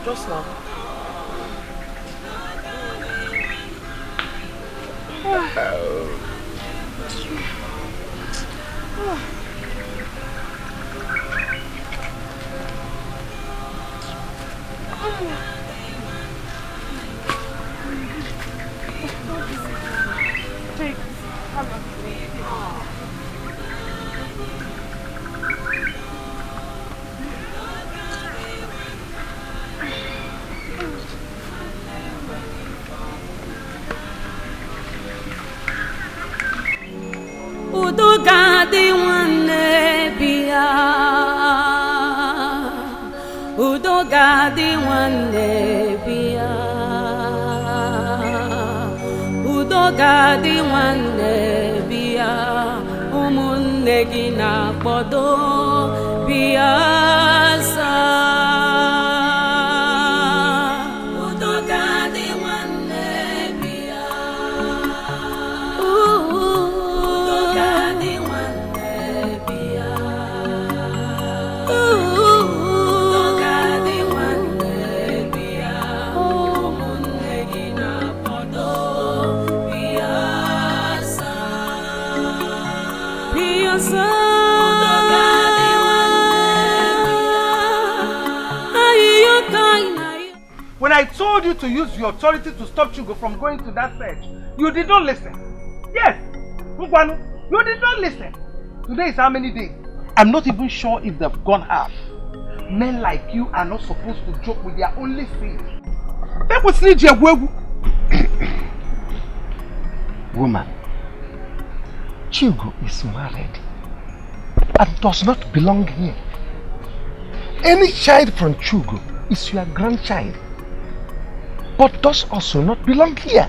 Just now. Udogadi nwanne bịa. Udogadi nwanne bịa. Udogadi nwanne bịa. Ụmụnne gị na-akpọdo bịa saa. Udogadi nwanne bịa. Udogadi nwanne bịa. Udogadi nwanne bịa. Ụmụnne gị na-akpọdo bịa saa. Bịa saa. When I told you to use your authority to stop Chugo from going to that search, you did not listen. Yes, Mkwanu, you did not listen. Today is how many days? I'm not even sure if they've gone half. Men like you are not supposed to joke with their only sin. Woman, Chugo is married and does not belong here. Any child from Chugo is your grandchild, but does also not belong here.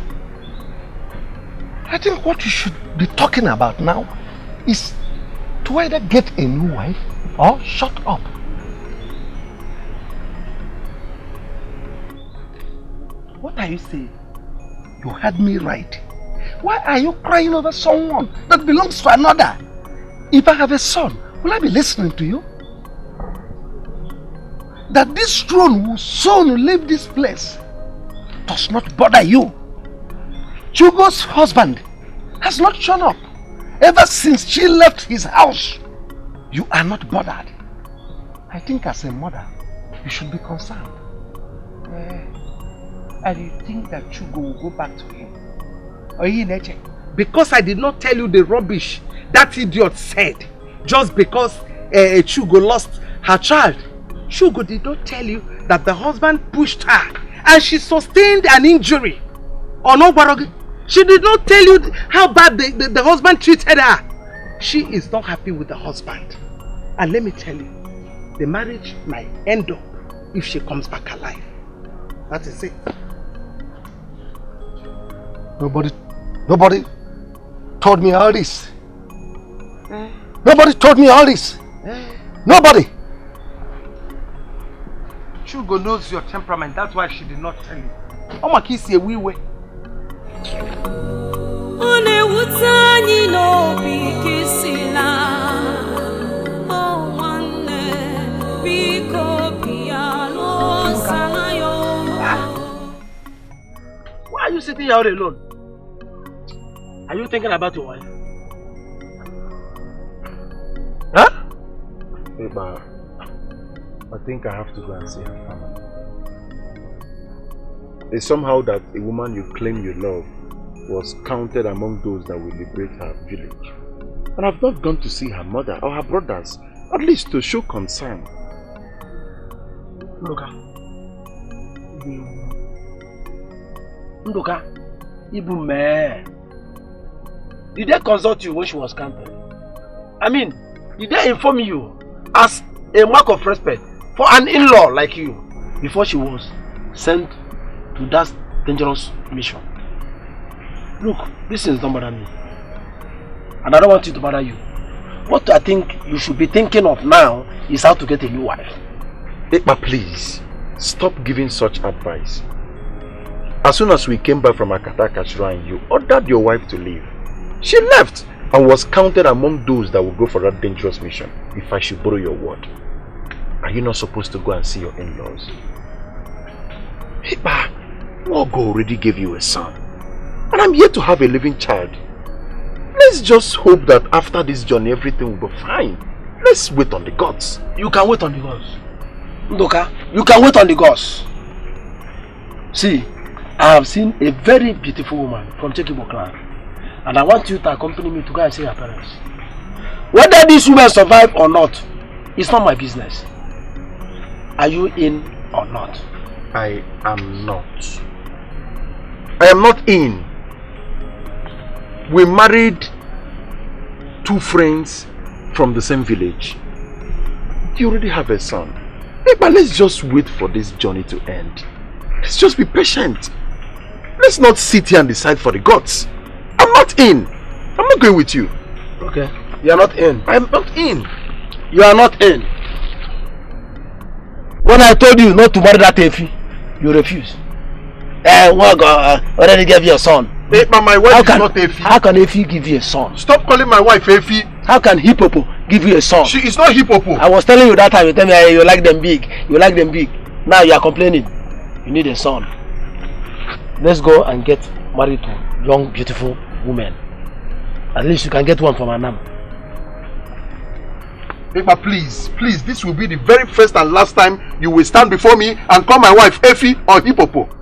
I think what you should be talking about now is to either get a new wife or shut up. What are you saying? You heard me right. Why are you crying over someone that belongs to another? If I have a son, will I be listening to you? That this throne will soon leave this place does not bother you. Chugo's husband has not shown up ever since she left his house. You are not bothered. I think as a mother, you should be concerned. And you think that Chugo will go back to him? Because I did not tell you the rubbish that idiot said, just because Chugo lost her child. Chugo did not tell you that the husband pushed her and she sustained an injury. Or no, Barogi? She did not tell you how bad the husband treated her. She is not happy with the husband. And let me tell you, the marriage might end up if she comes back alive. That is it. Nobody told me all this. Nobody told me all this. Nobody. Chugo knows your temperament, that's why she did not tell you. Oh my kiss a wee way. Why are you sitting here all alone? Are you thinking about your wife? Huh? Hey, Ba, I think I have to go and see her family. It's somehow that a woman you claim you love was counted among those that will liberate her village. And I've not gone to see her mother or her brothers, at least to show concern. Ndoka, Ibu me. Did they consult you when she was counted? I mean, did they inform you as a mark of respect for an in-law like you before she was sent to that dangerous mission? Look, this is not bother me. And I don't want it to bother you. What I think you should be thinking of now is how to get a new wife. Ekpa, please, stop giving such advice. As soon as we came back from Akataka shrine, you ordered your wife to leave. She left and was counted among those that will go for that dangerous mission, if I should borrow your word. Are you not supposed to go and see your in-laws? Ekpa, Mogo already gave you a son. And I'm here to have a living child. Let's just hope that after this journey everything will be fine. Let's wait on the gods. You can wait on the gods. Ndoka, you can wait on the gods. See, I have seen a very beautiful woman from Chekibo clan. And I want you to accompany me to go and see her parents. Whether these women survive or not, it's not my business. Are you in or not? I am not. I am not in. We married two friends from the same village. You already have a son. Hey, but let's just wait for this journey to end. Let's just be patient. Let's not sit here and decide for the gods. I'm not in. I'm not going with you. Okay. You are not in. I'm not in. You are not in. When I told you not to marry that Efi, you refused. Already gave you a son. Hey, but my wife is not Efi. How can Efi give you a son? Stop calling my wife Efi. How can Hippopo give you a son? She is not Hippopo. I was telling you that time, you tell me you like them big. You like them big. Now you are complaining. You need a son. Let's go and get married to young, beautiful women. At least you can get one from Anam. But please, please, this will be the very first and last time you will stand before me and call my wife Efi or Hippopo.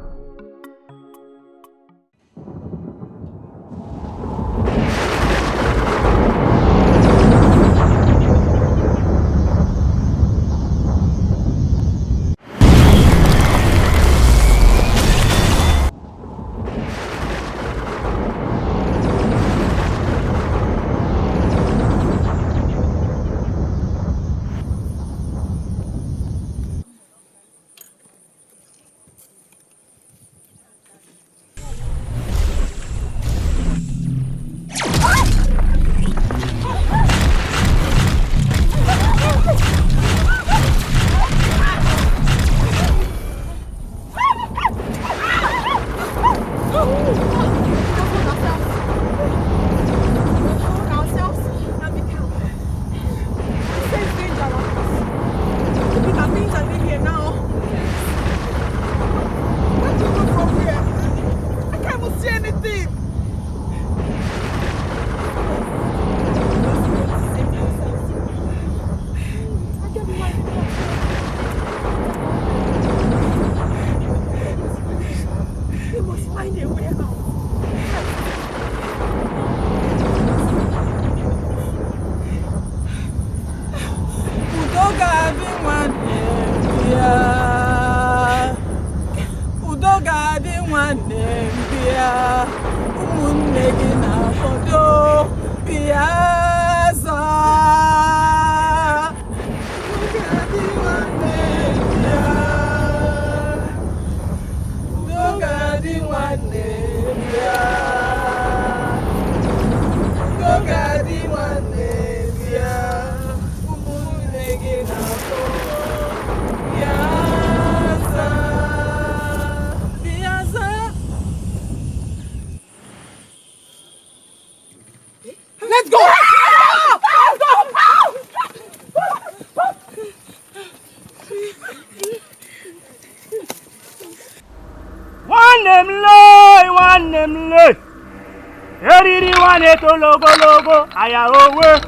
Logo, aya owe.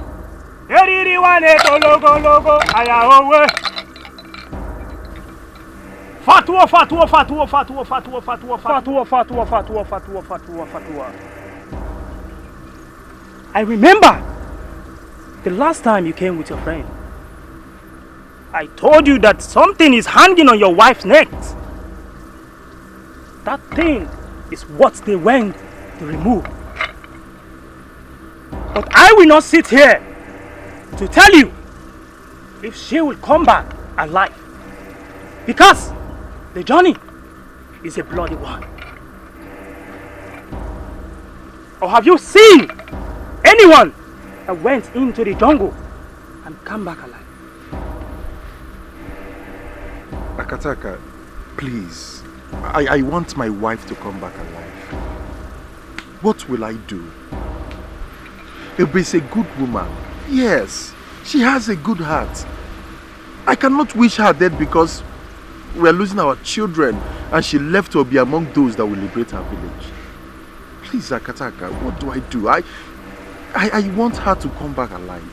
Eriri wane to logo, aya owe. Fatwa. I remember the last time you came with your friend. I told you that something is hanging on your wife's neck. That thing is what they went to remove. But I will not sit here to tell you if she will come back alive. Because the journey is a bloody one. Or have you seen anyone that went into the jungle and come back alive? Akataka, please. I want my wife to come back alive. What will I do? Ebe is a good woman. Yes, she has a good heart. I cannot wish her dead because we are losing our children and she left to be among those that will liberate our village. Please, Akataka, what do I do? I want her to come back alive.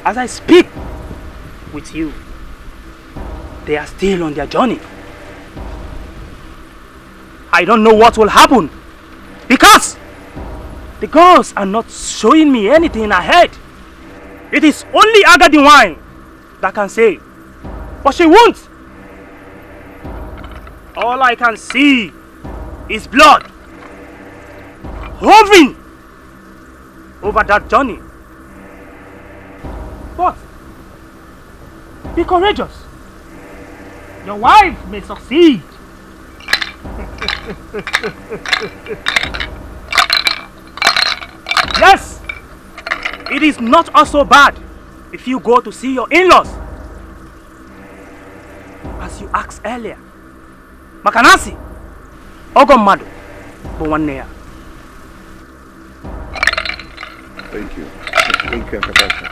As I speak with you, they are still on their journey. I don't know what will happen because The gods are not showing me anything ahead. It is only Agadi wine that can say, but she won't. All I can see is blood hovering over that journey. But be courageous. Your wife may succeed. Yes, it is not also bad if you go to see your in-laws. As you asked earlier, Makanasi, Ogomado, Bwanea. Thank you. Thank you, akataka.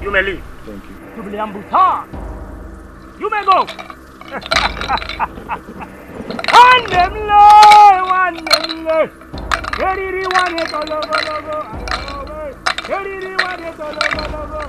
You may leave. Thank you. To Amudha. You may go. One name. Very one it all over. Very one it all over.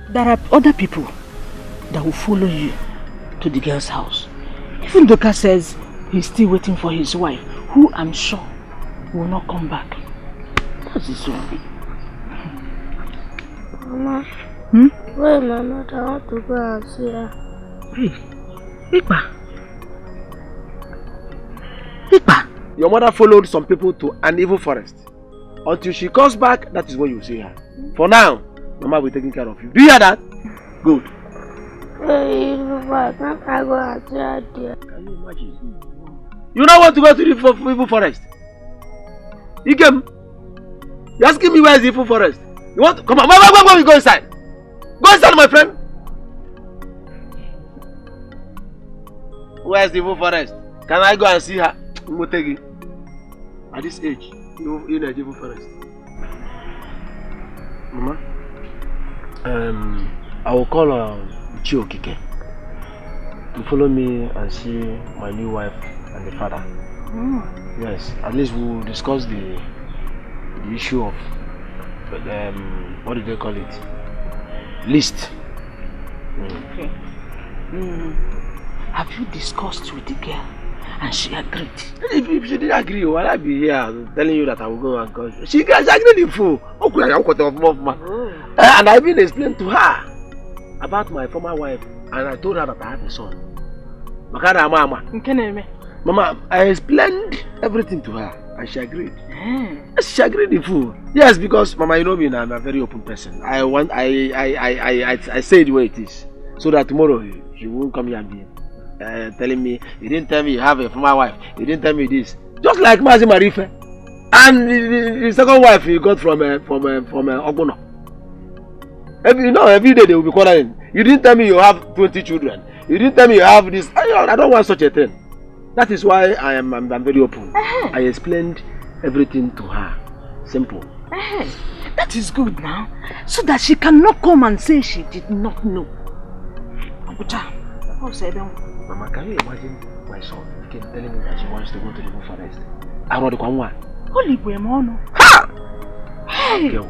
There are other people that will follow you to the girl's house. Even Doka says he's still waiting for his wife, who I'm sure will not come back. That's his own. Mama, where my mother? I want to go and see her. Hey, Ikpa. Your mother followed some people to an evil forest. Until she comes back, that is when you see her. For now, Mama will be taking care of you. Do you hear that? Good. Hey, Papa, can't I go and see her there? Can you imagine? You don't want to go to the evil forest? Ikem, you're asking me where is the evil forest? You want to come on? Why we go inside? Go inside, my friend. Where is the evil forest? Can I go and see her? Motegi. At this age, you in a evil forest. Mama, I will call Chiokike to follow me and see my new wife and the father. Yes, at least we will discuss the issue of what do they call it? List. Okay. Have you discussed with the girl and she agreed? If she didn't agree, why I be here telling you that I will go and call you? She agreed in full. And I even explained to her about my former wife, and I told her that I have a son. Mama, I explained everything to her and she agreed. She agreed in full. Yes, because Mama, you know me, I'm a very open person. I say the way it is, so that tomorrow she won't come here and be telling me, you didn't tell me you have a former wife, you didn't tell me this. Just like Mazi Marife. And the second wife you got from Oguno. Every day they will be quarreling. You didn't tell me you have 20 children. You didn't tell me you have this. I don't want such a thing. That is why I'm very open. I explained everything to her. Simple. That is good now. So that she cannot come and say she did not know. Mama, can you imagine my son telling me that she wants to go to the forest? Aro de kwa mwa. Holy boy mono. Ha! Hey. Okay.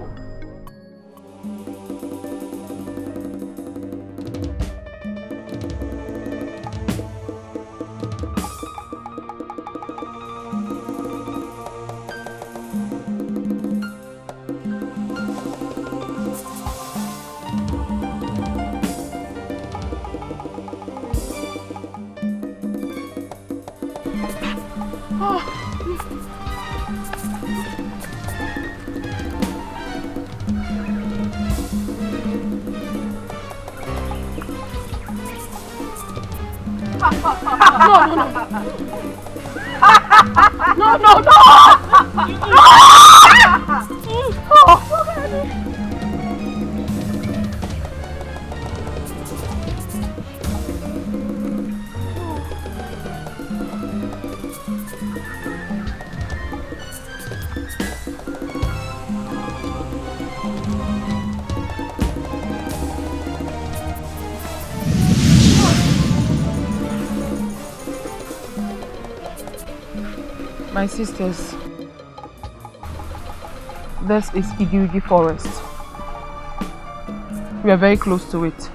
My sisters, this is Udogadi forest. We are very close to it.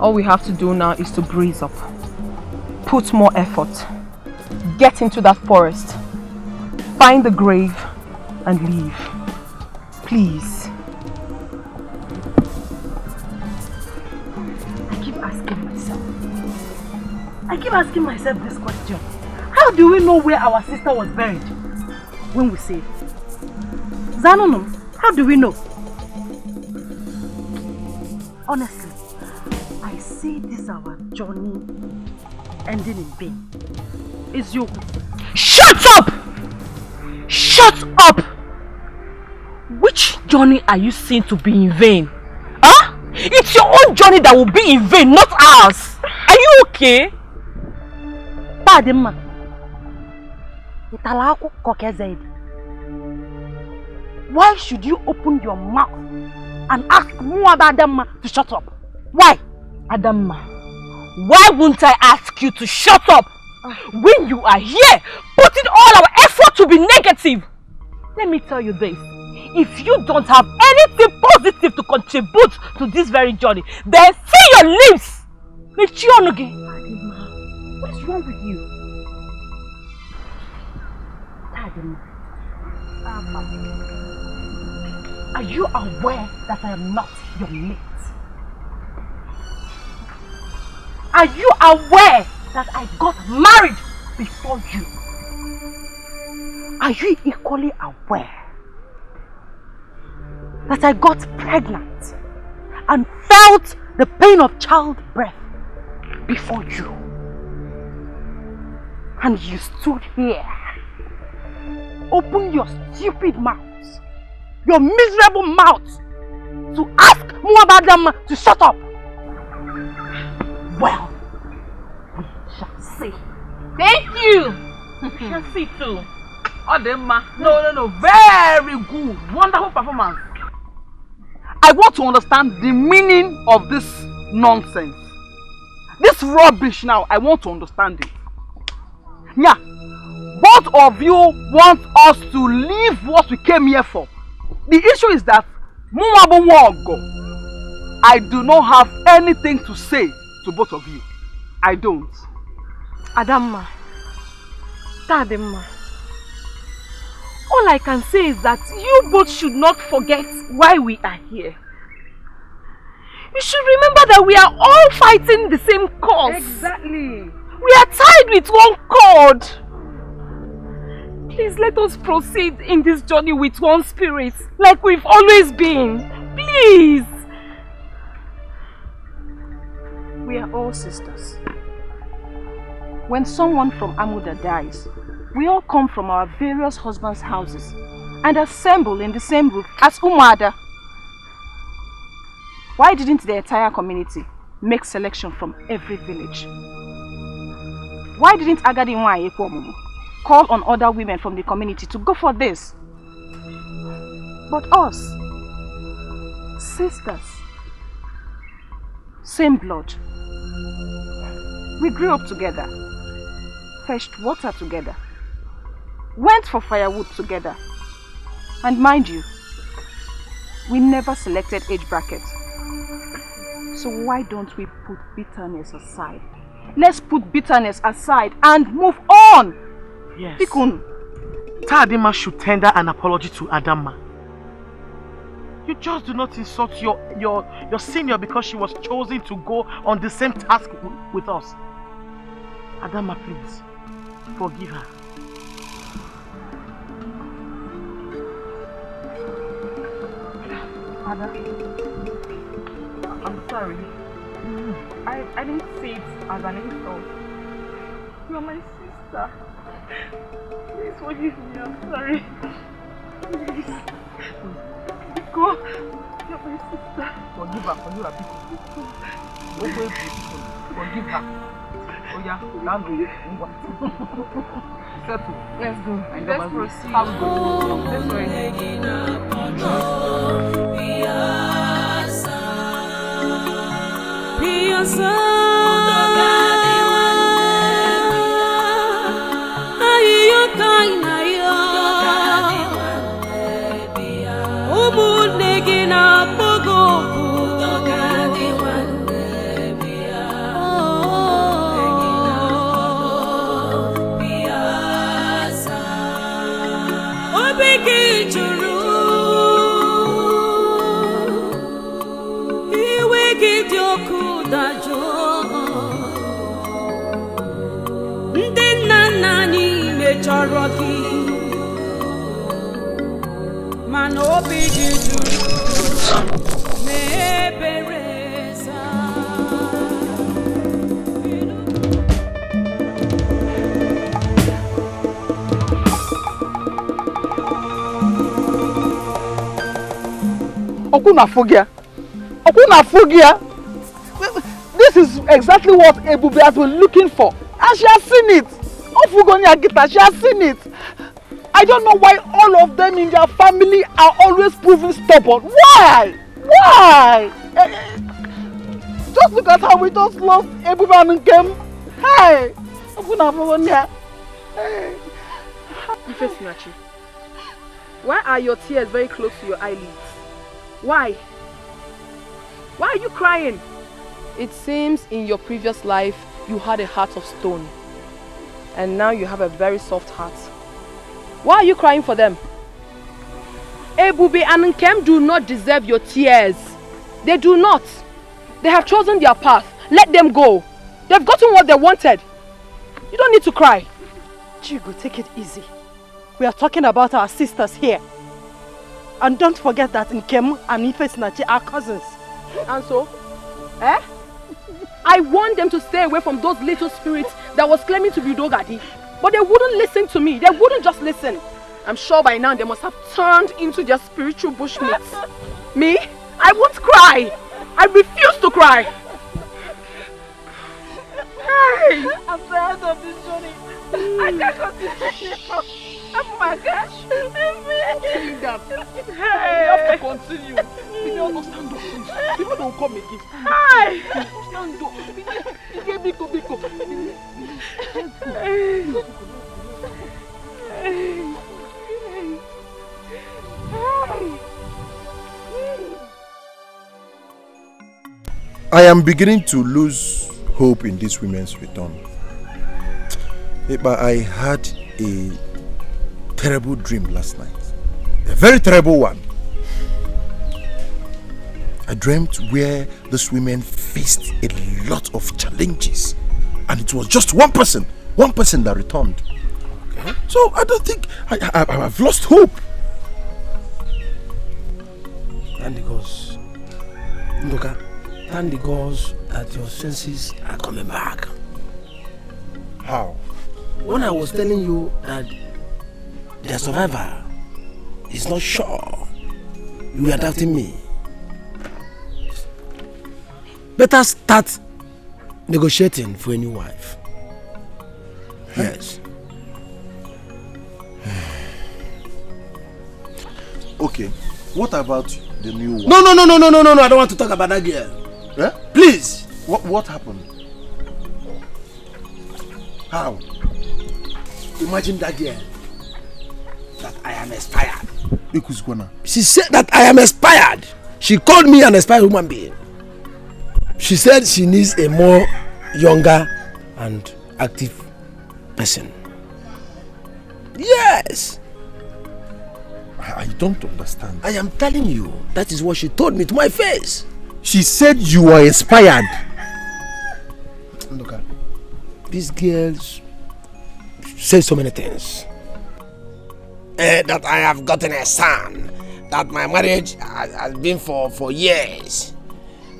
All we have to do now is to breeze up, put more effort, get into that forest, find the grave and leave. Please. I keep asking myself this question. How do we know where our sister was buried when we say Zanonum, how do we know? Honestly, I see this our journey ending in vain. It's you. Shut up! Shut up! Which journey are you seeing to be in vain? Huh? It's your own journey that will be in vain, not ours. Are you okay? Padema. Why should you open your mouth and ask Adamma to shut up? Why? Adamma, why wouldn't I ask you to shut up when you are here putting all our effort to be negative? Let me tell you this. If you don't have anything positive to contribute to this very journey, then see your lips! What is wrong with you? Are you aware that I am not your mate? Are you aware that I got married before you? Are you equally aware that I got pregnant and felt the pain of childbirth before you? And you stood here, open your stupid mouth, your miserable mouth, to ask Muabadam to shut up. Well, we shall see. Thank you. We shall see too. Odemma, no, very good, wonderful performance. I want to understand the meaning of this nonsense. This rubbish now, I want to understand it. Yeah, both of you want us to leave what we came here for. The issue is that I do not have anything to say to both of you. I don't. Adamma, Tademma, all I can say is that you both should not forget why we are here. You should remember that we are all fighting the same cause. Exactly. We are tied with one cord. Please let us proceed in this journey with one spirit, like we've always been. Please. We are all sisters. When someone from Amudha dies, we all come from our various husbands' houses and assemble in the same roof as Umada. Why didn't the entire community make selection from every village? Why didn't Agadi Nwaye call on other women from the community to go for this? But us, sisters, same blood, we grew up together, fetched water together, went for firewood together. And mind you, we never selected age bracket. So why don't we put bitterness aside? Let's put bitterness aside and move on. Yes. Pikun. Tadima should tender an apology to Adama. You just do not insult your senior because she was chosen to go on the same task with us. Adama, please, forgive her. Ada, I'm sorry. I didn't see it as an insult. You're my sister. Please forgive me, I'm sorry. Please. Go. You're my sister. Forgive her, Forgive her. Oh yeah, let's go. Let's proceed. Okunafogia. This is exactly what Ebube has been looking for, and she has seen it. Ofugonia Gita, she has seen it. I don't know why all of them in their family are always proving stubborn. Why? Why? Just look at how we just lost Ebube and Nkem. Hey, Okunafogia. Hey. Ifesinachi, why are your tears very close to your eyelids? Why? Why are you crying? It seems in your previous life you had a heart of stone. And now you have a very soft heart. Why are you crying for them? Ebube and Nkem do not deserve your tears. They do not. They have chosen their path. Let them go. They've gotten what they wanted. You don't need to cry. Chugo, take it easy. We are talking about our sisters here. And don't forget that Nkem and Ifesinachi are cousins. And so? Eh? I want them to stay away from those little spirits that was claiming to be Udogadi. But they wouldn't listen to me. They wouldn't just listen. I'm sure by now they must have turned into their spiritual bushmates. Me? I won't cry. I refuse to cry. Hey! I'm tired of this journey. I can't continue. Oh my gosh. Calm down. Hey, you have to continue. You don't stand up, please. People don't come again. Hi! Stand up. Biko. I am beginning to lose hope in these women's return. But I had a terrible dream last night. A very terrible one. I dreamt where these women faced a lot of challenges. And it was just one person that returned. Okay. So I don't think I've lost hope. Thank the gods. Ndoka, thank the gods that your senses are coming back. How? When I was telling you that the survivor is not sure, you were doubting me. Better start negotiating for a new wife. Yes. Okay. What about the new wife? No. I don't want to talk about that girl. Eh? Please. What happened? How? Imagine that girl I am expired. She said that I am expired. She called me an expired human being. She said she needs a more younger and active person. Yes. I don't understand. I am telling you, that is what she told me to my face. She said you were expired. Look, these girls say so many things. That I have gotten a son. That my marriage has been for years.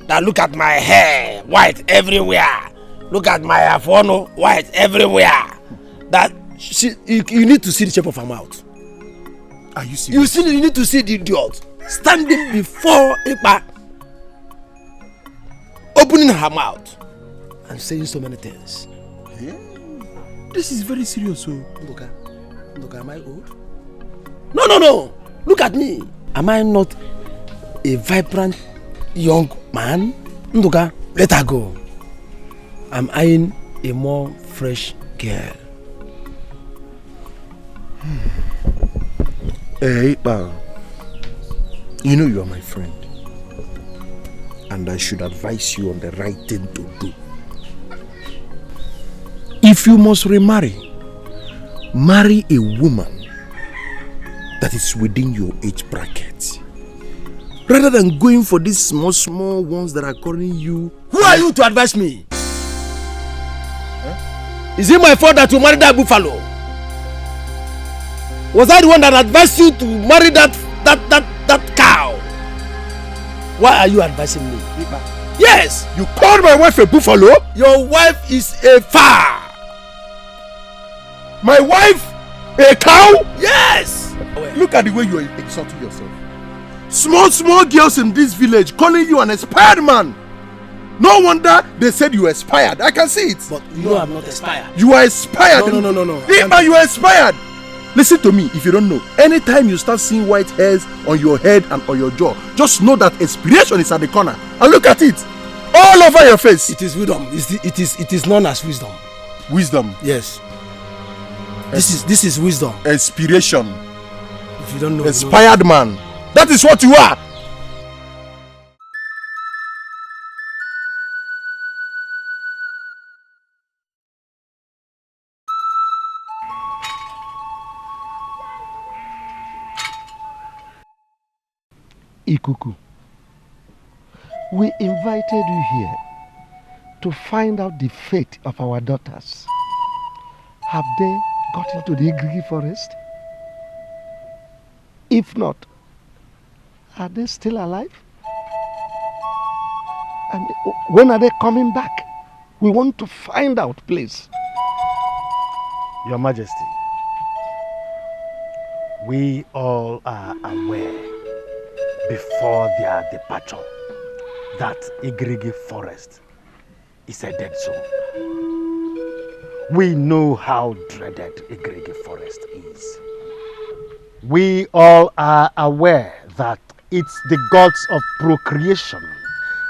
That look at my hair, white everywhere. Look at my afono, white everywhere. That you need to see the shape of her mouth. Are you serious? You need to see the idiot standing before Ipa, opening her mouth and saying so many things. Yeah. This is very serious, so. Look, am I old? No. Look at me. Am I not a vibrant young man? Nduka, let her go. I'm eyeing a more fresh girl. Hey, you know you are my friend. And I should advise you on the right thing to do. If you must remarry, marry a woman that is within your age bracket. Rather than going for these small ones that are calling you. Who are you to advise me? Huh? Is it my fault that you married that buffalo? Was I the one that advised you to marry that cow? Why are you advising me? Yes! You called my wife a buffalo? Your wife is a far. My wife? A cow? Yes! Look at the way you are insulting yourself. Small girls in this village calling you an expired man. No wonder they said you expired. I can see it. But you know I'm not expired. You are expired. No. Ipa, you are expired. Listen to me if you don't know. Anytime you start seeing white hairs on your head and on your jaw, just know that expiration is at the corner. And look at it. All over your face. It is wisdom. It is known as wisdom. Wisdom? Yes. This is wisdom. Expiration. If you don't know. Expired man. That is what you are. Ikuku, we invited you here to find out the fate of our daughters. Have they got into the Igrigi forest? If not, are they still alive? And when are they coming back? We want to find out, please. Your Majesty, we all are aware before their departure that Igrigi forest is a dead zone. We know how dreaded Igrigi forest is. We all are aware that it's the gods of procreation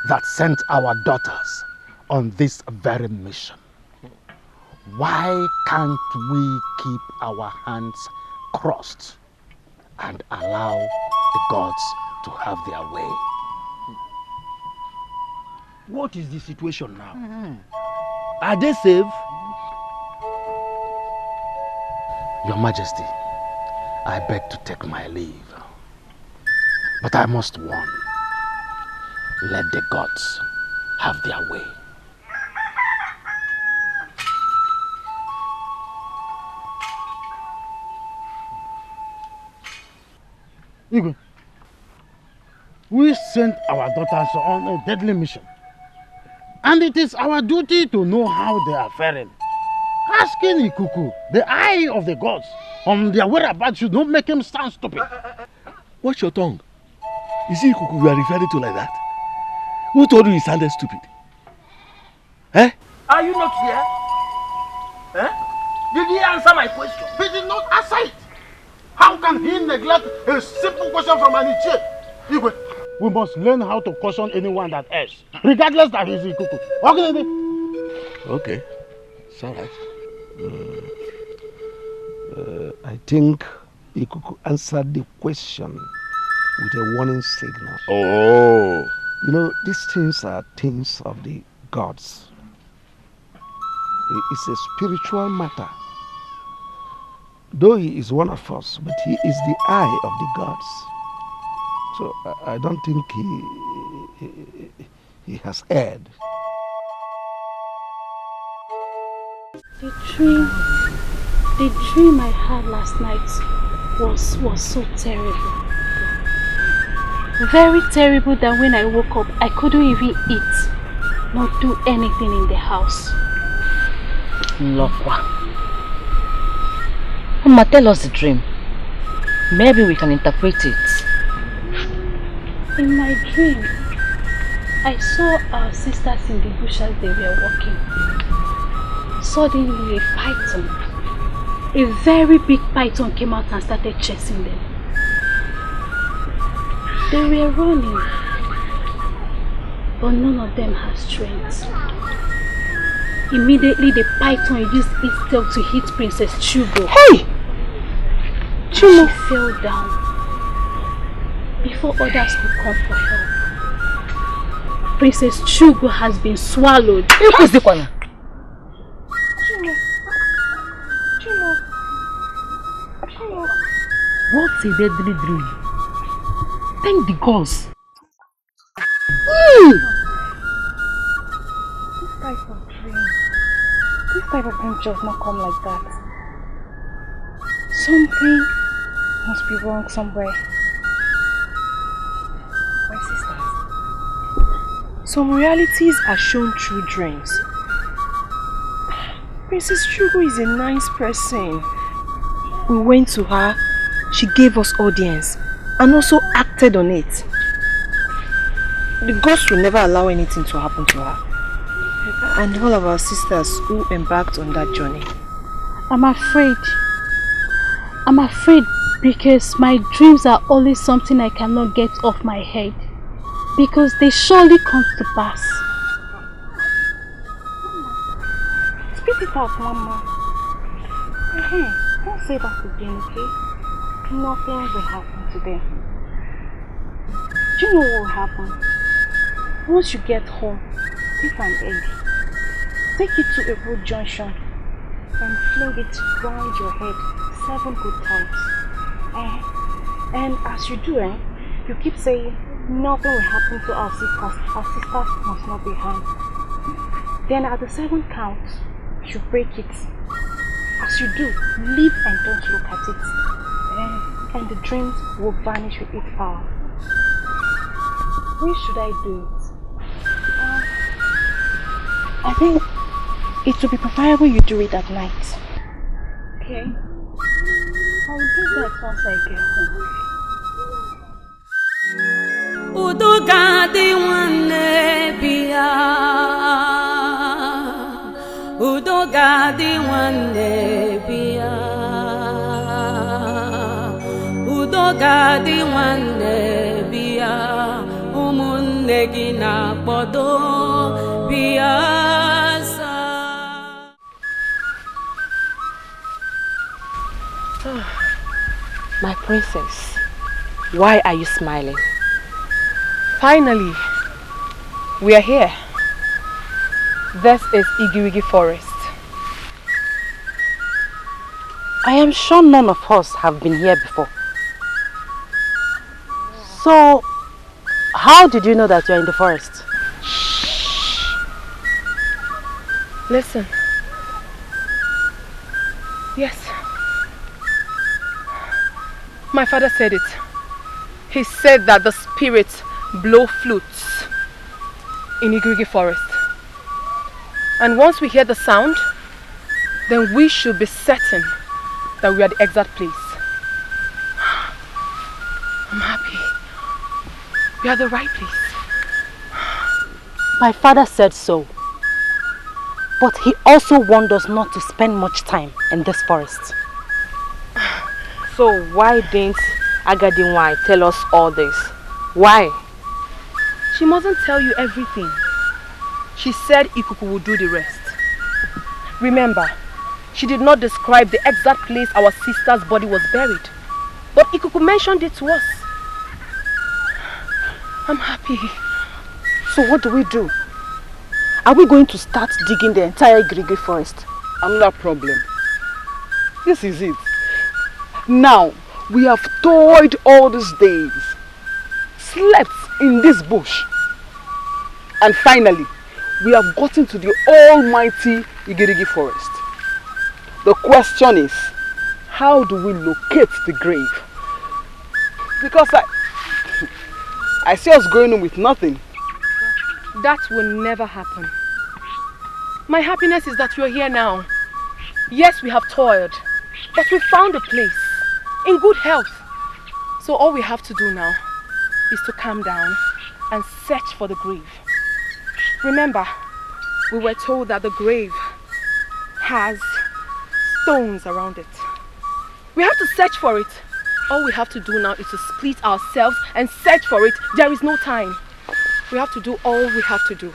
that sent our daughters on this very mission. Why can't we keep our hands crossed and allow the gods to have their way? What is the situation now? Are they safe? Your Majesty, I beg to take my leave. But I must warn, let the gods have their way. Igwe, we sent our daughters on a deadly mission. And it is our duty to know how they are faring. Asking Ikuku, the eye of the gods, on their whereabouts should not make him stand stupid. Watch your tongue. Is it Ikuku you are referring to like that? Who told you he sounded stupid? Eh? Are you not here? Eh? Did he answer my question? He did not answer it. How can he neglect a simple question from Alichi? Igwe, we must learn how to caution anyone that errs, regardless that he is Ikuku. Okay, it's alright. I think Ikuku answered the question with a warning signal. Oh. You know, these things are things of the gods. It's a spiritual matter. Though he is one of us, but he is the eye of the gods. So I don't think he has erred. The dream I had last night was so terrible. Very terrible that when I woke up, I couldn't even eat, not do anything in the house. Lokwa. Mama, tell us the dream. Maybe we can interpret it. In my dream, I saw our sisters in the bush as they were walking. Suddenly a python, a very big python came out and started chasing them. They were running, but none of them had strength. Immediately the python used its tail to hit Princess Chugo. Hey! She fell down before others could come for help. Princess Chugo has been swallowed. What's a deadly dream? Thank the gods. This type of dream does not come like that. Something must be wrong somewhere. My sisters, some realities are shown through dreams. Princess Chugo is a nice person. We went to her, she gave us audience and also acted on it. The gods will never allow anything to happen to her. And all of our sisters who embarked on that journey. I'm afraid because my dreams are always something I cannot get off my head. Because they surely come to pass. Spit it out, Mama. Don't say that again, okay? Nothing will happen to them. Do you know what will happen? Once you get home, take an egg, take it to a road junction, and fling it round your head 7 good times. And as you do, you keep saying, nothing will happen to our sisters must not be harmed. Then at the 7th count, you break it. As you do, leave and don't look at it. And the dreams will vanish with its power. When should I do it? I think it would be preferable you do it at night. Okay. I'll do that once I get home. Udogadi one bia, Udogadi one bia, Udogadi one bia, umunegi na bodo biasa. My princess, why are you smiling? Finally, we are here. This is Igirigi Forest. I am sure none of us have been here before. So, how did you know that you are in the forest? Listen. Yes. My father said it. He said that the spirits blow flutes in Igirigi Forest. And once we hear the sound, then we should be certain that we are the exact place. I'm happy. We are the right place. My father said so. But he also warned us not to spend much time in this forest. So why didn't Agadinwai tell us all this? Why? She mustn't tell you everything. She said Ikuku will do the rest. Remember, she did not describe the exact place our sister's body was buried. But Ikuku mentioned it to us. I'm happy. So what do we do? Are we going to start digging the entire Igirigi forest? Another problem. This is it. Now, we have toiled all these days, slept in this bush, and finally, we have gotten to the almighty Igirigi forest. The question is, how do we locate the grave? Because I see us going on with nothing. That will never happen. My happiness is that you're here now. Yes, we have toiled, but we found a place in good health. So all we have to do now is to calm down and search for the grave. Remember, we were told that the grave has stones around it. We have to search for it. All we have to do now is to split ourselves and search for it. There is no time. We have to do all we have to do.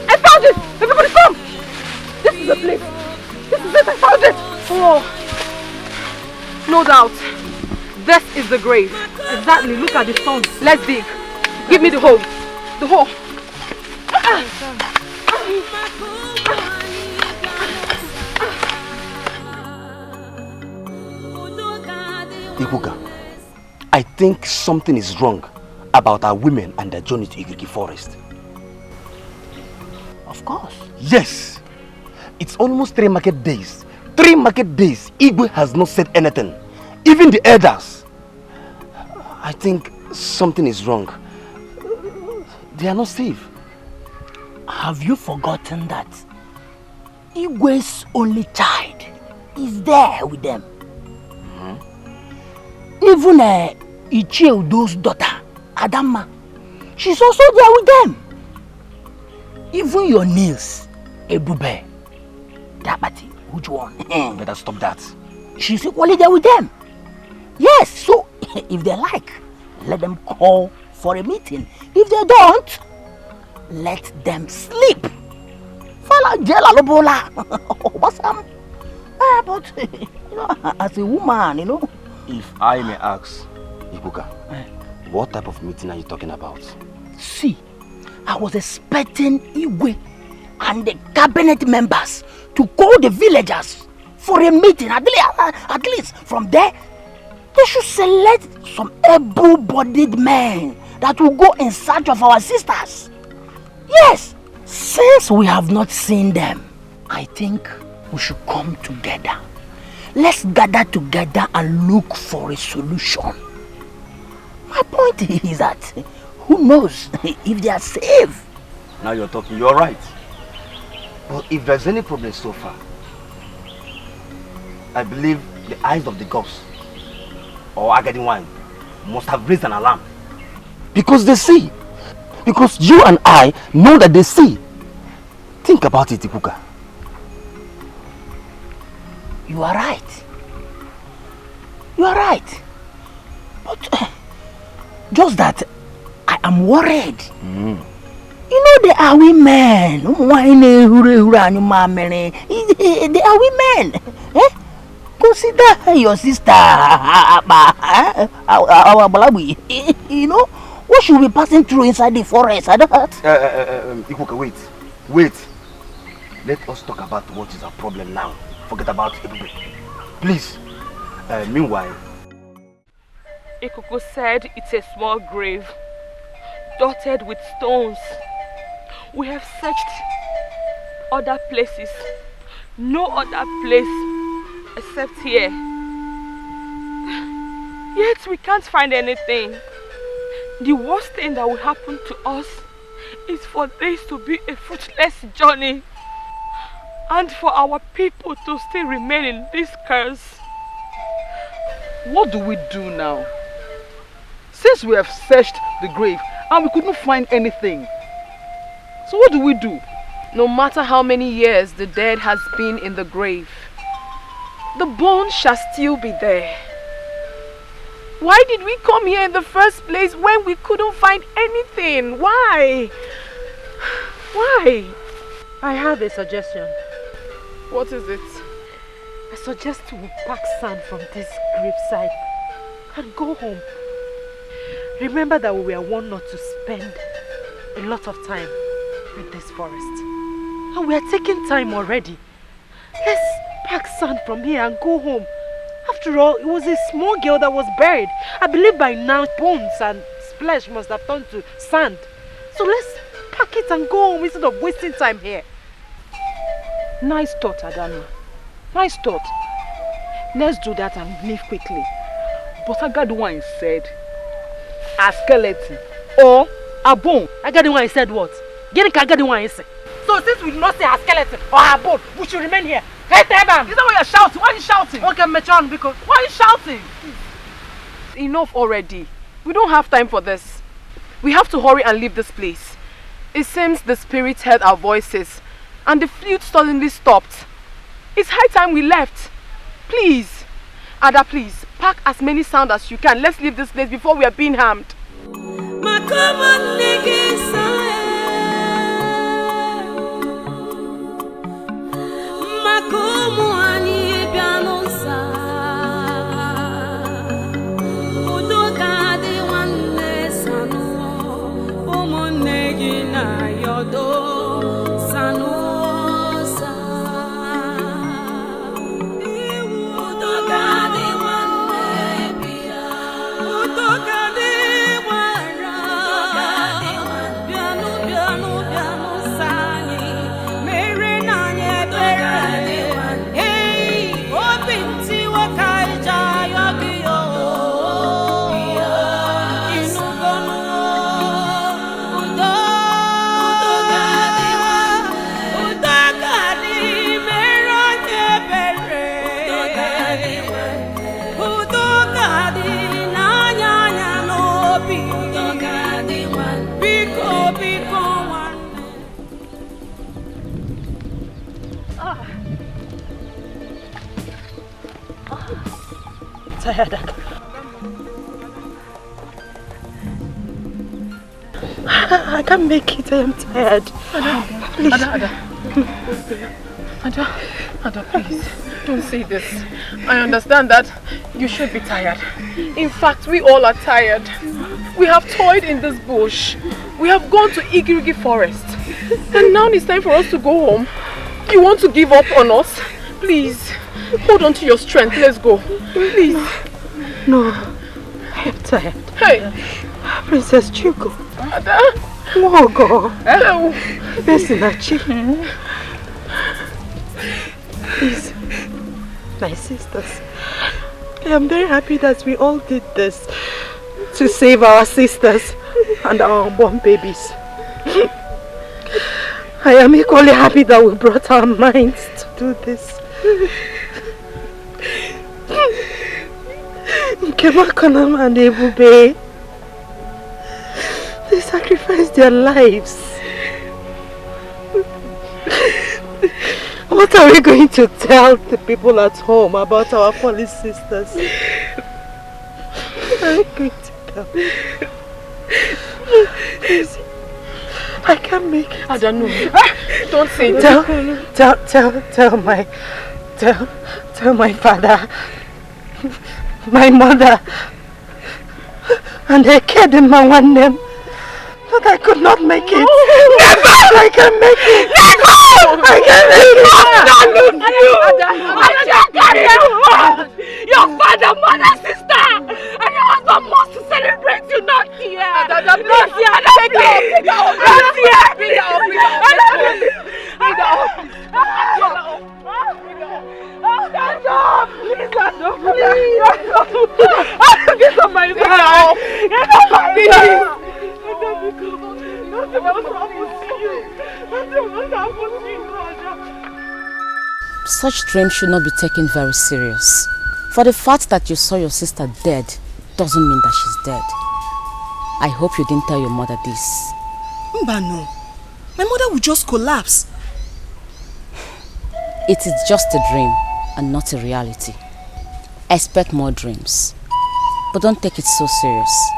I found it! Everybody come! This is the place! This is it! I found it! Oh! No doubt. This is the grave. Exactly. Look at the stones. Let's dig. Give me the hole. The hole. Ikuka, I think something is wrong about our women and their journey to Igirigi forest. Of course. Yes. It's almost 3 market days. 3 market days. Igwe has not said anything. Even the elders. I think something is wrong. They are not safe. Have you forgotten that Igwe's only child is there with them? Even Ichie Udo's daughter, Adama, she's also there with them. Even your niece, Ebube, Dabati, which one? Better stop that. She's equally there with them. Yes, so if they like, let them call for a meeting. If they don't, let them sleep. Fala jela lobola. But you know, as a woman, you know. If I may ask, Ikuka, what type of meeting are you talking about? See, I was expecting Igwe and the cabinet members to call the villagers for a meeting. At least from there, they should select some able-bodied men that will go in search of our sisters. Yes, since we have not seen them, I think we should come together. Let's gather together and look for a solution. My point is that who knows if they are safe? Now you're talking, you're right. But if there's any problem so far, I believe the eyes of the gods or Agadi wine must have raised an alarm. Because they see. Because you and I know that they see. Think about it, Ikuka. You are right. You are right. But just that I am worried. You know they are women. They are women. Consider your sister. You know what should be passing through inside the forest. Ikuka, wait. Let us talk about what is our problem now. Forget about everybody. Please. Meanwhile, Ikuku said it's a small grave, dotted with stones. We have searched other places, no other place except here. Yet we can't find anything. The worst thing that will happen to us is for this to be a fruitless journey. and for our people to still remain in this curse. What do we do now? Since we have searched the grave and we couldn't find anything, so what do we do? No matter how many years the dead has been in the grave, the bones shall still be there. Why did we come here in the first place when we couldn't find anything? Why? Why? I have a suggestion. What is it? I suggest we pack sand from this graveside and go home. Remember that we were warned not to spend a lot of time in this forest. And we are taking time already. Let's pack sand from here and go home. After all, it was a small girl that was buried. I believe by now bones and flesh must have turned to sand. So let's pack it and go home instead of wasting time here. Nice thought, Adama. Nice thought. Let's do that and leave quickly. But Agaduwan said, escalate or a bone. Agaduwan said what? Get Agaduwan said. So since we did not say escalate or a bone, we should remain here. Hey, Teban! Is that why you're shouting? Why are you shouting? Okay, Mechon, because why are you shouting? Enough already. We don't have time for this. We have to hurry and leave this place. It seems the spirits heard our voices and the flute suddenly stopped. It's high time we left. Please, Ada, please, pack as many sound as you can. Let's leave this place before we are being harmed. Tired. I can't make it. I am tired. Please. Ada, please, don't say this. I understand that you should be tired. In fact, we all are tired. We have toiled in this bush. We have gone to Igirigi forest. And now it's time for us to go home. You want to give up on us? Please, hold on to your strength. Let's go. Please. No, I am tired. Hey, Princess Chugo. Ada. Mogo. Mesinachi. Please, my sisters. I am very happy that we all did this to save our sisters and our unborn babies. I am equally happy that we brought our minds to do this. Nkemakonam and Ebube, they sacrificed their lives. What are we going to tell the people at home about our fallen sisters? What are we going to tell? I can't make it. I don't know. Don't say it. Tell my father, my mother, and I cared in my one name. But I could not make it. Never! I can make it. Never! I can make it. Your father, mother, sister, and your husband must celebrate you, not here. Not here. Stand up! Please stand up! Get on my back! Get on my back! Nothing must happen to you! Nothing must happen to you, Roger! Such dreams should not be taken very serious. For the fact that you saw your sister dead doesn't mean that she's dead. I hope you didn't tell your mother this. Mbano, my mother would just collapse. It is just a dream and not a reality. Expect more dreams. But don't take it so serious.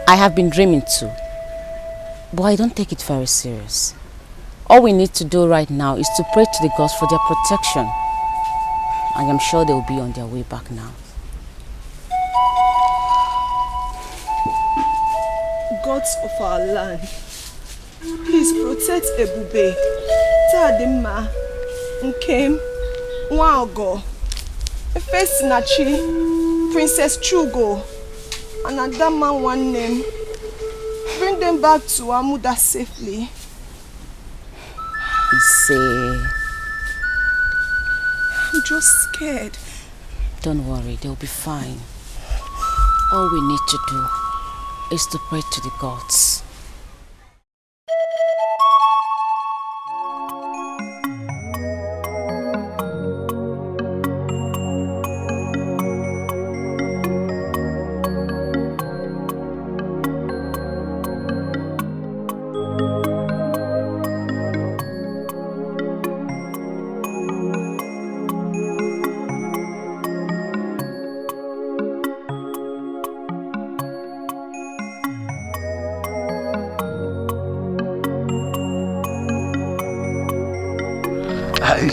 I have been dreaming too. But I don't take it very serious. All we need to do right now is to pray to the gods for their protection. I am sure they will be on their way back now. Gods of our land, please protect Ebube, Tadima, Nkem, Nwaogo, Efesinachi, Princess Chugo, and Adama one name. Bring them back to Amudha safely. I'm just scared. Don't worry, they'll be fine. All we need to do is to pray to the gods.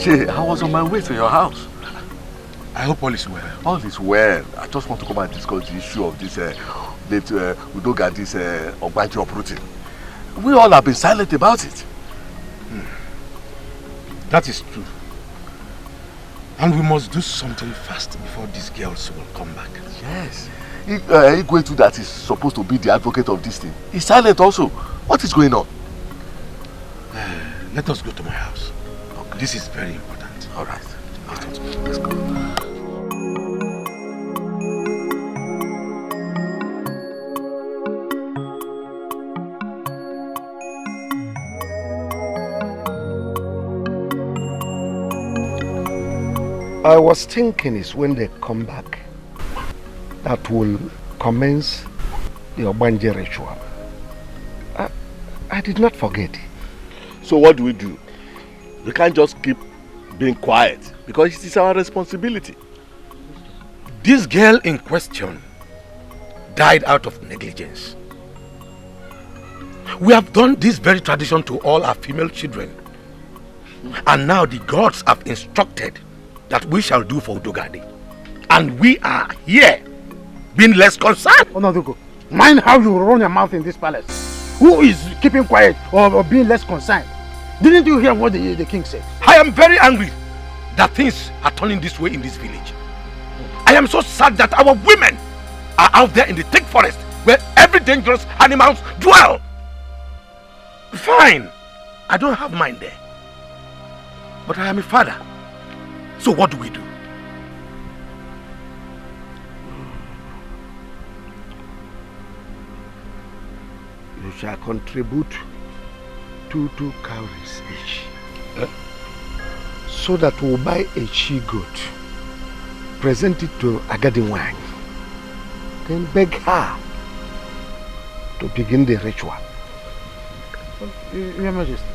I was on my way to your house. I hope all is well. All is well. I just want to come and discuss the issue of this Udogadi's Ogbaji uprooting. We all have been silent about it. That is true. And we must do something fast before these girls will come back. Yes. Igwetu that is supposed to be the advocate of this thing is silent also. What is going on? Let us go to my house. Okay. This is very important. All right. Let's go. I was thinking is when they come back that will commence the Obanje ritual. I did not forget. So what do? We can't just keep being quiet because it is our responsibility. This girl in question died out of negligence. We have done this very tradition to all our female children. And now the gods have instructed that we shall do for Udogadi. And we are here being less concerned. Onadugo, mind how you run your mouth in this palace. Who is keeping quiet or being less concerned? Didn't you hear what the king said? I am very angry that things are turning this way in this village. I am so sad that our women are out there in the thick forest where every dangerous animals dwell. Fine, I don't have mine there. But I am a father. So what do we do? You shall contribute 2 cowries each. So that we'll buy a she-goat, present it to Agadi, then beg her to begin the ritual. Your Majesty,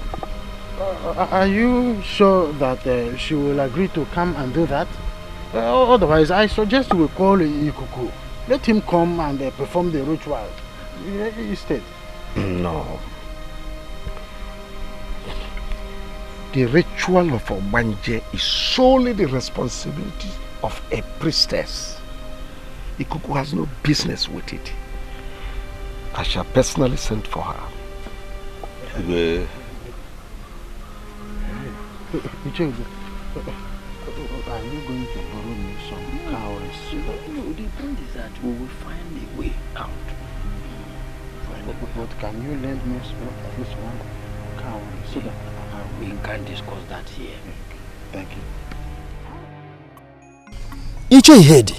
are you sure that she will agree to come and do that? Otherwise, I suggest we call Ikuku. Let him come and perform the ritual instead. No. The ritual of Obanje is solely the responsibility of a priestess. Ikuku has no business with it. I shall personally send for her. Are you going to borrow me some cowries? No, the point is that we will find a way out. But can you lend me at least one cowrie so that we can discuss that here? Thank you. Ichehede,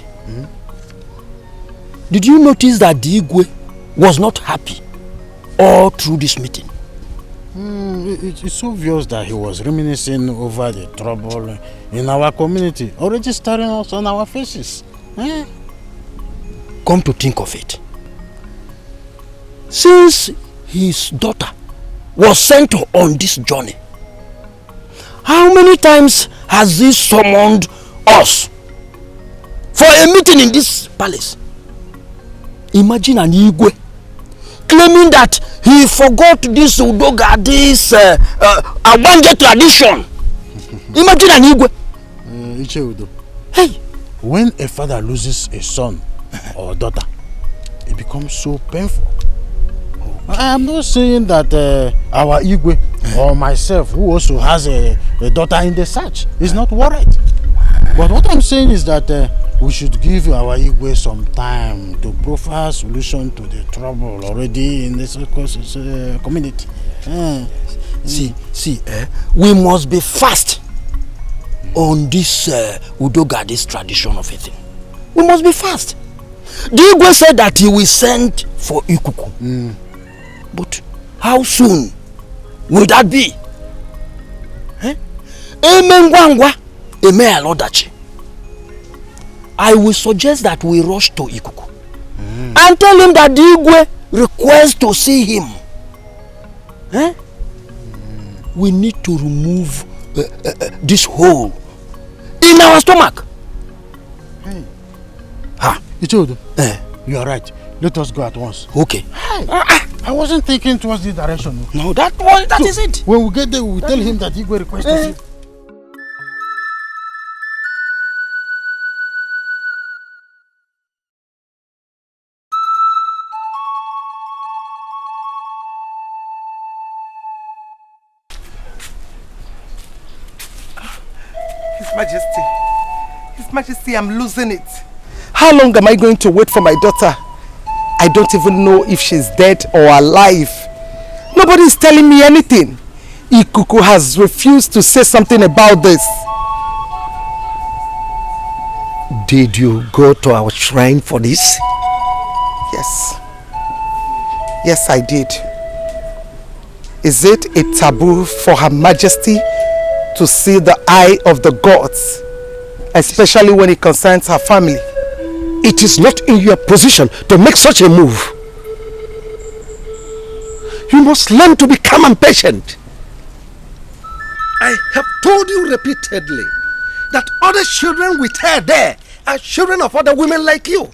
did you notice that the Igwe was not happy all through this meeting? It's obvious that he was reminiscing over the trouble in our community, already staring us on our faces. Come to think of it, since his daughter was sent on this journey, how many times has he summoned us for a meeting in this palace? Imagine an Igwe claiming that he forgot this Udogadi's Abanje tradition. Imagine an Igwe. Icheudo. Hey, when a father loses a son or daughter, it becomes so painful. I am not saying that our Igwe or myself, who also has a daughter in the search, is not worried. But what I'm saying is that we should give our Igwe some time to profile solution to the trouble already in this community. We must be fast on this Udogadi's tradition of eating. We must be fast. The Igwe said that he will send for Ikuku. But how soon will that be? I will suggest that we rush to Ikuku and tell him that the Igwe requests to see him. We need to remove this hole in our stomach. Ichodo, you are right. Let us go at once. Okay. I wasn't thinking towards this direction. No, that is it. When we get there, we will tell him that Igwe requests to see. His Majesty, I'm losing it. How long am I going to wait for my daughter? I don't even know if she's dead or alive. Nobody is telling me anything. Ikuku has refused to say something about this. Did you go to our shrine for this? Yes. Yes, I did. Is it a taboo for Her Majesty to see the eye of the gods, especially when it concerns her family? It is not in your position to make such a move. You must learn to be calm and patient. I have told you repeatedly that other children with her there are children of other women like you.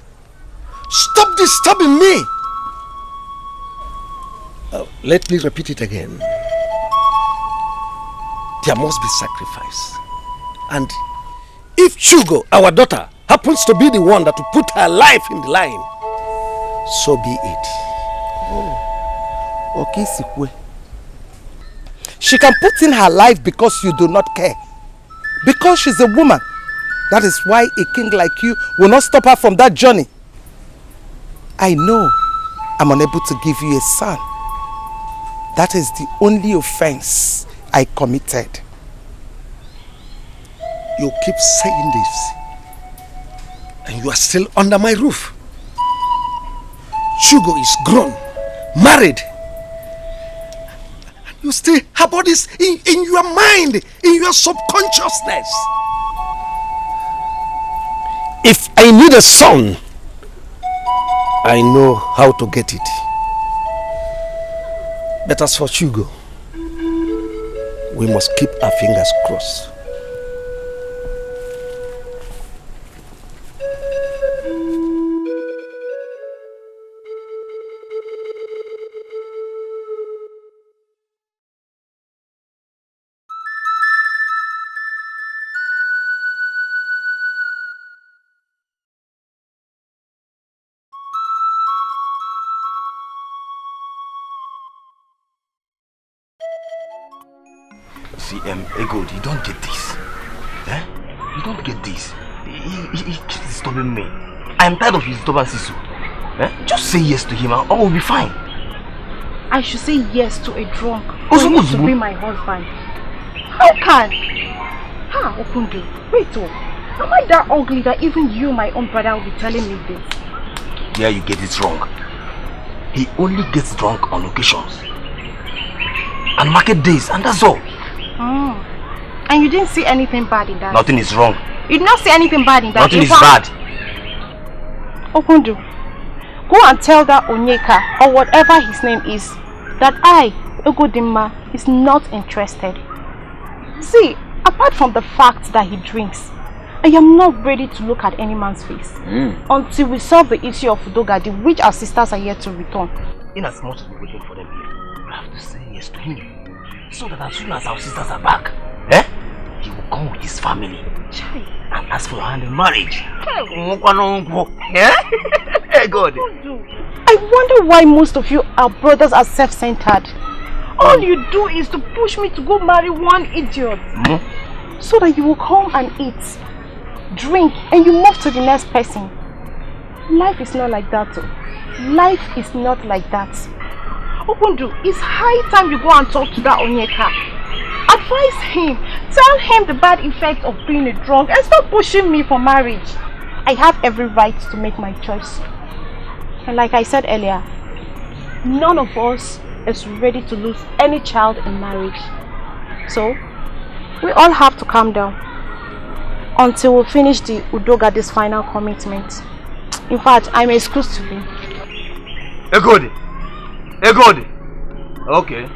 Stop disturbing me. Let me repeat it again. There must be sacrifice. And if Chugo, our daughter, happens to be the one that will put her life in the line, so be it. Okay, Sikwe. She can put in her life because you do not care. Because she's a woman. That is why a king like you will not stop her from that journey. I know I'm unable to give you a son. That is the only offense I committed. You keep saying this, and you are still under my roof. Chugo is grown, married. And you still have all this in your mind, in your subconsciousness. If I need a son, I know how to get it. But as for Chugo, we must keep our fingers crossed. See, Egod, you don't get this. You don't get this. He keeps disturbing me. I'm tired of his disturbances. Just say yes to him and all will be fine. I should say yes to a drunk who used to be my husband. How can? Okundu, wait am I that ugly that even you, my own brother, will be telling me this? Yeah, you get it wrong. He only gets drunk on occasions. and market days, and that's all. Oh. And you didn't see anything bad in that? Nothing is wrong. You did not see anything bad in that? Nothing is bad. Okundu, go and tell that Onyeka, or whatever his name is, that I, Ugodimma, is not interested. See, apart from the fact that he drinks, I am not ready to look at any man's face until we solve the issue of Udogadi, which our sisters are yet to return. In as much as we're waiting for them here, we have to say yes to him, so that as soon as our sisters are back, he will come with his family and ask for your hand in marriage. Hey God. I wonder why most of you, our brothers, are self-centered. All you do is to push me to go marry one idiot, so that you will come and eat, drink, and you move to the next person. Life is not like that. Life is not like that. Okundu, it's high time you go and talk to that Onyeka. Advise him. Tell him the bad effect of being a drunk and stop pushing me for marriage. I have every right to make my choice. And like I said earlier, none of us is ready to lose any child in marriage. So, we all have to calm down until we finish the Udogadi's final commitment. In fact, I'm excused to be. Egodi! Okay.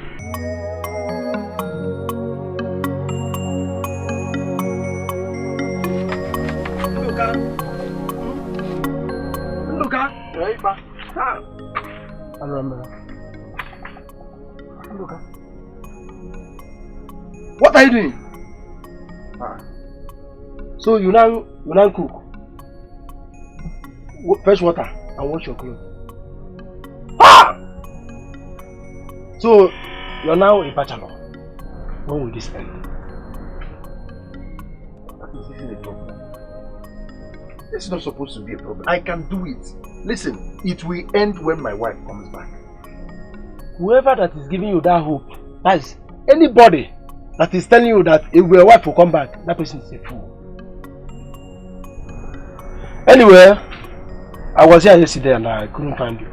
Luka! Right back. I remember. Luka. What are you doing? So you now cook, fetch water and wash your clothes. So you're now a bachelor. When will this end? This isn't a problem. This is not supposed to be a problem. I can do it. Listen, it will end when my wife comes back. Whoever that is giving you that hope, that is anybody that is telling you that if your wife will come back, that person is a fool. Anyway, I was here yesterday and I couldn't find you.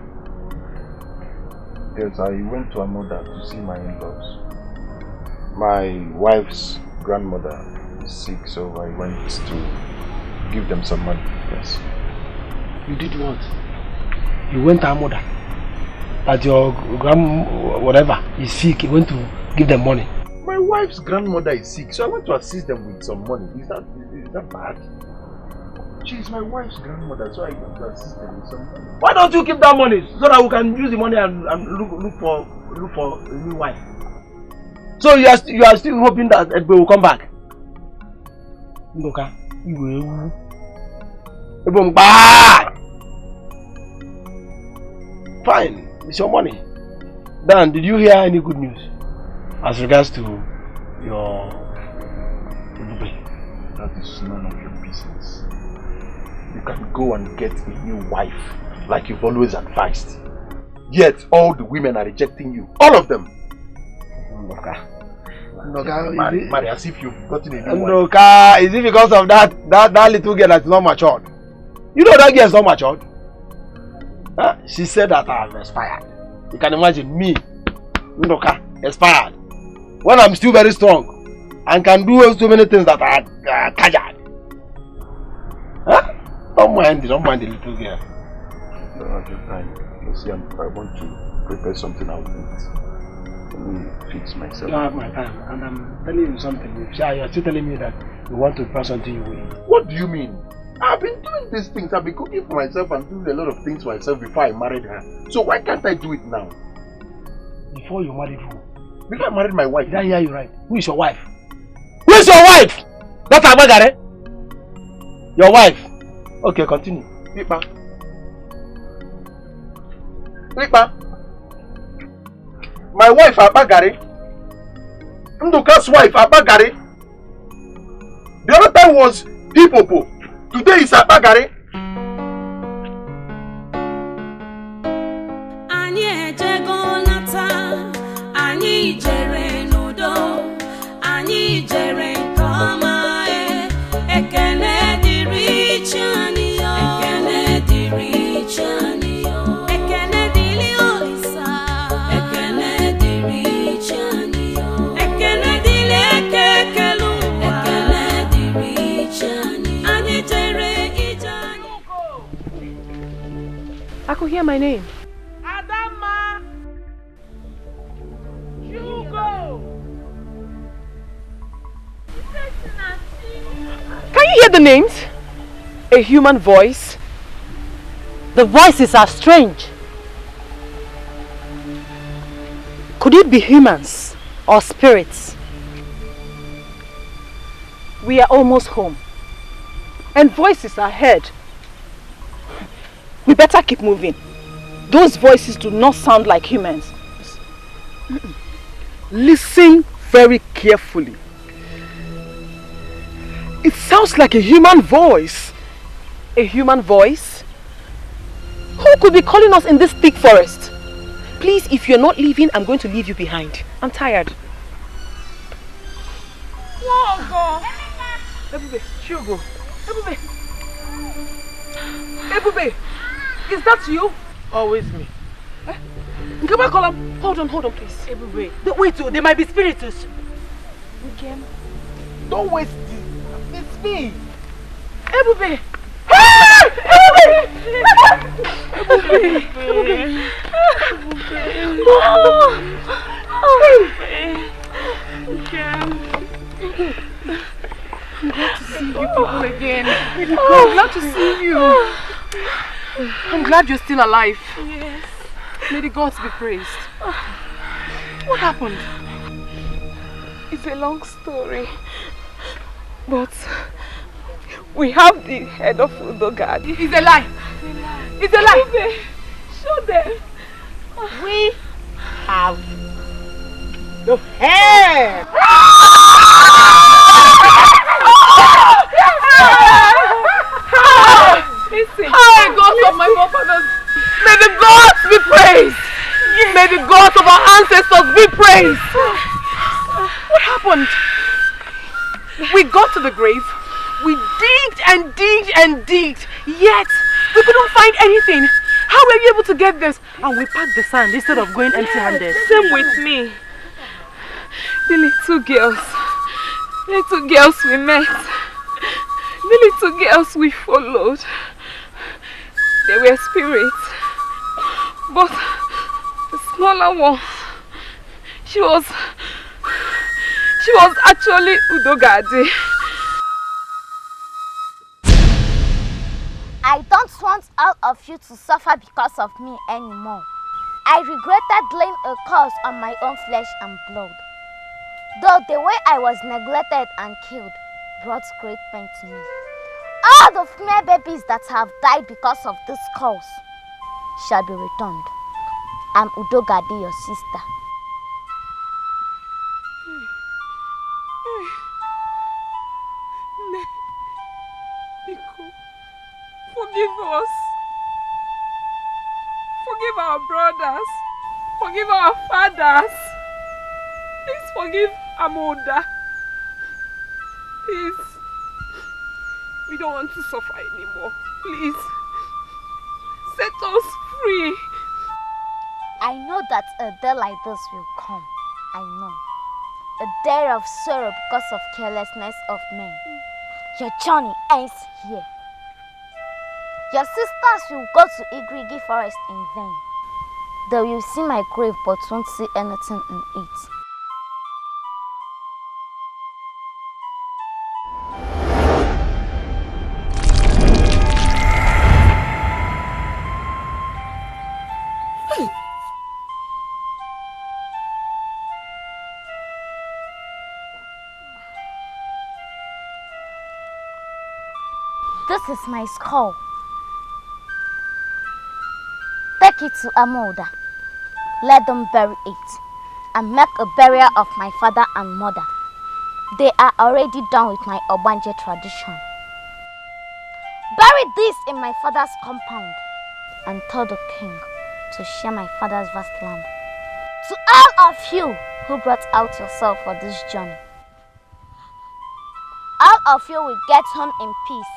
Yes, I went to Amudha to see my in-laws. My wife's grandmother is sick, so I went to give them some money. Yes. You did what? You went to Amudha? That your whatever is sick, you went to give them money? My wife's grandmother is sick, so I went to assist them with some money. Is that bad? She is my wife's grandmother, so I went to assist them with some money. Why don't you keep that money so that we can use the money and look for a new wife? So you are still hoping that Edbe will come back? Ndoka, you will. Fine, it's your money. Dan, did you hear any good news as regards to your Edbe? That is none of your business. You can go and get a new wife like you've always advised. Yet all the women are rejecting you. All of them. Ndoka, marry as if you've gotten a new wife. Ndoka, is it because of that little girl that's not matured? You know that girl is not matured. Huh? She said that I have expired. You can imagine me, Ndoka, expired. When I'm still very strong and can do so many things that are casual. Huh? Don't mind the little girl. No, at your time. You see, I want to prepare something I'll eat. Let me fix myself. You don't have my time, and I'm telling you something. You're still telling me that you want to prepare something you will eat. What do you mean? I've been doing these things. I've been cooking for myself and doing a lot of things for myself before I married her. So why can't I do it now? Before you married who? Before I married my wife. Did I hear you right? Who is your wife? Who is your wife? That's Abagare? Your wife? Okay, continue. Pipa. My wife Abagare. Nduka's wife Abagare. The other time was Hipopo. Today is Abagare. Anyị ejego nata, anyị jere n'udo, anyị jere nke ọma, ekele dịrị chi anyị yo, ekele dịrị chi anyị yo, ekele dịrị Olisa, ekele dịrị chi anyị I could hear my name. Adama! Chugo! Can you hear the names? A human voice. The voices are strange. Could it be humans or spirits? We are almost home. And voices are heard. We better keep moving. Those voices do not sound like humans. Listen very carefully. It sounds like a human voice. A human voice? Who could be calling us in this thick forest? Please, if you're not leaving, I'm going to leave you behind. I'm tired. Chugo! Ebube, Chugo. Ebube. Ebube, is that you? Always me. Come on, Colum. Hold on, please. Ebube. Wait, they might be spirits. Okay. Don't waste it. It's me. Ebube. I'm glad to see you people again. I'm glad to see you. I'm glad you're still alive. Yes. May the gods be praised. What happened? It's a long story. But we have the head of Udogadi. It's a lie. It's a lie. Show them. We have the head. Listen. Hi, gods of my forefathers. May the gods be praised. May the gods of our ancestors be praised. What happened? We got to the grave. We digged and digged and digged. Yet, we couldn't find anything. How were you able to get this? And we packed the sand instead of going empty-handed. Same with me. The little girls we met. The little girls we followed. They were spirits. But the smaller one, she was actually Udogadi. I don't want all of you to suffer because of me anymore. I regretted laying a curse on my own flesh and blood. Though the way I was neglected and killed brought great pain to me. All the female babies that have died because of this curse shall be returned. I'm Udogadi, your sister. Forgive us. Forgive our brothers. Forgive our fathers. Please forgive Amudha. Please. We don't want to suffer anymore. Please. Set us free. I know that a day like this will come. I know. A day of sorrow because of carelessness of men. Your journey ends here. Your sisters will go to Igrigi forest in vain. They will see my grave but won't see anything in it. This is my skull. Take it to Amudha. Let them bury it and make a burial of my father and mother. They are already done with my Obanje tradition. Bury this in my father's compound and tell the king to share my father's vast land. To all of you who brought out yourself for this journey, all of you will get home in peace.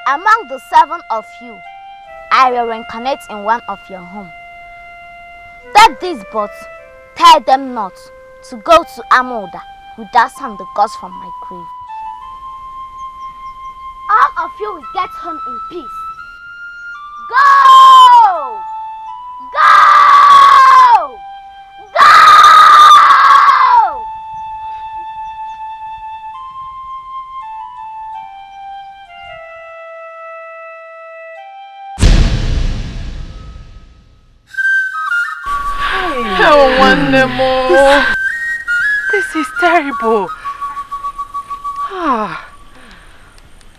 Among the 7 of you, I will reincarnate in one of your homes. Take these boats, tell them not to go to Amudha, who does harm the gods from my grave. All of you will get home in peace. Go! Go! Go! Oh, one more. This is terrible.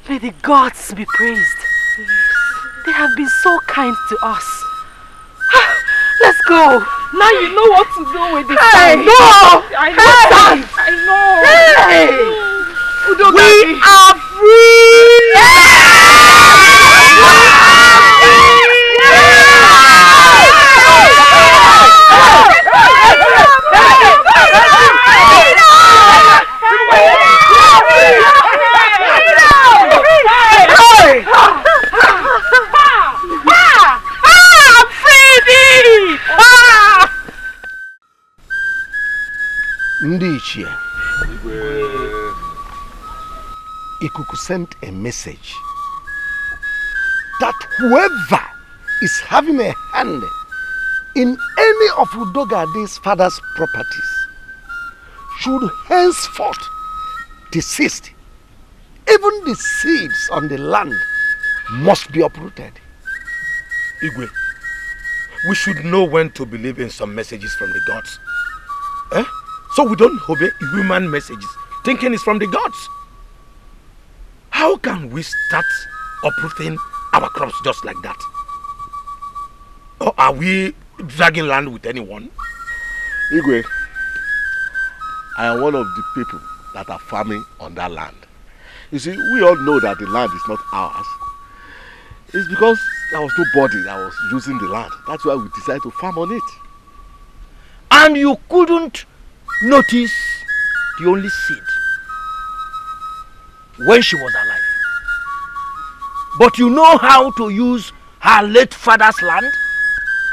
May the gods be praised. They have been so kind to us. Let's go. Now you know what to do with this. Hey, time. no! I know. I know. Hey! Udogadi. We are free! Ndichie, Ikuku sent a message that whoever is having a hand in any of Udogadi's father's properties should henceforth desist. Even the seeds on the land must be uprooted. Igwe, we should know when to believe in some messages from the gods. Eh? So we don't obey human messages, thinking it's from the gods. How can we start uprooting our crops just like that? Or are we dragging land with anyone? Igwe, I am one of the people that are farming on that land. You see, we all know that the land is not ours. It's because there was nobody that was using the land. That's why we decided to farm on it. And you couldn't notice the only seed when she was alive. But you know how to use her late father's land?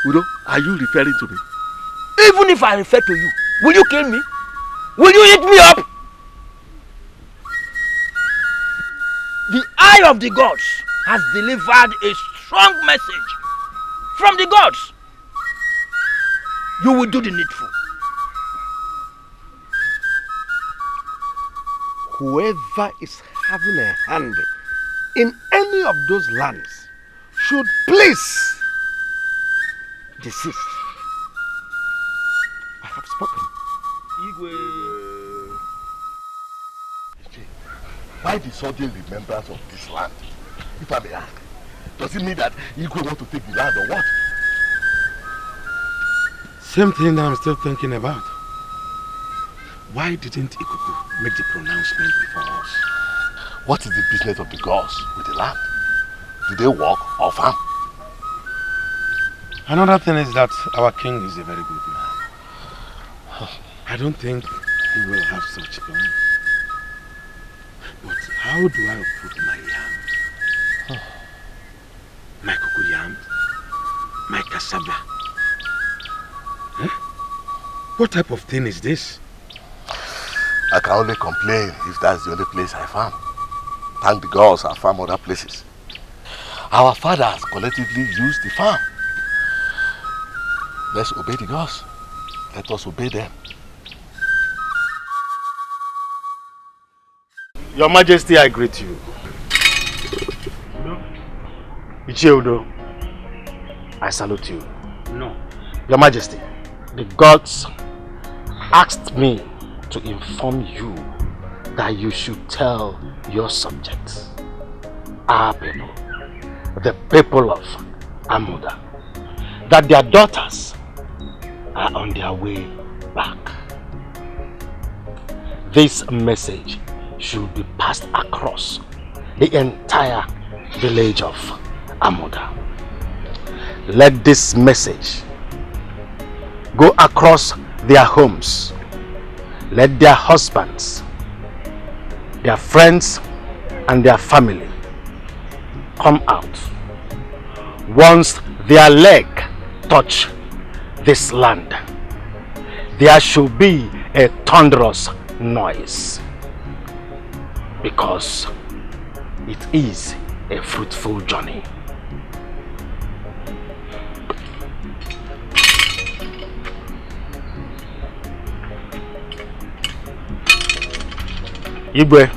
Udo, are you referring to me? Even if I refer to you, will you kill me? Will you eat me up? The eye of the gods has delivered a strong message from the gods. You will do the needful. Whoever is having a hand in any of those lands should please desist. I have spoken. Igwe. Why the sudden remembrance of this land? If I may ask, does it mean that Igwe want to take the land or what? Same thing that I'm still thinking about. Why didn't Ikuku make the pronouncement before us? What is the business of the gods with the land? Do they work or farm? Another thing is that our king is a very good man. I don't think he will have such plan. But how do I uproot my yam? My cocoyam? My cassava? What type of thing is this? I can only complain if that's the only place I farm. Thank the gods I farm other places. Our fathers collectively used the farm. Let's obey the gods. Let us obey them. Your Majesty, I greet you. Ichie Udo, I salute you. No. Your Majesty, the gods asked me to inform you that you should tell your subjects, our people, the people of Amudha, that their daughters are on their way back. This message should be passed across the entire village of Amudha. Let this message go across their homes. Let their husbands, their friends, and their family come out. Once their leg touch this land, there should be a thunderous noise, because it is a fruitful journey. Igwe,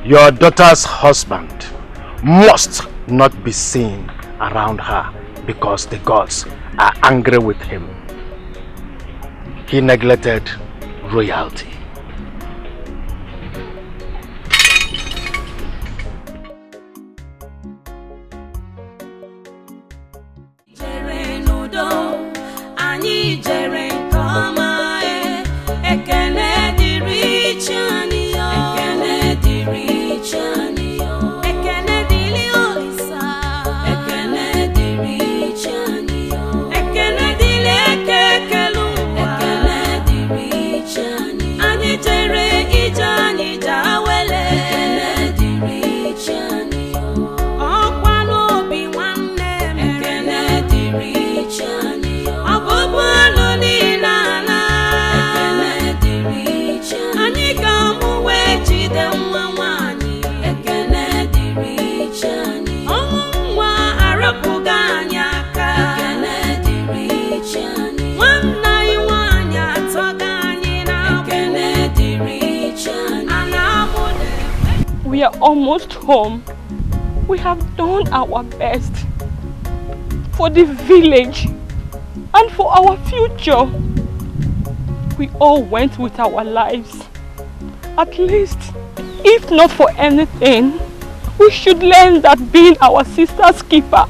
your daughter's husband must not be seen around her because the gods are angry with him. He neglected royalty. We are almost home. We have done our best for the village and for our future. We all went with our lives. At least, if not for anything, we should learn that being our sister's keeper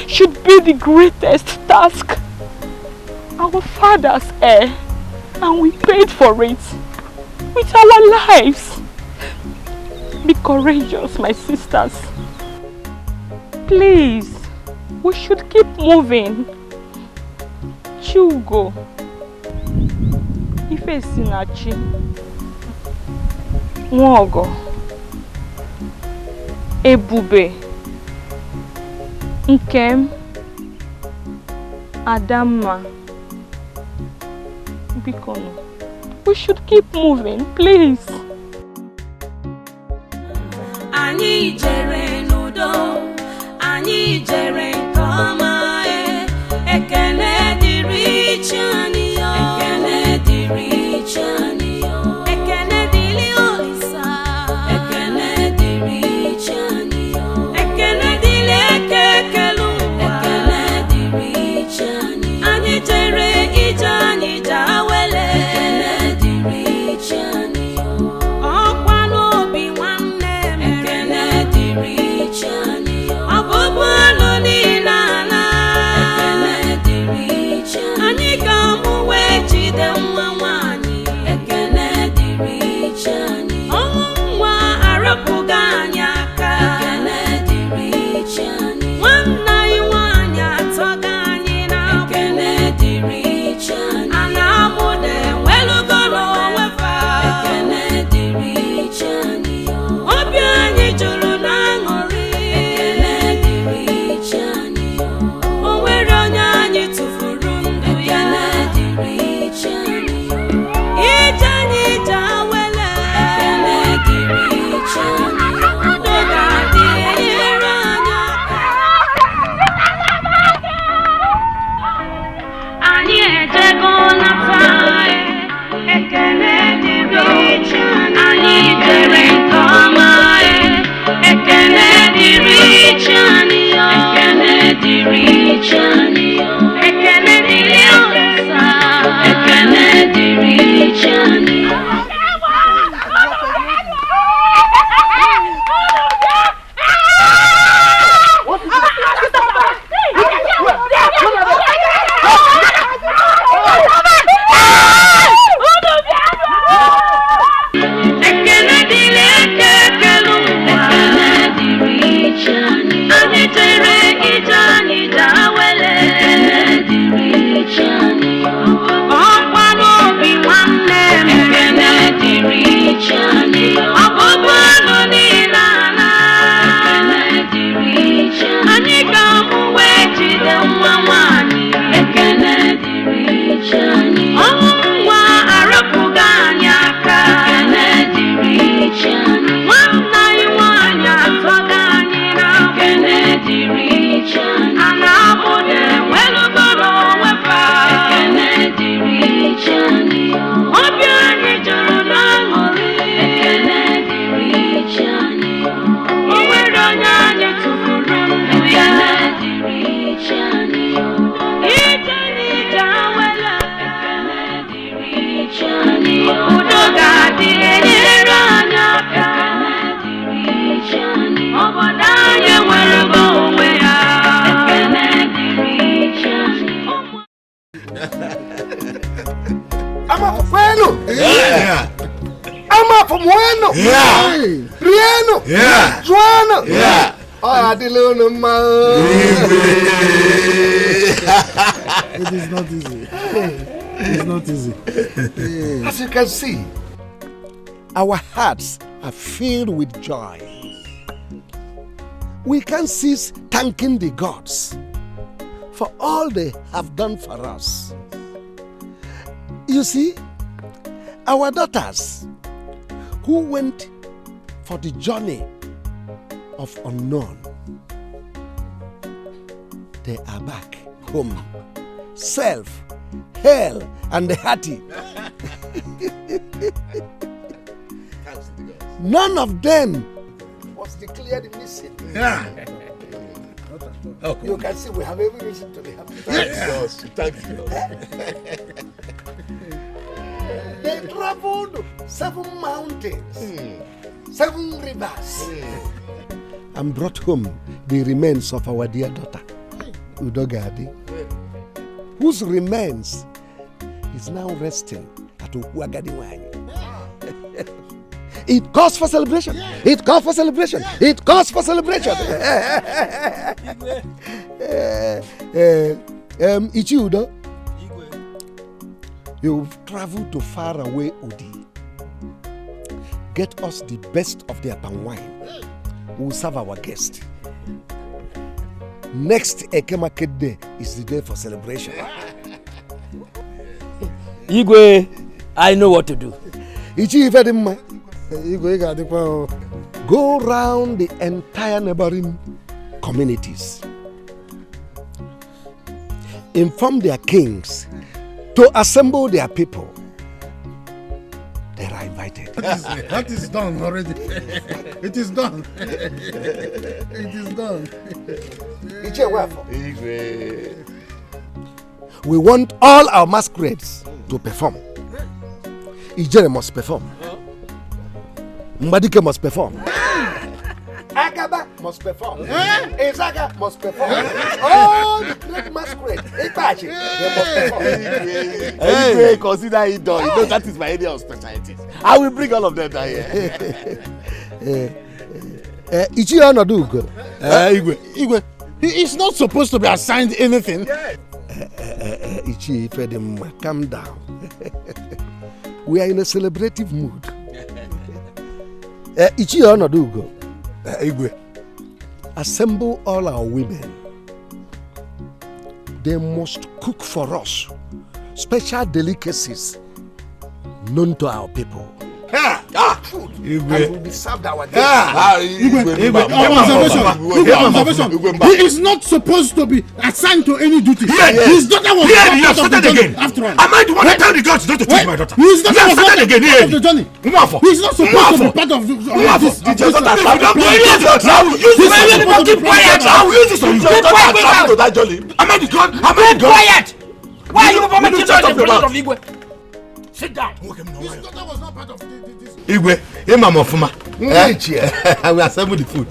should be the greatest task. Our father's heir, and we paid for it with our lives. Be courageous, my sisters. Please, we should keep moving. Chugo. Ife Sinachi. Nwogo. Ebube. Nkem. Adama. Bikono. We should keep moving, please. Anyị jere n'udo, anyị jere nke ọma, ekele dịrị chi anyị yo, ekele dịrị chi anyị yo, ekele dịrị Olisa, ekele dịrị chi anyị yo, ekele dịrị ekekele ụwa, ekele dịrị chi anyị, anyị jere ije anyị jawele, ekele dịrị chi anyị yo, ọkwa n'obi nwanne Anyị tere ije anyị daa wele Bueno. Yeah. Rieno. Yeah. Juano. Yeah. Oh, It is not easy. It's not easy. As you can see, our hearts are filled with joy. We can't cease thanking the gods for all they have done for us. You see, our daughters who went for the journey of unknown, they are back home, safe, hale, and hearty. None of them was declared missing. Yeah. Okay. You can see we have every reason to be happy. Yes. Thank you. They traveled 7 mountains, 7 rivers, and brought home the remains of our dear daughter, Udogadi, whose remains is now resting at Udogadi. It calls for celebration. It calls for celebration. It calls for celebration. Ichiudo, you've traveled to far away Odi. Get us the best of their palm wine. We'll serve our guest. Next Eke Market Day is the day for celebration. Igwe, I know what to do. Ichi Ifedimma. Go round the entire neighboring communities. Inform their kings to assemble their people. They are invited. That is done already. It is done. It is done. We want all our masquerades to perform. Ijere must perform. Mbadike must perform. Agaba must perform. Ezaga must perform. All the great masquerade, they must perform. Anyway, consider it done. You know that is my area of specialty. I will bring all of them down here. Ichi Onodugo. Igwe, he is not supposed to be assigned anything. Ichi Ifedimma, calm down. We are in a celebrative mood. Ichi Onodugo. Igwe, assemble all our women. They must cook for us special delicacies known to our people. Food. And will be served our guests. He is not supposed to be assigned to any duty. His daughter was not part of the journey. After all, am I the one that tell the gods not to take my daughter? His daughter was not part of the journey. He is not supposed to be part of this. I will use this on you. Am I the god? Am I the god? Quiet! Why are you performing church in front of Igwe? Sit down. His daughter was not part of this. Igwe, Mama Fuma. I will assemble the food.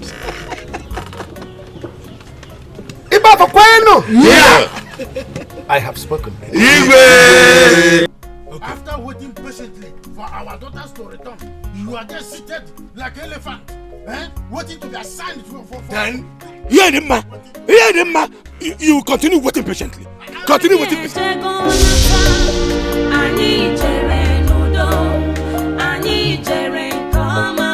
Yeah. I have spoken. Igwe. After waiting patiently for our daughters to return, you are just seated like an elephant, waiting to be assigned for. Then, you continue waiting patiently. Continue waiting patiently. Ani jere nudo, ani jere kama.